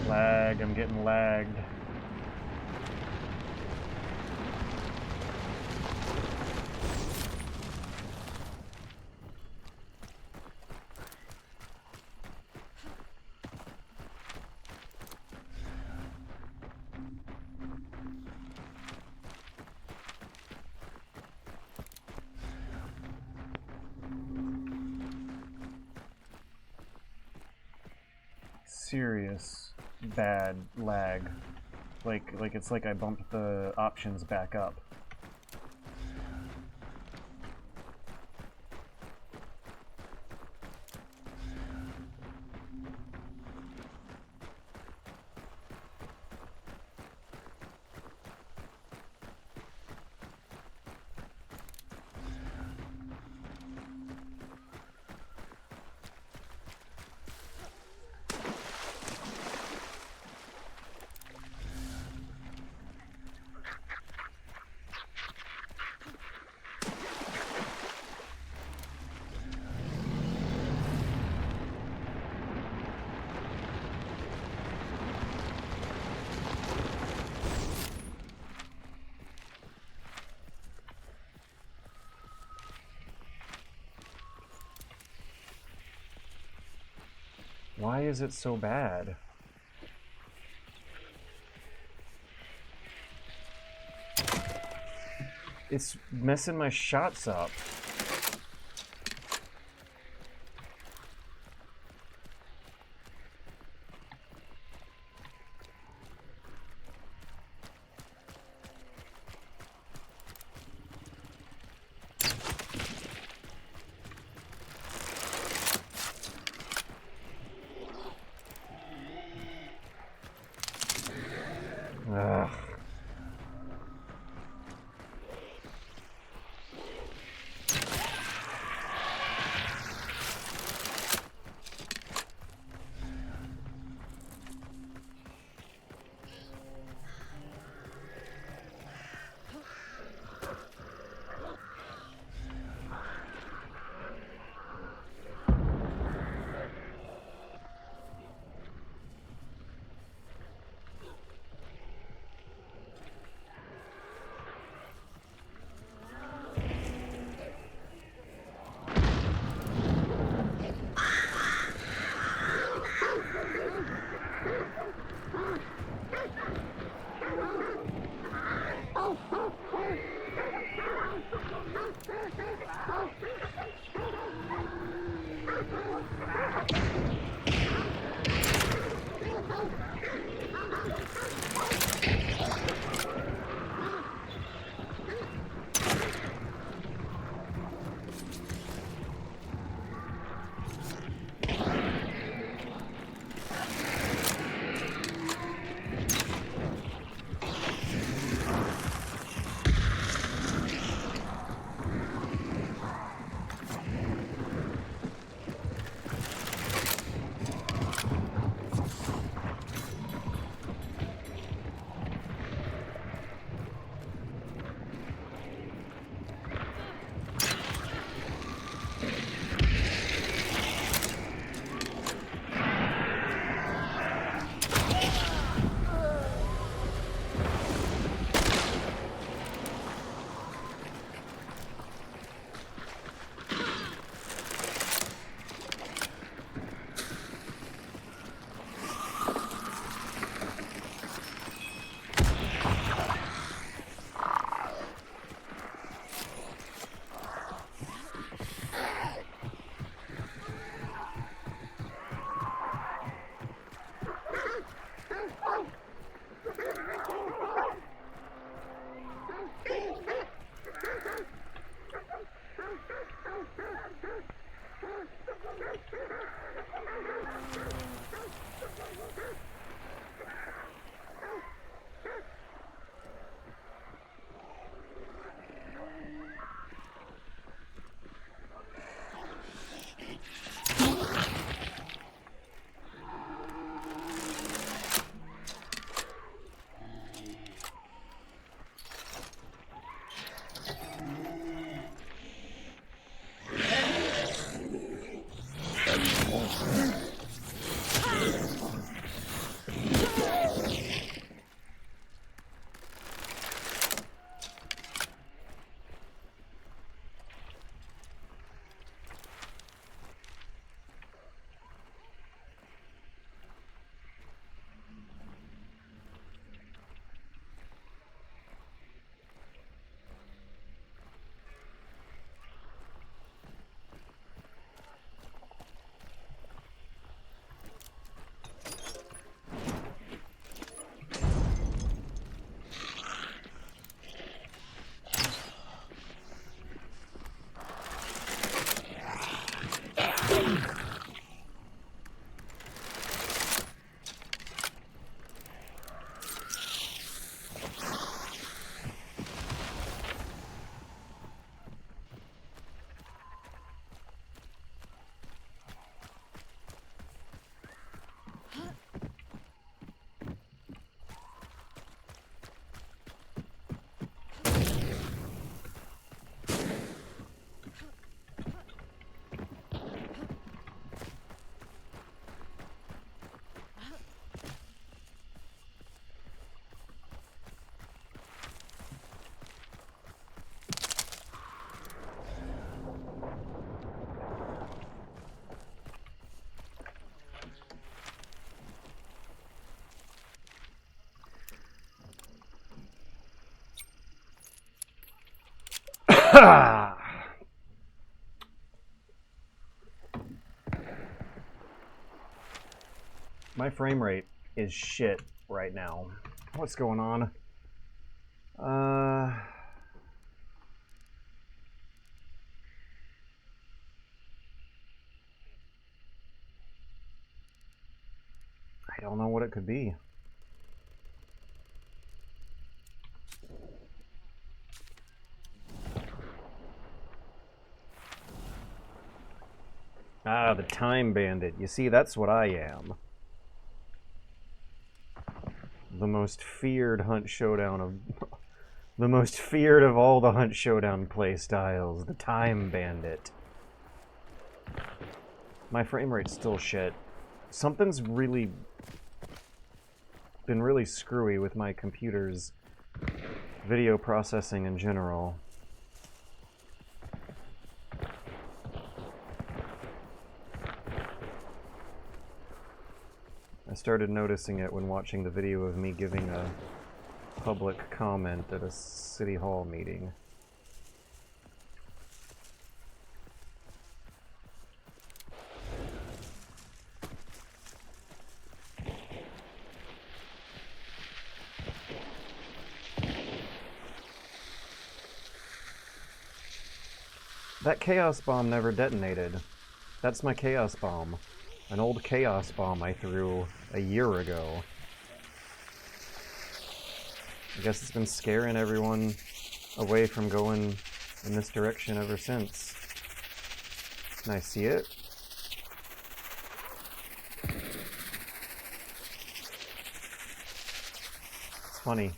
Lag, I'm getting lagged. Serious bad lag. Like it's like I bumped the options back up. Why is it so bad? It's messing my shots up. Ugh. My frame rate is shit right now. What's going on? I don't know what it could be. Ah, the Time Bandit. You see, that's what I am. The most feared Hunt Showdown of... the most feared of all the Hunt Showdown playstyles. The Time Bandit. My frame rate's still shit. Something's really... been really screwy with my computer's video processing in general. I started noticing it when watching the video of me giving a public comment at a city hall meeting. That Chaos Bomb never detonated. That's my Chaos Bomb. An old Chaos Bomb I threw a year ago. I guess it's been scaring everyone away from going in this direction ever since. Can I see it? It's funny.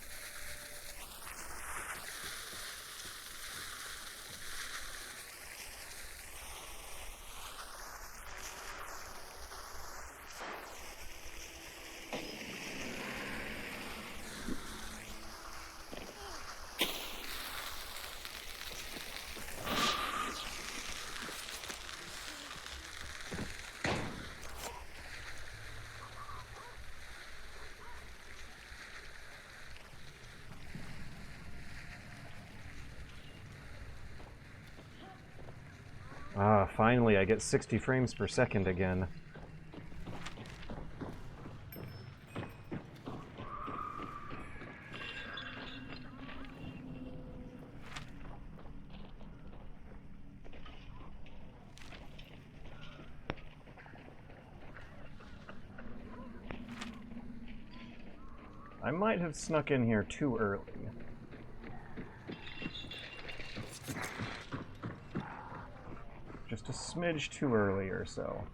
Ah, finally I get 60 frames per second again. I might have snuck in here too early. Just a smidge too early or so.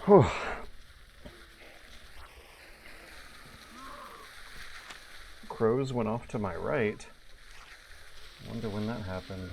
Whew. Crows went off to my right. I wonder when that happened.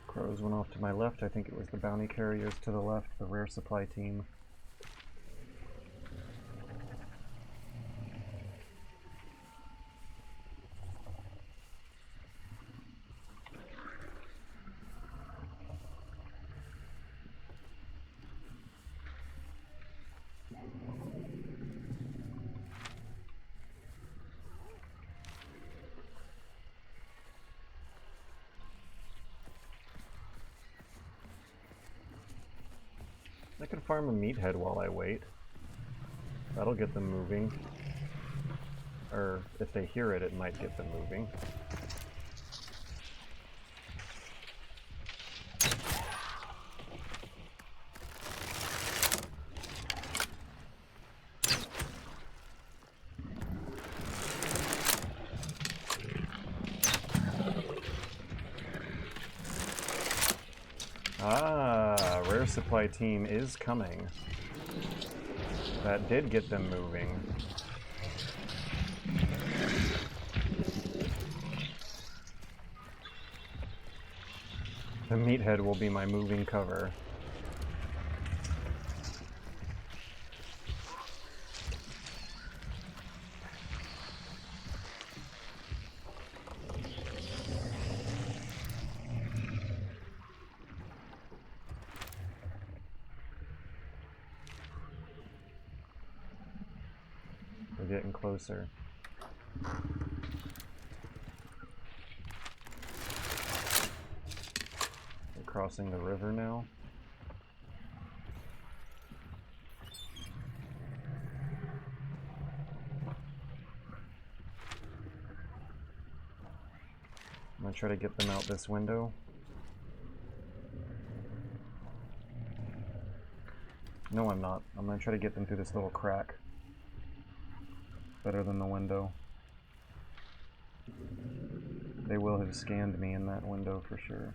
Crows went off to my left. I think it was the bounty carriers to the left, the rare supply team. I can farm a meathead while I wait. That'll get them moving. Or if they hear it, it might get them moving. Ah, rare supply team is coming. That did get them moving. The meathead will be my moving cover. We're getting closer. We're crossing the river now. I'm gonna try to get them out this window. No, I'm not. I'm gonna try to get them through this little crack. Better than the window. They will have scanned me in that window for sure.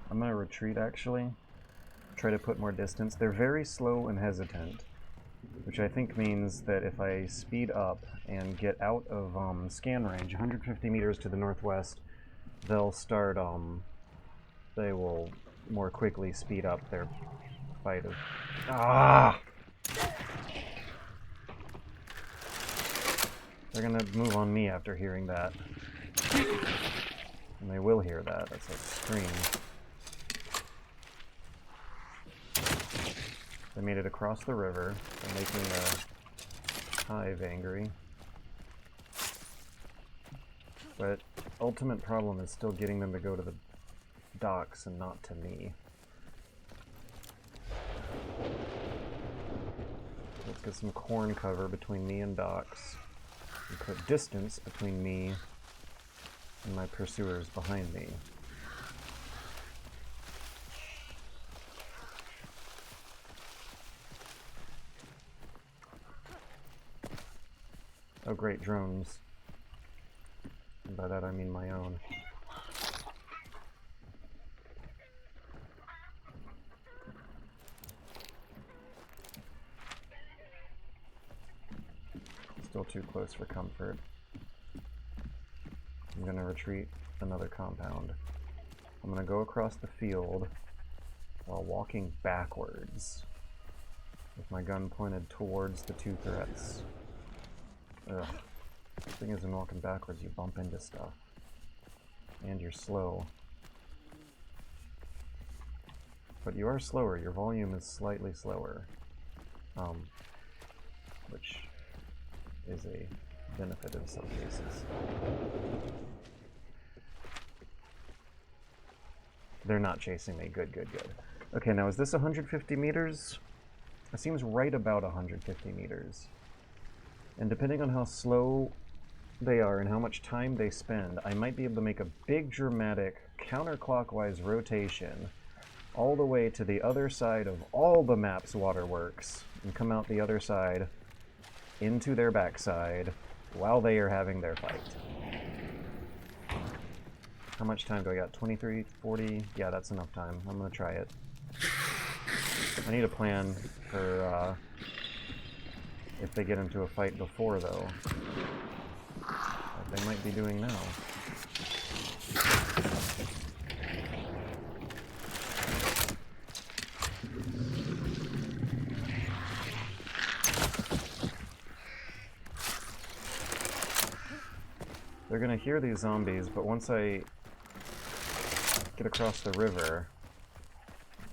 I'm gonna retreat actually. Try to put more distance. They're very slow and hesitant. which I think means that if I speed up and get out of scan range, 150 meters to the northwest, they'll start, they will more quickly speed up their fight of... Ah! They're gonna move on me after hearing that. And they will hear that. That's a scream. They made it across the river. They're making the hive angry. But ultimate problem is still getting them to go to the docks and not to me. Let's get some corn cover between me and docks. And put distance between me and my pursuers behind me. Oh great, drones. And by that I mean my own. Still too close for comfort. I'm gonna retreat another compound. I'm gonna go across the field while walking backwards with my gun pointed towards the two threats. Ugh. The thing is, in walking backwards, you bump into stuff. And you're slow. But you are slower. Your volume is slightly slower. Which is a benefit in some cases. They're not chasing me. Good, good, good. Okay, now is this 150 meters? It seems right about 150 meters. And depending on how slow they are and how much time they spend, I might be able to make a big dramatic counterclockwise rotation all the way to the other side of all the map's waterworks and come out the other side into their backside while they are having their fight. How much time do I got? 23, 40? Yeah, that's enough time. I'm gonna try it. I need a plan for if they get into a fight before, though. Like they might be doing now. They're gonna hear these zombies, but once I get across the river,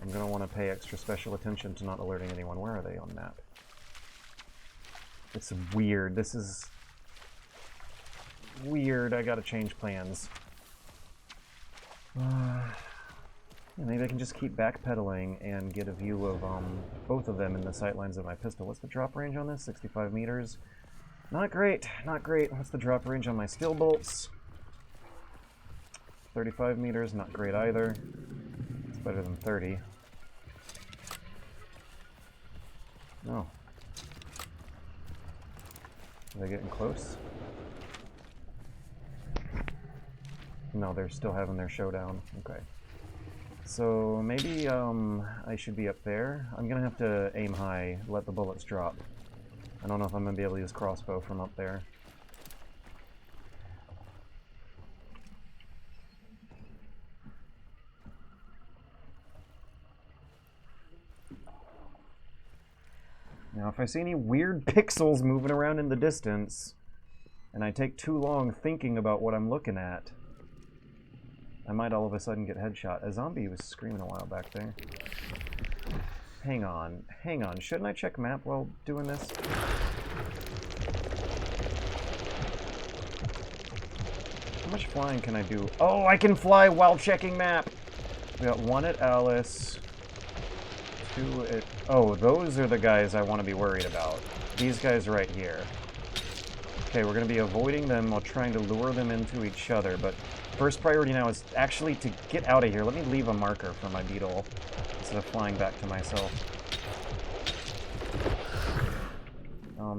I'm gonna want to pay extra special attention to not alerting anyone. Where are they on the map? It's weird. This is weird. I gotta change plans. Maybe I can just keep backpedaling and get a view of both of them in the sight lines of my pistol. What's the drop range on this? 65 meters. Not great. Not great. What's the drop range on my steel bolts? 35 meters. Not great either. It's better than 30. No. Are they getting close? No, they're still having their showdown. Okay. So maybe I should be up there. I'm gonna have to aim high, let the bullets drop. I don't know if I'm gonna be able to use crossbow from up there. Now, if I see any weird pixels moving around in the distance, and I take too long thinking about what I'm looking at, I might all of a sudden get headshot. A zombie was screaming a while back there. Hang on, hang on. Shouldn't I check map while doing this? How much flying can I do? Oh, I can fly while checking map! We got one at Alice. Two at... Oh, those are the guys I want to be worried about. These guys right here. Okay, we're going to be avoiding them while trying to lure them into each other, but first priority now is actually to get out of here. Let me leave a marker for my beetle instead of flying back to myself.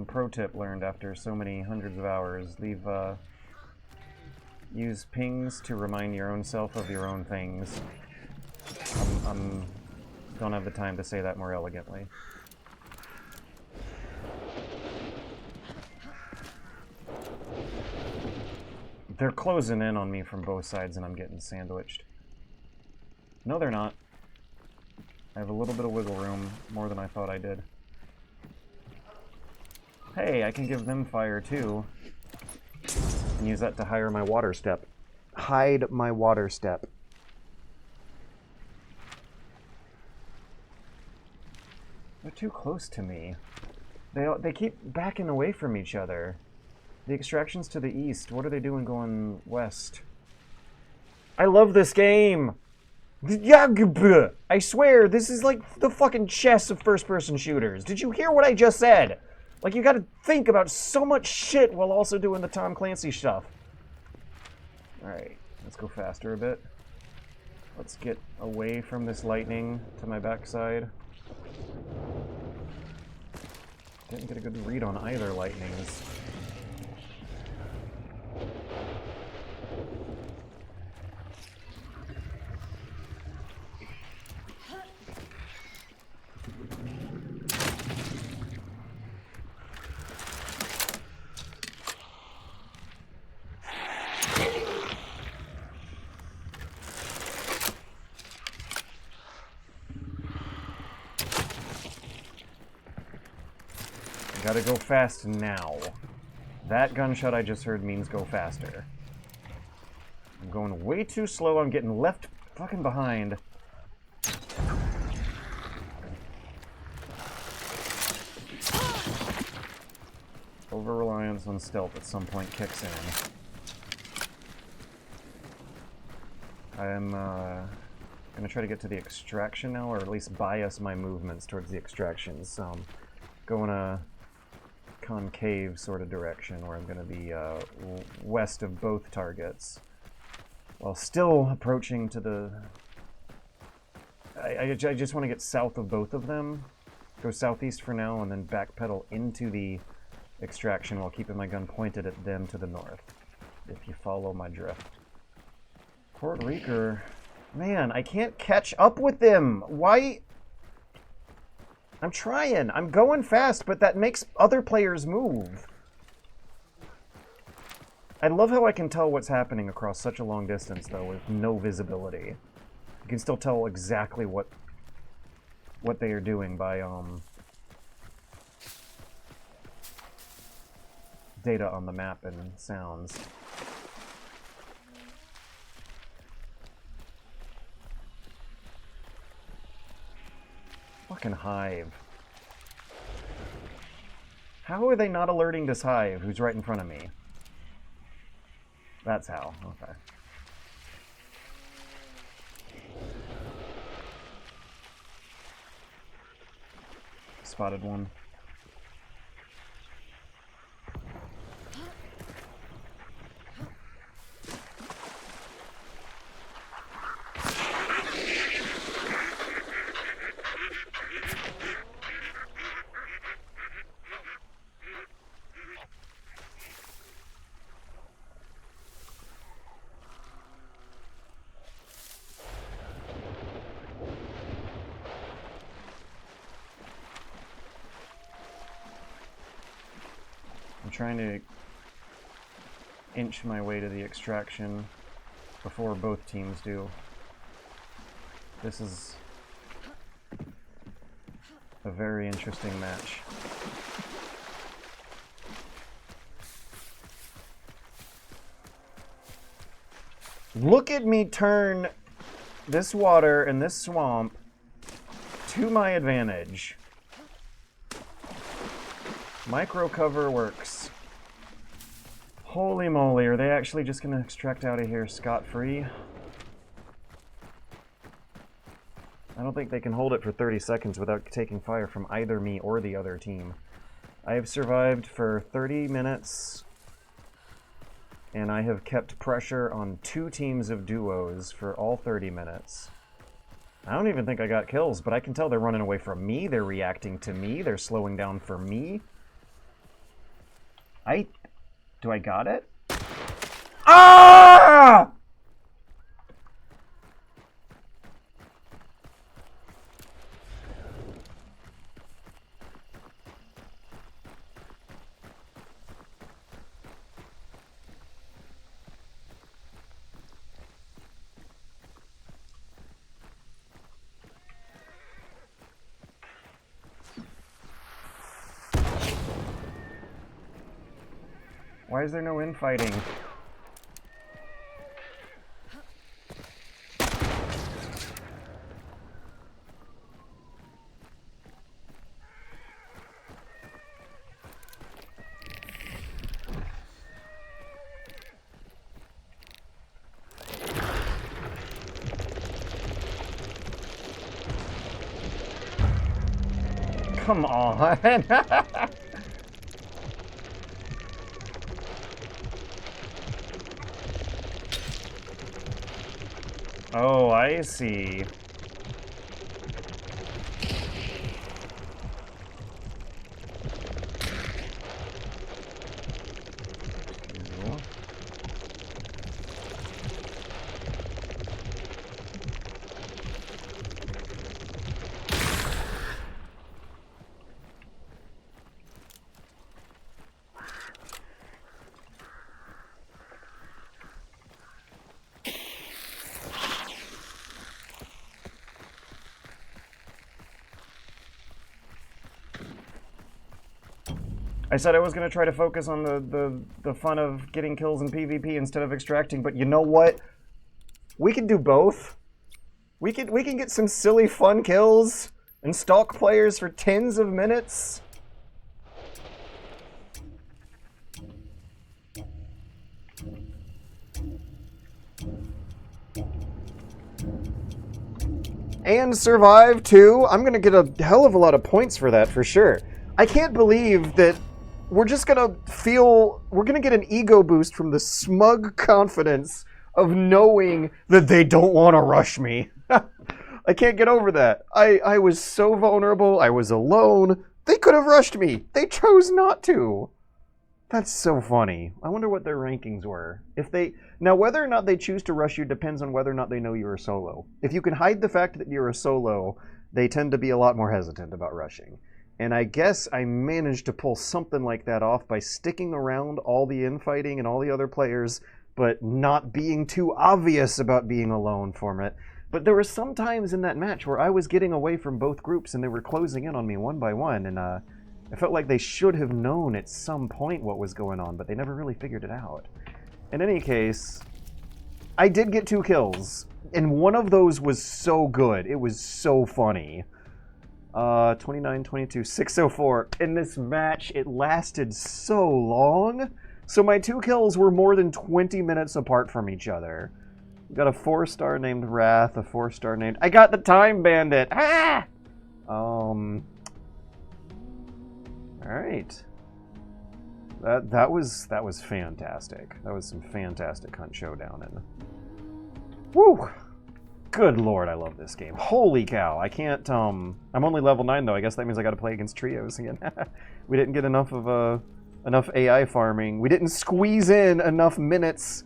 Pro tip learned after so many hundreds of hours. Use pings to remind your own self of your own things. Don't have the time to say that more elegantly. They're closing in on me from both sides and I'm getting sandwiched. No, they're not. I have a little bit of wiggle room, more than I thought I did. Hey, I can give them fire too. And use that to hide my water step. Hide my water step. They're too close to me. They keep backing away from each other. The extraction's to the east. What are they doing going west? I love this game! I swear, this is like the fucking chess of first-person shooters. Did you hear what I just said? Like, you gotta think about so much shit while also doing the Tom Clancy stuff. Alright, let's go faster a bit. Let's get away from this lightning to my backside. Didn't get a good read on either lightnings. Gotta go fast now. That gunshot I just heard means go faster. I'm going way too slow. I'm getting left fucking behind. Over-reliance on stealth at some point kicks in. I'm gonna try to get to the extraction now, or at least bias my movements towards the extraction. So I'm going a concave sort of direction where I'm going to be west of both targets while still approaching to the... I just want to get south of both of them, go southeast for now, and then backpedal into the extraction while keeping my gun pointed at them to the north, if you follow my drift. Port Rico, man, I can't catch up with them. Why? I'm trying. I'm going fast, but that makes other players move. I love how I can tell what's happening across such a long distance, though, with no visibility. You can still tell exactly what they are doing by data on the map and sounds. Fucking Hive. How are they not alerting this Hive who's right in front of me? That's how. Okay. Spotted one. I'm trying to inch my way to the extraction before both teams do. This is a very interesting match. Look at me turn this water and this swamp to my advantage. Micro cover works. Holy moly, are they actually just gonna extract out of here scot-free? I don't think they can hold it for 30 seconds without taking fire from either me or the other team. I have survived for 30 minutes, and I have kept pressure on 2 teams of duos for all 30 minutes. I don't even think I got kills, but I can tell they're running away from me, they're reacting to me, they're slowing down for me. Do I got it? Ah! Why is there no infighting? Come on. Oh, I see. I said I was going to try to focus on the fun of getting kills in PvP instead of extracting, but you know what? We can do both. We can get some silly fun kills and stalk players for tens of minutes. And survive too. I'm gonna get a hell of a lot of points for that for sure. I can't believe that we're just gonna we're gonna get an ego boost from the smug confidence of knowing that they don't want to rush me. I can't get over that. I was so vulnerable. I was alone. They could have rushed me. They chose not to. That's so funny. I wonder what their rankings were. Now, whether or not they choose to rush you depends on whether or not they know you're a solo. If you can hide the fact that you're a solo, they tend to be a lot more hesitant about rushing. And I guess I managed to pull something like that off by sticking around all the infighting and all the other players, but not being too obvious about being alone from it. But there were some times in that match where I was getting away from both groups and they were closing in on me one by one, and I felt like they should have known at some point what was going on, but they never really figured it out. In any case, I did get 2 kills, and one of those was so good. It was so funny. 29, 22, 604. In this match, it lasted so long. So my 2 kills were more than 20 minutes apart from each other. We got a 4-star named Wrath, a 4-star named... I got the Time Bandit! Ah! Alright. That was fantastic. That was some fantastic Hunt Showdown. And woo! Good lord, I love this game. Holy cow, I can't, I'm only level 9 though. I guess that means I gotta play against trios again. We didn't get enough of, enough AI farming. We didn't squeeze in enough minutes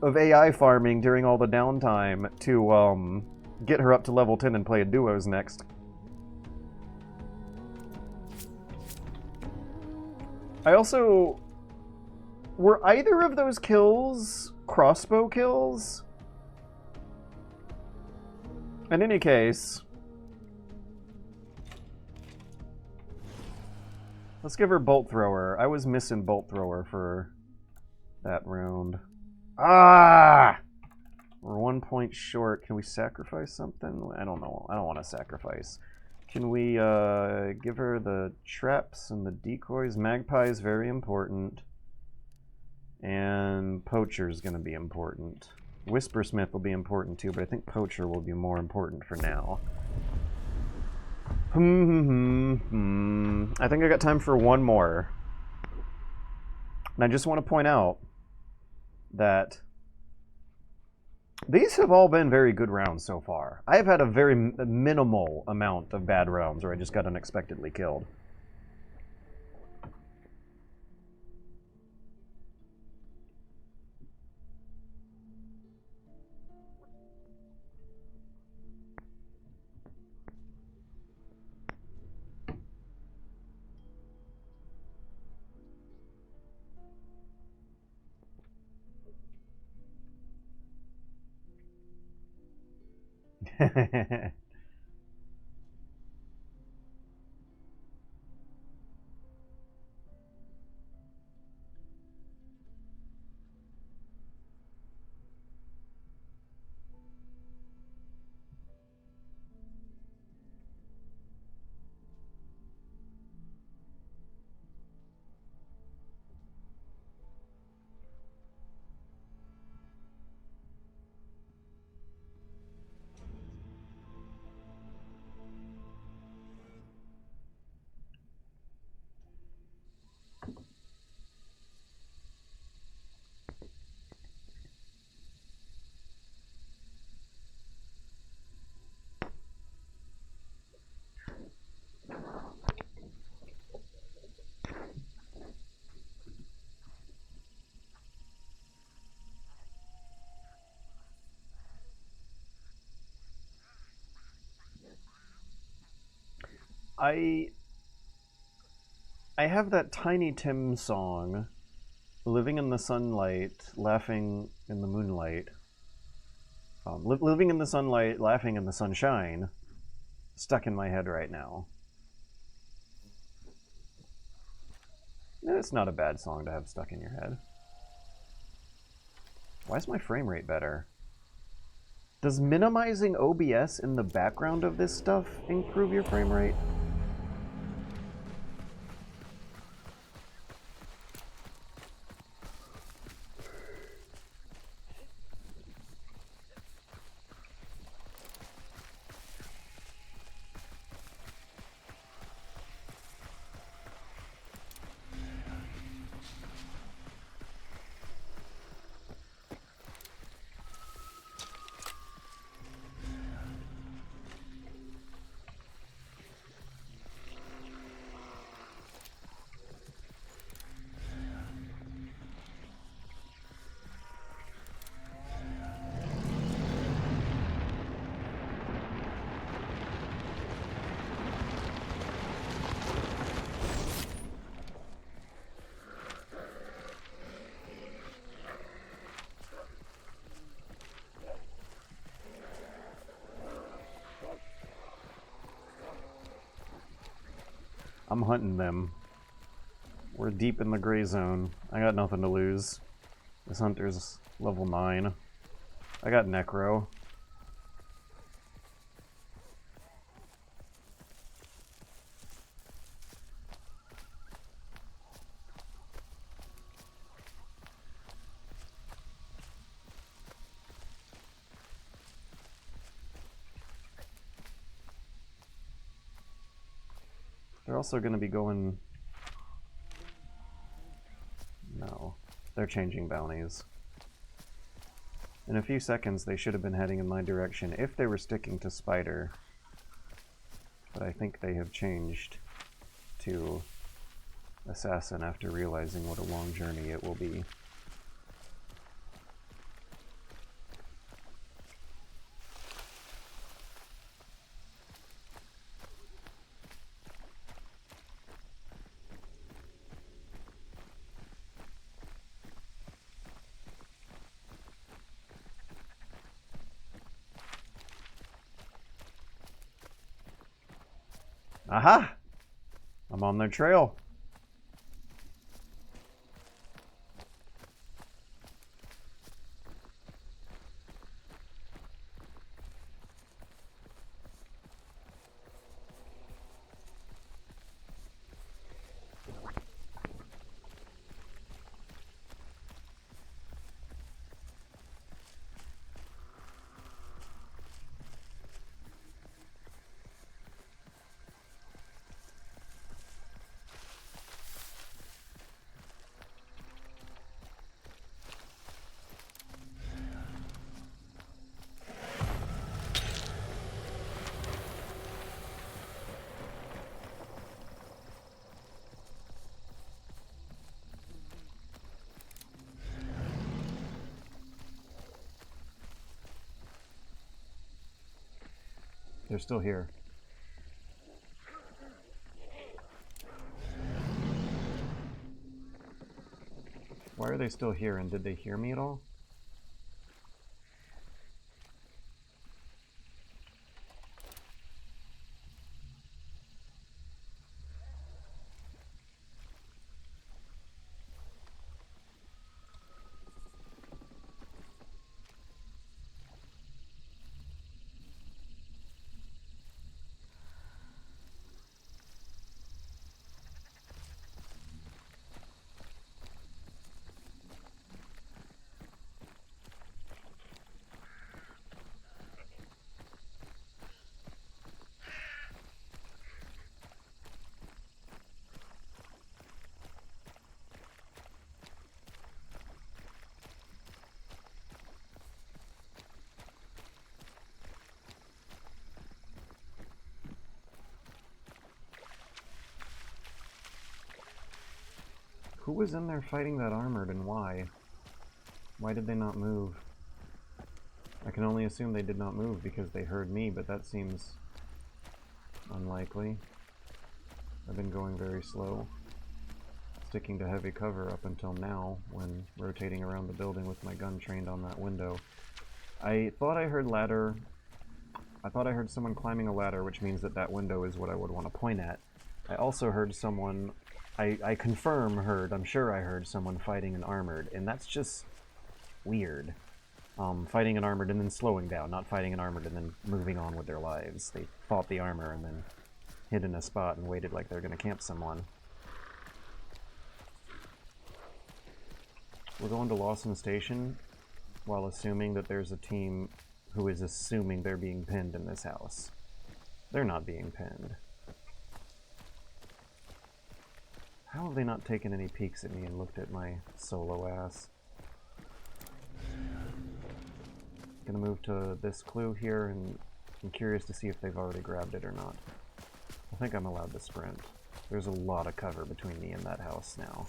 of AI farming during all the downtime to, get her up to level 10 and play a duos next. I also... Were either of those kills crossbow kills? In any case... Let's give her Bolt Thrower. I was missing Bolt Thrower for that round. Ah! We're 1 point short. Can we sacrifice something? I don't know. I don't want to sacrifice. Can we give her the traps and the decoys? Magpie is very important. And Poacher is going to be important. Whispersmith will be important too, but I think Poacher will be more important for now. I think I got time for one more. And I just want to point out that these have all been very good rounds so far. I have had a very minimal amount of bad rounds where I just got unexpectedly killed. I have that Tiny Tim song, "Living in the Sunlight, Laughing in the Moonlight." Living in the sunlight, laughing in the sunshine, stuck in my head right now. It's not a bad song to have stuck in your head. Why is my frame rate better? Does minimizing OBS in the background of this stuff improve your frame rate? I'm hunting them. We're deep in the gray zone. I got nothing to lose. This hunter's level 9. I got Necro. They're also going to be going... No. They're changing bounties. In a few seconds, they should have been heading in my direction if they were sticking to Spider. But I think they have changed to Assassin after realizing what a long journey it will be. Aha! I'm on their trail. They're still here. Why are they still here, and did they hear me at all? Who was in there fighting that armored, and why? Why did they not move? I can only assume they did not move because they heard me, but that seems unlikely. I've been going very slow, sticking to heavy cover up until now when rotating around the building with my gun trained on that window. I thought I heard ladder. I thought I heard someone climbing a ladder, which means that that window is what I would want to point at. I also heard someone, I confirm heard, I'm sure I heard someone fighting an armored, and that's just weird. Fighting an armored and then slowing down, not fighting an armored and then moving on with their lives. They fought the armor and then hid in a spot and waited like they're gonna camp someone. We're going to Lawson Station while assuming that there's a team who is assuming they're being pinned in this house. They're not being pinned. How have they not taken any peeks at me and looked at my solo ass? Gonna move to this clue here, and I'm curious to see if they've already grabbed it or not. I think I'm allowed to sprint. There's a lot of cover between me and that house now.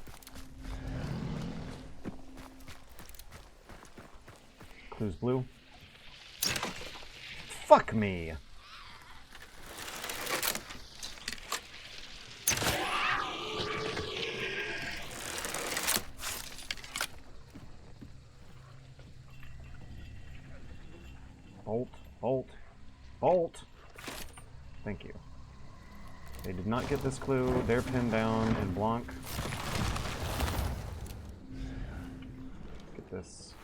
Clue's blue. Fuck me! Bolt, bolt, bolt! Thank you. They did not get this clue. They're pinned down in Blanc. Get this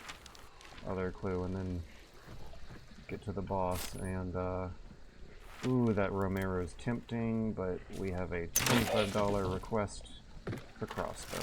other clue and then get to the boss. And, ooh, that Romero's tempting, but we have a $25 request for crossbow.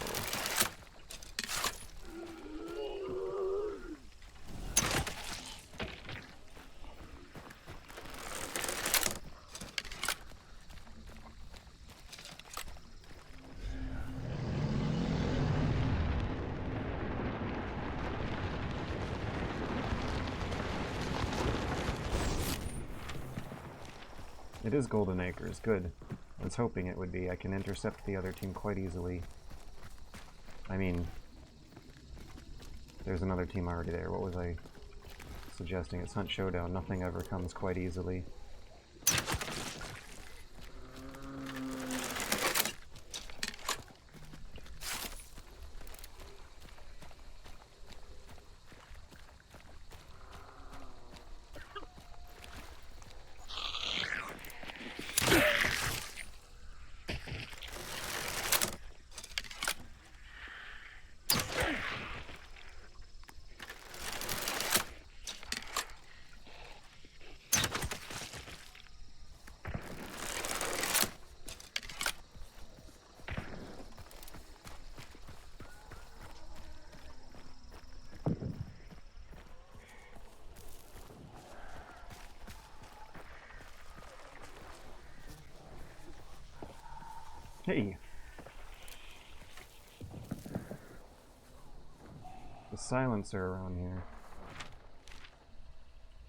It is Golden Acres, good. I was hoping it would be. I can intercept the other team quite easily. I mean, there's another team already there. What was I suggesting? It's Hunt Showdown. Nothing ever comes quite easily. Hey! The silencer around here.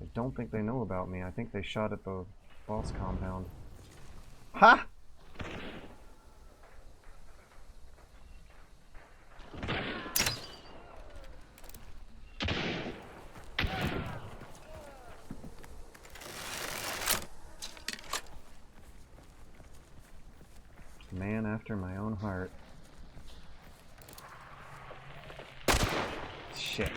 I don't think they know about me. I think they shot at the boss compound. Ha! Man after my own heart. Shit.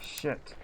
Shit.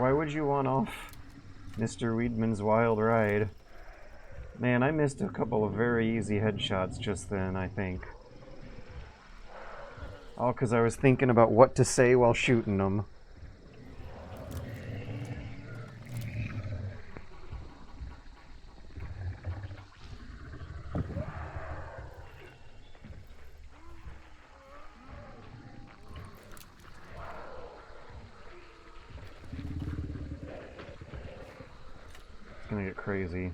Why would you want off Mr. Weedman's wild ride? Man, I missed a couple of very easy headshots just then, I think. All because I was thinking about what to say while shooting them. It's gonna get crazy.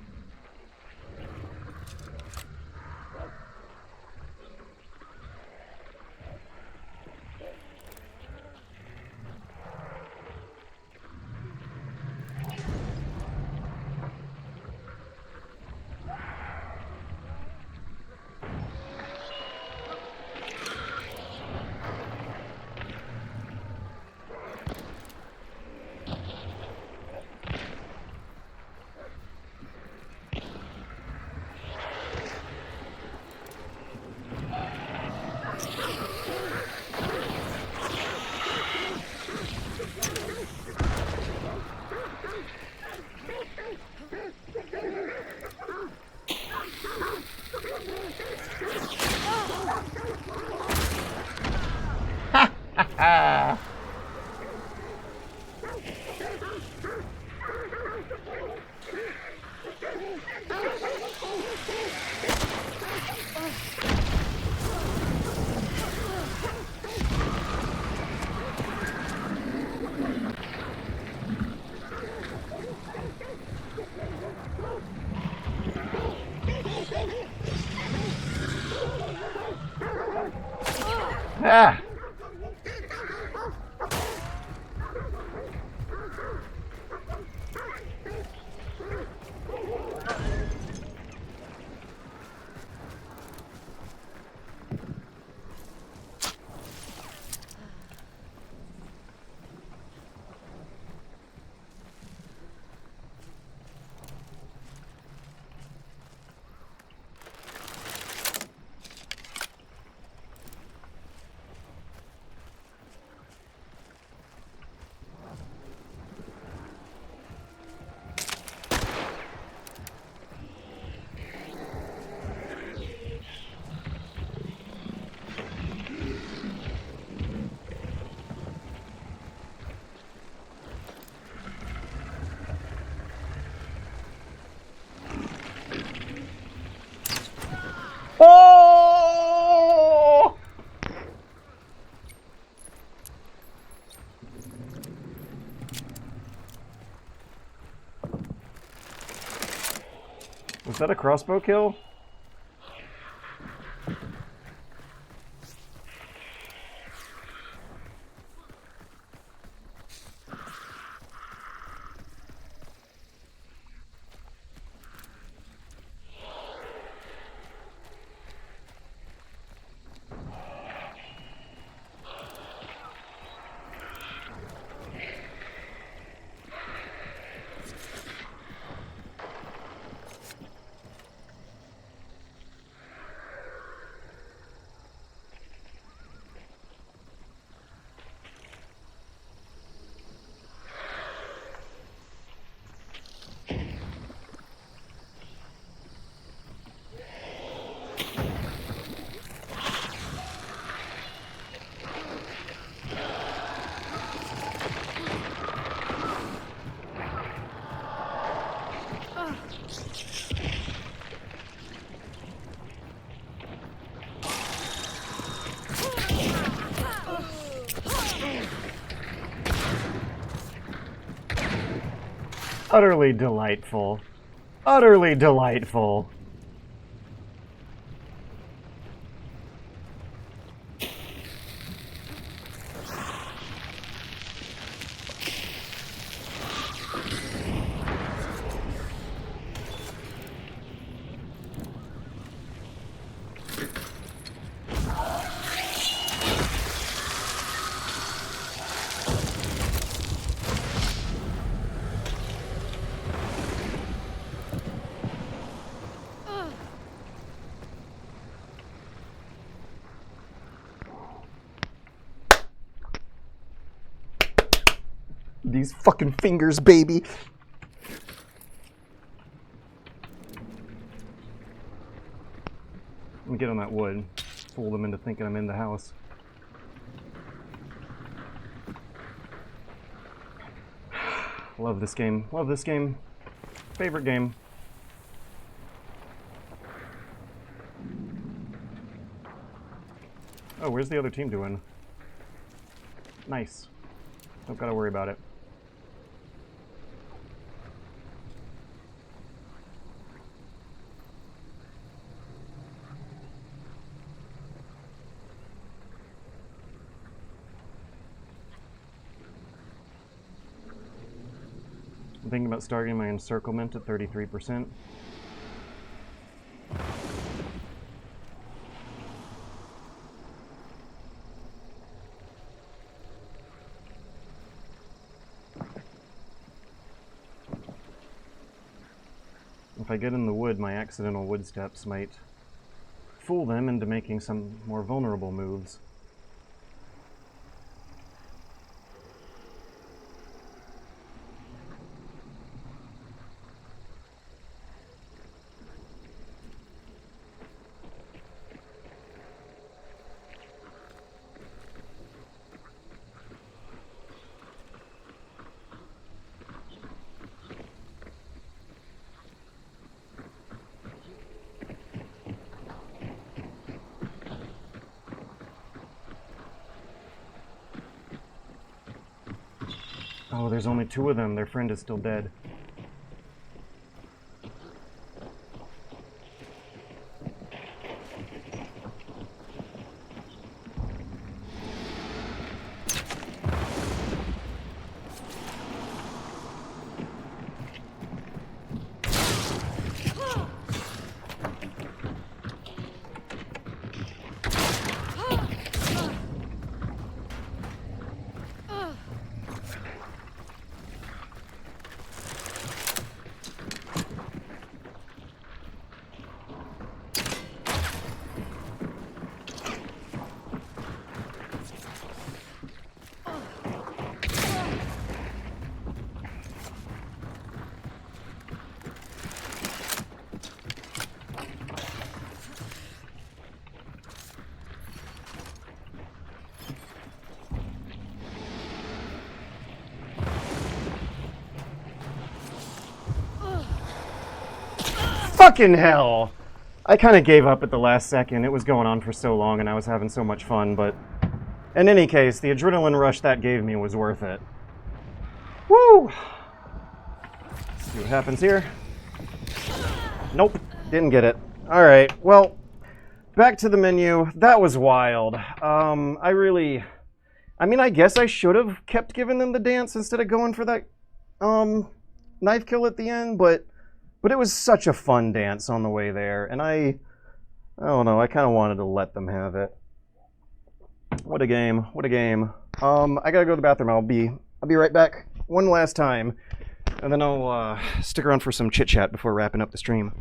Ah! Oh! Was that a crossbow kill? Utterly delightful. Utterly delightful. These fucking fingers, baby. Let me get on that wood. Fool them into thinking I'm in the house. Love this game. Love this game. Favorite game. Oh, where's the other team doing? Nice. Don't gotta worry about it. I'm thinking about starting my encirclement at 33%. If I get in the wood, my accidental wood steps might fool them into making some more vulnerable moves. Oh, there's only two of them. Their friend is still dead. Fucking hell! I kind of gave up at the last second. It was going on for so long and I was having so much fun, but in any case, the adrenaline rush that gave me was worth it. Woo! See what happens here. Nope, didn't get it. Alright, well, back to the menu. That was wild. I guess I should have kept giving them the dance instead of going for that knife kill at the end, but it was such a fun dance on the way there, and I don't know, I kind of wanted to let them have it. What a game, what a game. I gotta go to the bathroom. I'll be right back one last time, and then I'll stick around for some chit-chat before wrapping up the stream.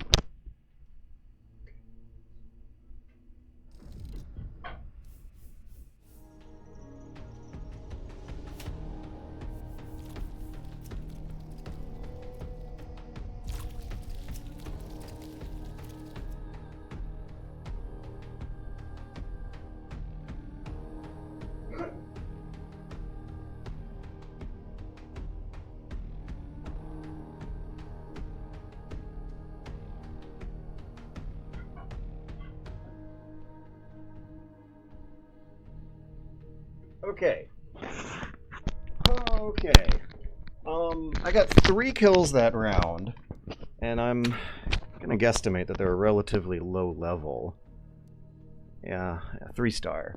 Okay. I got 3 kills that round, and I'm gonna guesstimate that they're relatively low level. Yeah, 3-star.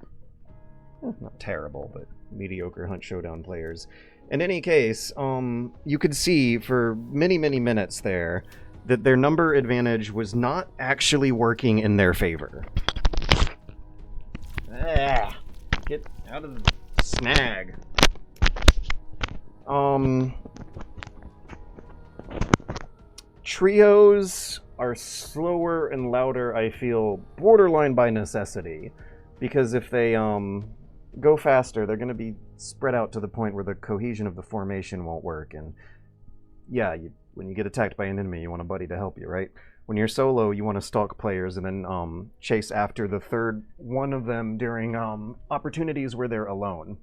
Not terrible, but mediocre Hunt Showdown players. In any case, you could see for many, many minutes there that their number advantage was not actually working in their favor. Get out of the snag. Trios are slower and louder, I feel, borderline by necessity. Because if they go faster. They're going to be spread out to the point where the cohesion of the formation won't work. And yeah, when you get attacked by an enemy, you want a buddy to help you, right? When you're solo, you want to stalk players and then chase after the third one of them during opportunities where they're alone.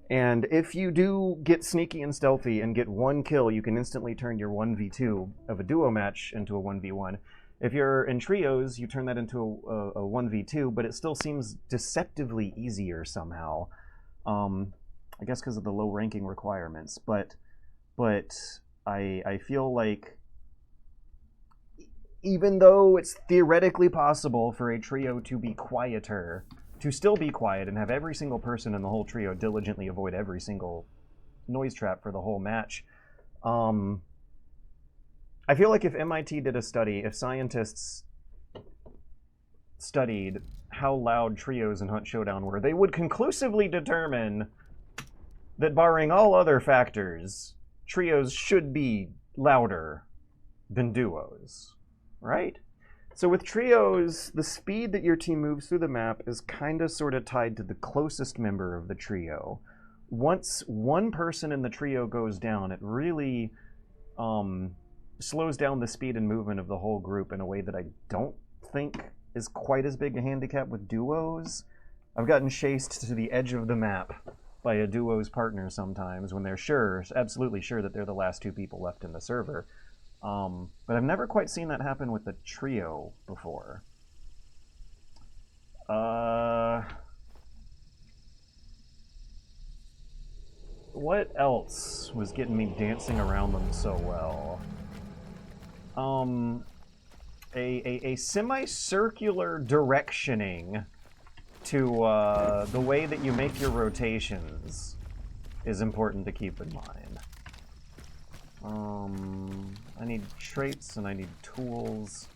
And if you do get sneaky and stealthy and get one kill, you can instantly turn your 1v2 of a duo match into a 1v1. If you're in trios, you turn that into a 1v2, but it still seems deceptively easier somehow. I guess because of the low ranking requirements. But I feel like even though it's theoretically possible for a trio to be quieter, to still be quiet and have every single person in the whole trio diligently avoid every single noise trap for the whole match, I feel like if MIT did a study, if scientists studied how loud trios in Hunt Showdown were, they would conclusively determine that barring all other factors, trios should be louder than duos, right? So with trios, the speed that your team moves through the map is kind of sort of tied to the closest member of the trio. Once one person in the trio goes down, it really slows down the speed and movement of the whole group in a way that I don't think is quite as big a handicap with duos. I've gotten chased to the edge of the map by a duo's partner sometimes when they're absolutely sure that they're the last two people left in the server. But I've never quite seen that happen with the trio before. What else was getting me dancing around them so well? A semicircular directioning to the way that you make your rotations is important to keep in mind. I need traits and I need tools.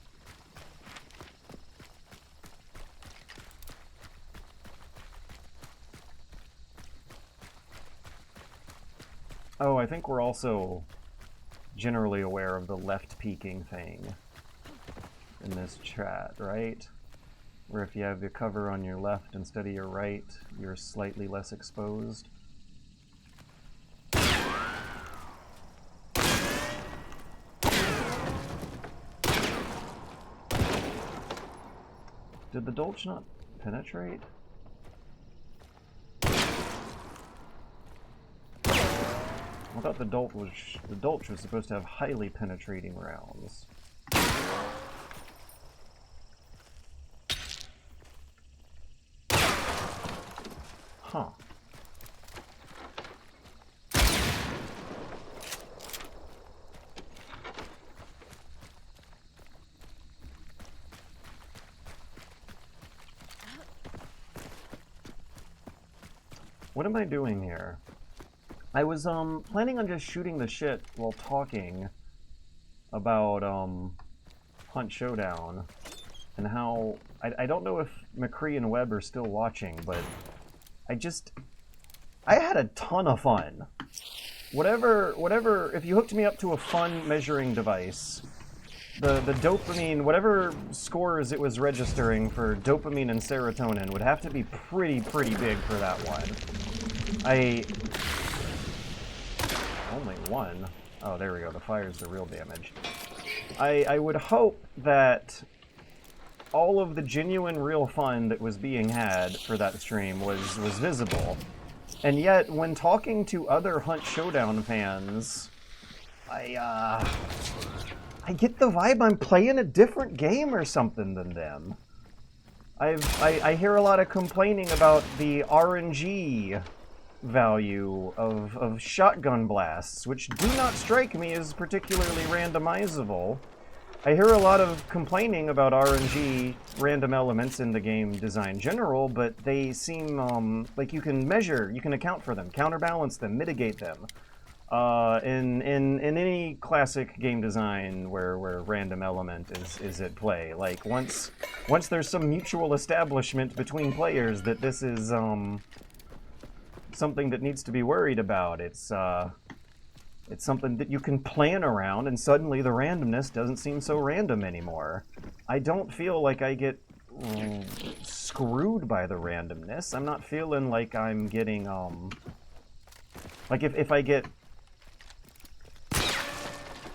Oh, I think we're also generally aware of the left peeking thing in this chat, right? Where if you have the cover on your left instead of your right, you're slightly less exposed. Did the Dolch not penetrate? I thought the Dolch was supposed to have highly penetrating rounds. Huh. What am I doing here? I was planning on just shooting the shit while talking about Hunt Showdown and how I don't know if McCree and Webb are still watching, but I had a ton of fun. Whatever if you hooked me up to a fun measuring device, the dopamine, whatever scores it was registering for dopamine and serotonin would have to be pretty big for that one. Only one? Oh, there we go. The fire's the real damage. I would hope that all of the genuine real fun that was being had for that stream was visible. And yet, when talking to other Hunt Showdown fans, I get the vibe I'm playing a different game or something than them. I hear a lot of complaining about the RNG value of shotgun blasts, which do not strike me as particularly randomizable. I hear a lot of complaining about RNG random elements in the game design general, but they seem like you can measure, you can account for them, counterbalance them, mitigate them. In any classic game design where random element is at play, like once there's some mutual establishment between players that this is something that needs to be worried about. It's something that you can plan around, and suddenly the randomness doesn't seem so random anymore. I don't feel like I get screwed by the randomness. I'm not feeling like I'm getting, like if I get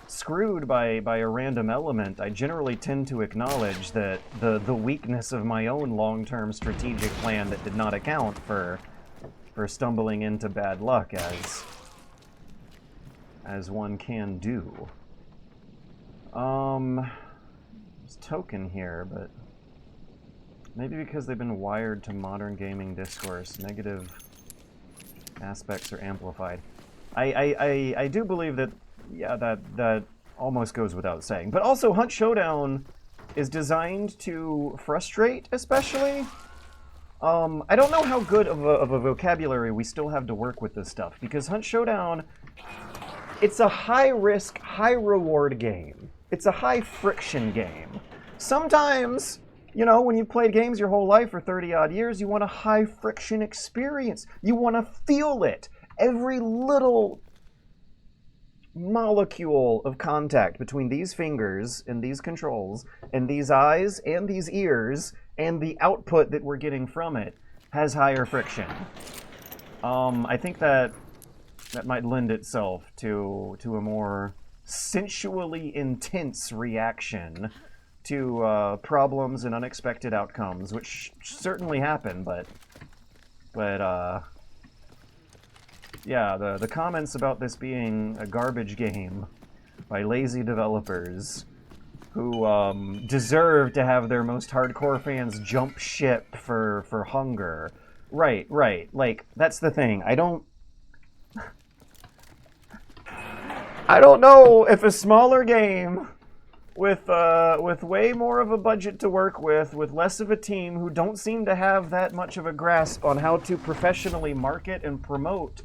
screwed by a random element, I generally tend to acknowledge that the weakness of my own long-term strategic plan that did not account for stumbling into bad luck as one can do. There's token here, but maybe because they've been wired to modern gaming discourse, negative aspects are amplified. I do believe that, yeah, that almost goes without saying. But also, Hunt Showdown is designed to frustrate, especially. I don't know how good of a vocabulary we still have to work with this stuff, because Hunt Showdown, it's a high-risk, high-reward game. It's a high-friction game. Sometimes, you know, when you've played games your whole life for 30-odd years, you want a high-friction experience. You want to feel it. Every little molecule of contact between these fingers and these controls and these eyes and these ears and the output that we're getting from it has higher friction. I think that might lend itself to a more sensually intense reaction to problems and unexpected outcomes, which certainly happen, but yeah, the comments about this being a garbage game by lazy developers who deserve to have their most hardcore fans jump ship for hunger. Right. Like, that's the thing. I don't know if a smaller game with way more of a budget to work with less of a team who don't seem to have that much of a grasp on how to professionally market and promote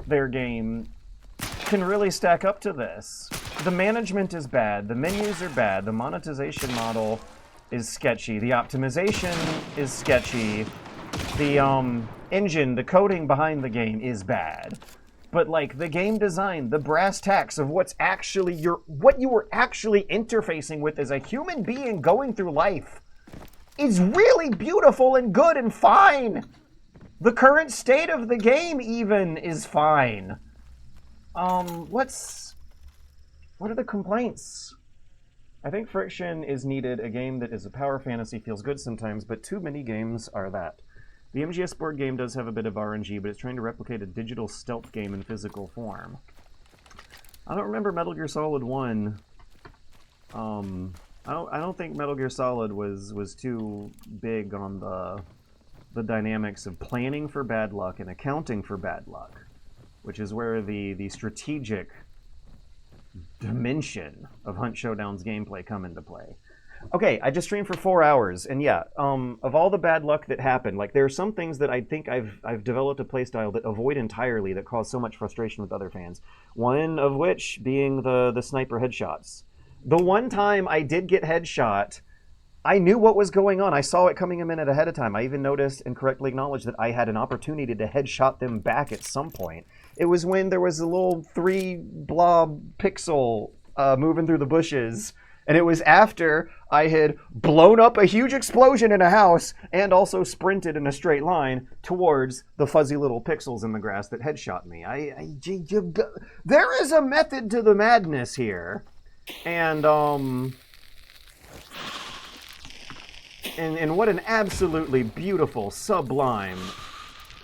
their game can really stack up to this. The management is bad, the menus are bad, the monetization model is sketchy, the optimization is sketchy, the engine, the coding behind the game is bad. But like the game design, the brass tacks of what you were actually interfacing with as a human being going through life is really beautiful and good and fine. The current state of the game even is fine. What are the complaints? I think friction is needed. A game that is a power fantasy feels good sometimes, but too many games are that. The MGS board game does have a bit of RNG, but it's trying to replicate a digital stealth game in physical form. I don't remember Metal Gear Solid 1. I don't think Metal Gear Solid was too big on the dynamics of planning for bad luck and accounting for bad luck, which is where the strategic dimension of Hunt Showdown's gameplay come into play. Okay, I just streamed for 4 hours, and yeah, of all the bad luck that happened, like there are some things that I think I've developed a playstyle that avoid entirely that cause so much frustration with other fans. One of which being the sniper headshots. The one time I did get headshot, I knew what was going on. I saw it coming a minute ahead of time. I even noticed and correctly acknowledged that I had an opportunity to headshot them back at some point. It was when there was a little 3 blob pixel moving through the bushes, and it was after I had blown up a huge explosion in a house and also sprinted in a straight line towards the fuzzy little pixels in the grass that headshot me. There is a method to the madness here, and what an absolutely beautiful, sublime,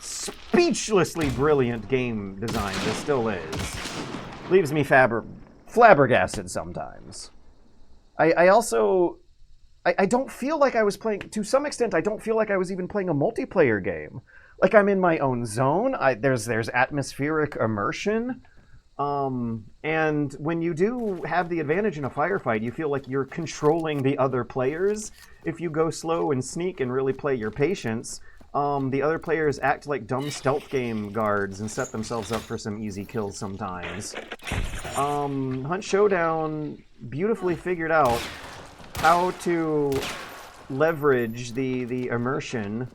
speechlessly brilliant game design this still is. Leaves me flabbergasted sometimes. I also don't feel like I was playing, to some extent, I don't feel like I was even playing a multiplayer game. Like I'm in my own zone, there's atmospheric immersion, and when you do have the advantage in a firefight, you feel like you're controlling the other players. If you go slow and sneak and really play your patience, the other players act like dumb stealth game guards and set themselves up for some easy kills sometimes. Hunt Showdown beautifully figured out how to leverage the immersion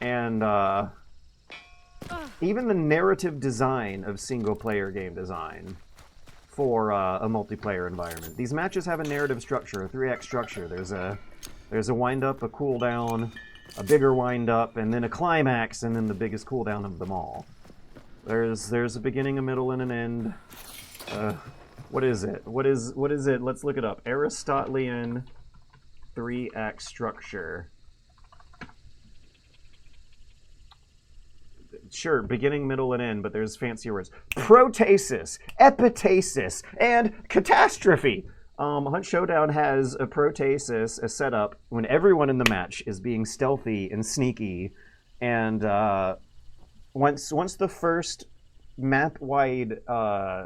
and even the narrative design of single-player game design for a multiplayer environment. These matches have a narrative structure, a 3-act structure. There's a wind-up, a cooldown, a bigger wind-up, and then a climax, and then the biggest cooldown of them all. There's a beginning, a middle, and an end. What is it? What is it? Let's look it up. Aristotelian 3-act structure. Sure, beginning, middle, and end, but there's fancier words. Protasis, epitasis, and catastrophe. Hunt Showdown has a protasis, a setup, when everyone in the match is being stealthy and sneaky, and once the first map-wide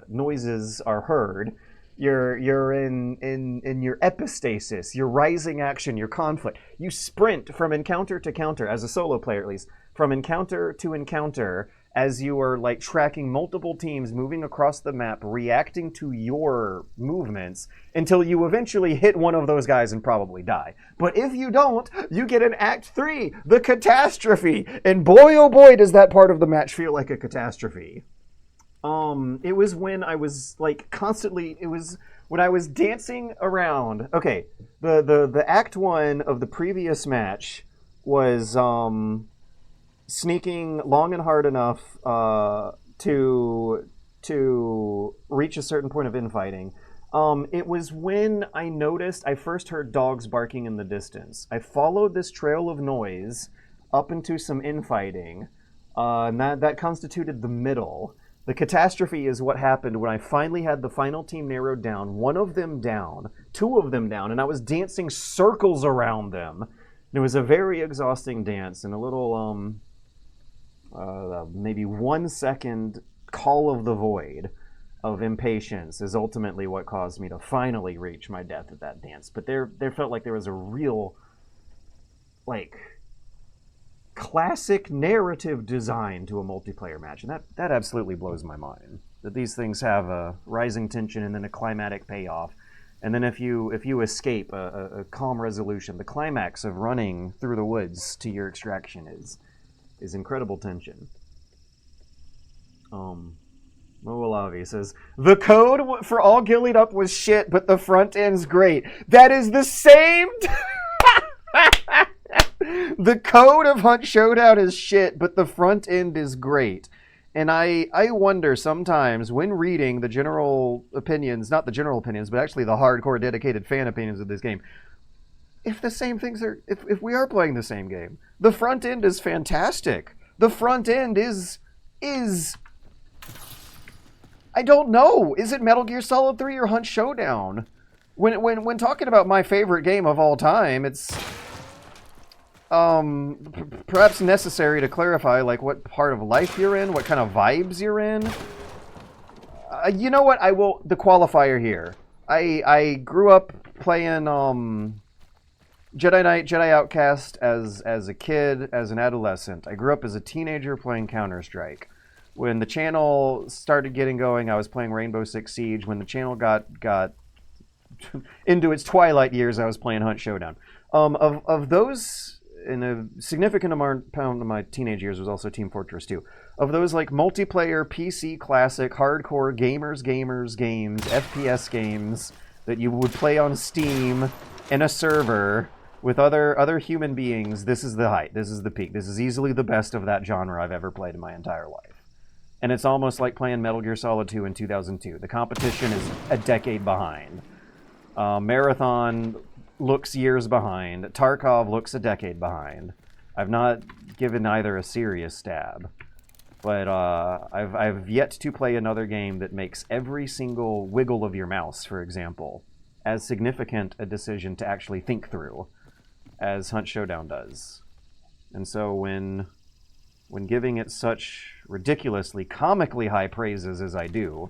noises are heard, you're in your epistasis, your rising action, your conflict. You sprint from encounter to counter, as a solo player at least, from encounter to encounter, as you are like tracking multiple teams moving across the map, reacting to your movements until you eventually hit one of those guys and probably die. But if you don't, you get an Act 3, the catastrophe. And boy, oh boy, does that part of the match feel like a catastrophe. It was when I was like constantly, it was when I was dancing around. Okay, the Act 1 of the previous match was sneaking long and hard enough to reach a certain point of infighting. It was when I first heard dogs barking in the distance. I followed this trail of noise up into some infighting, and that constituted the middle. The catastrophe is what happened when I finally had the final team narrowed down, one of them down, two of them down, and I was dancing circles around them. It was a very exhausting dance, and a little, maybe 1 second call of the void of impatience is ultimately what caused me to finally reach my death at that dance. But there felt like there was a real, like, classic narrative design to a multiplayer match, and that absolutely blows my mind. That these things have a rising tension and then a climatic payoff, and then if you escape a calm resolution, the climax of running through the woods to your extraction is incredible tension. Moalavi says, the code for all Gillied Up was shit, but the front end's great. That is the same... The code of Hunt Showdown is shit, but the front end is great. And I wonder sometimes when reading the general opinions, not the general opinions, but actually the hardcore dedicated fan opinions of this game, if the same things are, if we are playing the same game. The front end is fantastic. The front end is I don't know. Is it Metal Gear Solid 3 or Hunt Showdown? When talking about my favorite game of all time, it's perhaps necessary to clarify like what part of life you're in, what kind of vibes you're in. You know what? The qualifier here. I grew up playing Jedi Knight, Jedi Outcast as a kid, as an adolescent. I grew up as a teenager playing Counter-Strike. When the channel started getting going, I was playing Rainbow Six Siege. When the channel got into its twilight years, I was playing Hunt Showdown. Of those, in a significant amount of my teenage years, was also Team Fortress 2. Of those like multiplayer, PC classic, hardcore gamers games, FPS games that you would play on Steam in a server with other human beings, this is the height, this is the peak. This is easily the best of that genre I've ever played in my entire life. And it's almost like playing Metal Gear Solid 2 in 2002. The competition is a decade behind. Marathon looks years behind. Tarkov looks a decade behind. I've not given either a serious stab. But I've yet to play another game that makes every single wiggle of your mouse, for example, as significant a decision to actually think through as Hunt Showdown does. And so when giving it such ridiculously, comically high praises as I do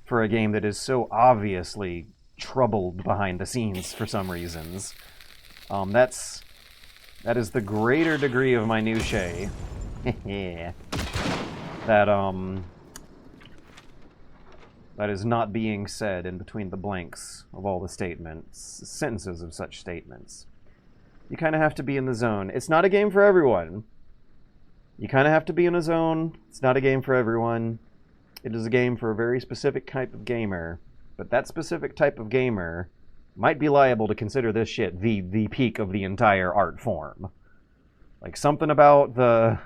for a game that is so obviously troubled behind the scenes for some reasons, that is the greater degree of minutiae that is not being said in between the blanks of all the sentences of such statements. You kind of have to be in the zone. It's not a game for everyone. You kind of have to be in a zone. It's not a game for everyone. It is a game for a very specific type of gamer. But that specific type of gamer might be liable to consider this shit the peak of the entire art form. Like something about the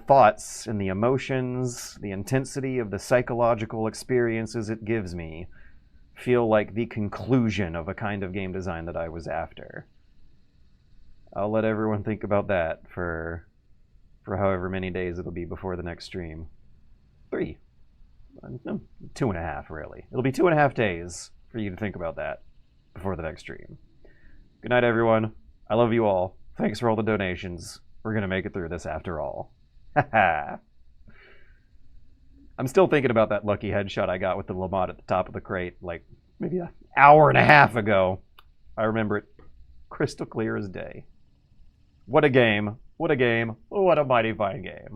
thoughts and the emotions, the intensity of the psychological experiences it gives me feel like the conclusion of a kind of game design that I was after. I'll let everyone think about that for however many days it'll be before the next stream. 3. No, 2.5, really. It'll be 2.5 days for you to think about that before the next stream. Good night, everyone. I love you all. Thanks for all the donations. We're going to make it through this after all. Haha. I'm still thinking about that lucky headshot I got with the Lamont at the top of the crate, like maybe an hour and a half ago. I remember it crystal clear as day. What a game. What a game. What a mighty fine game.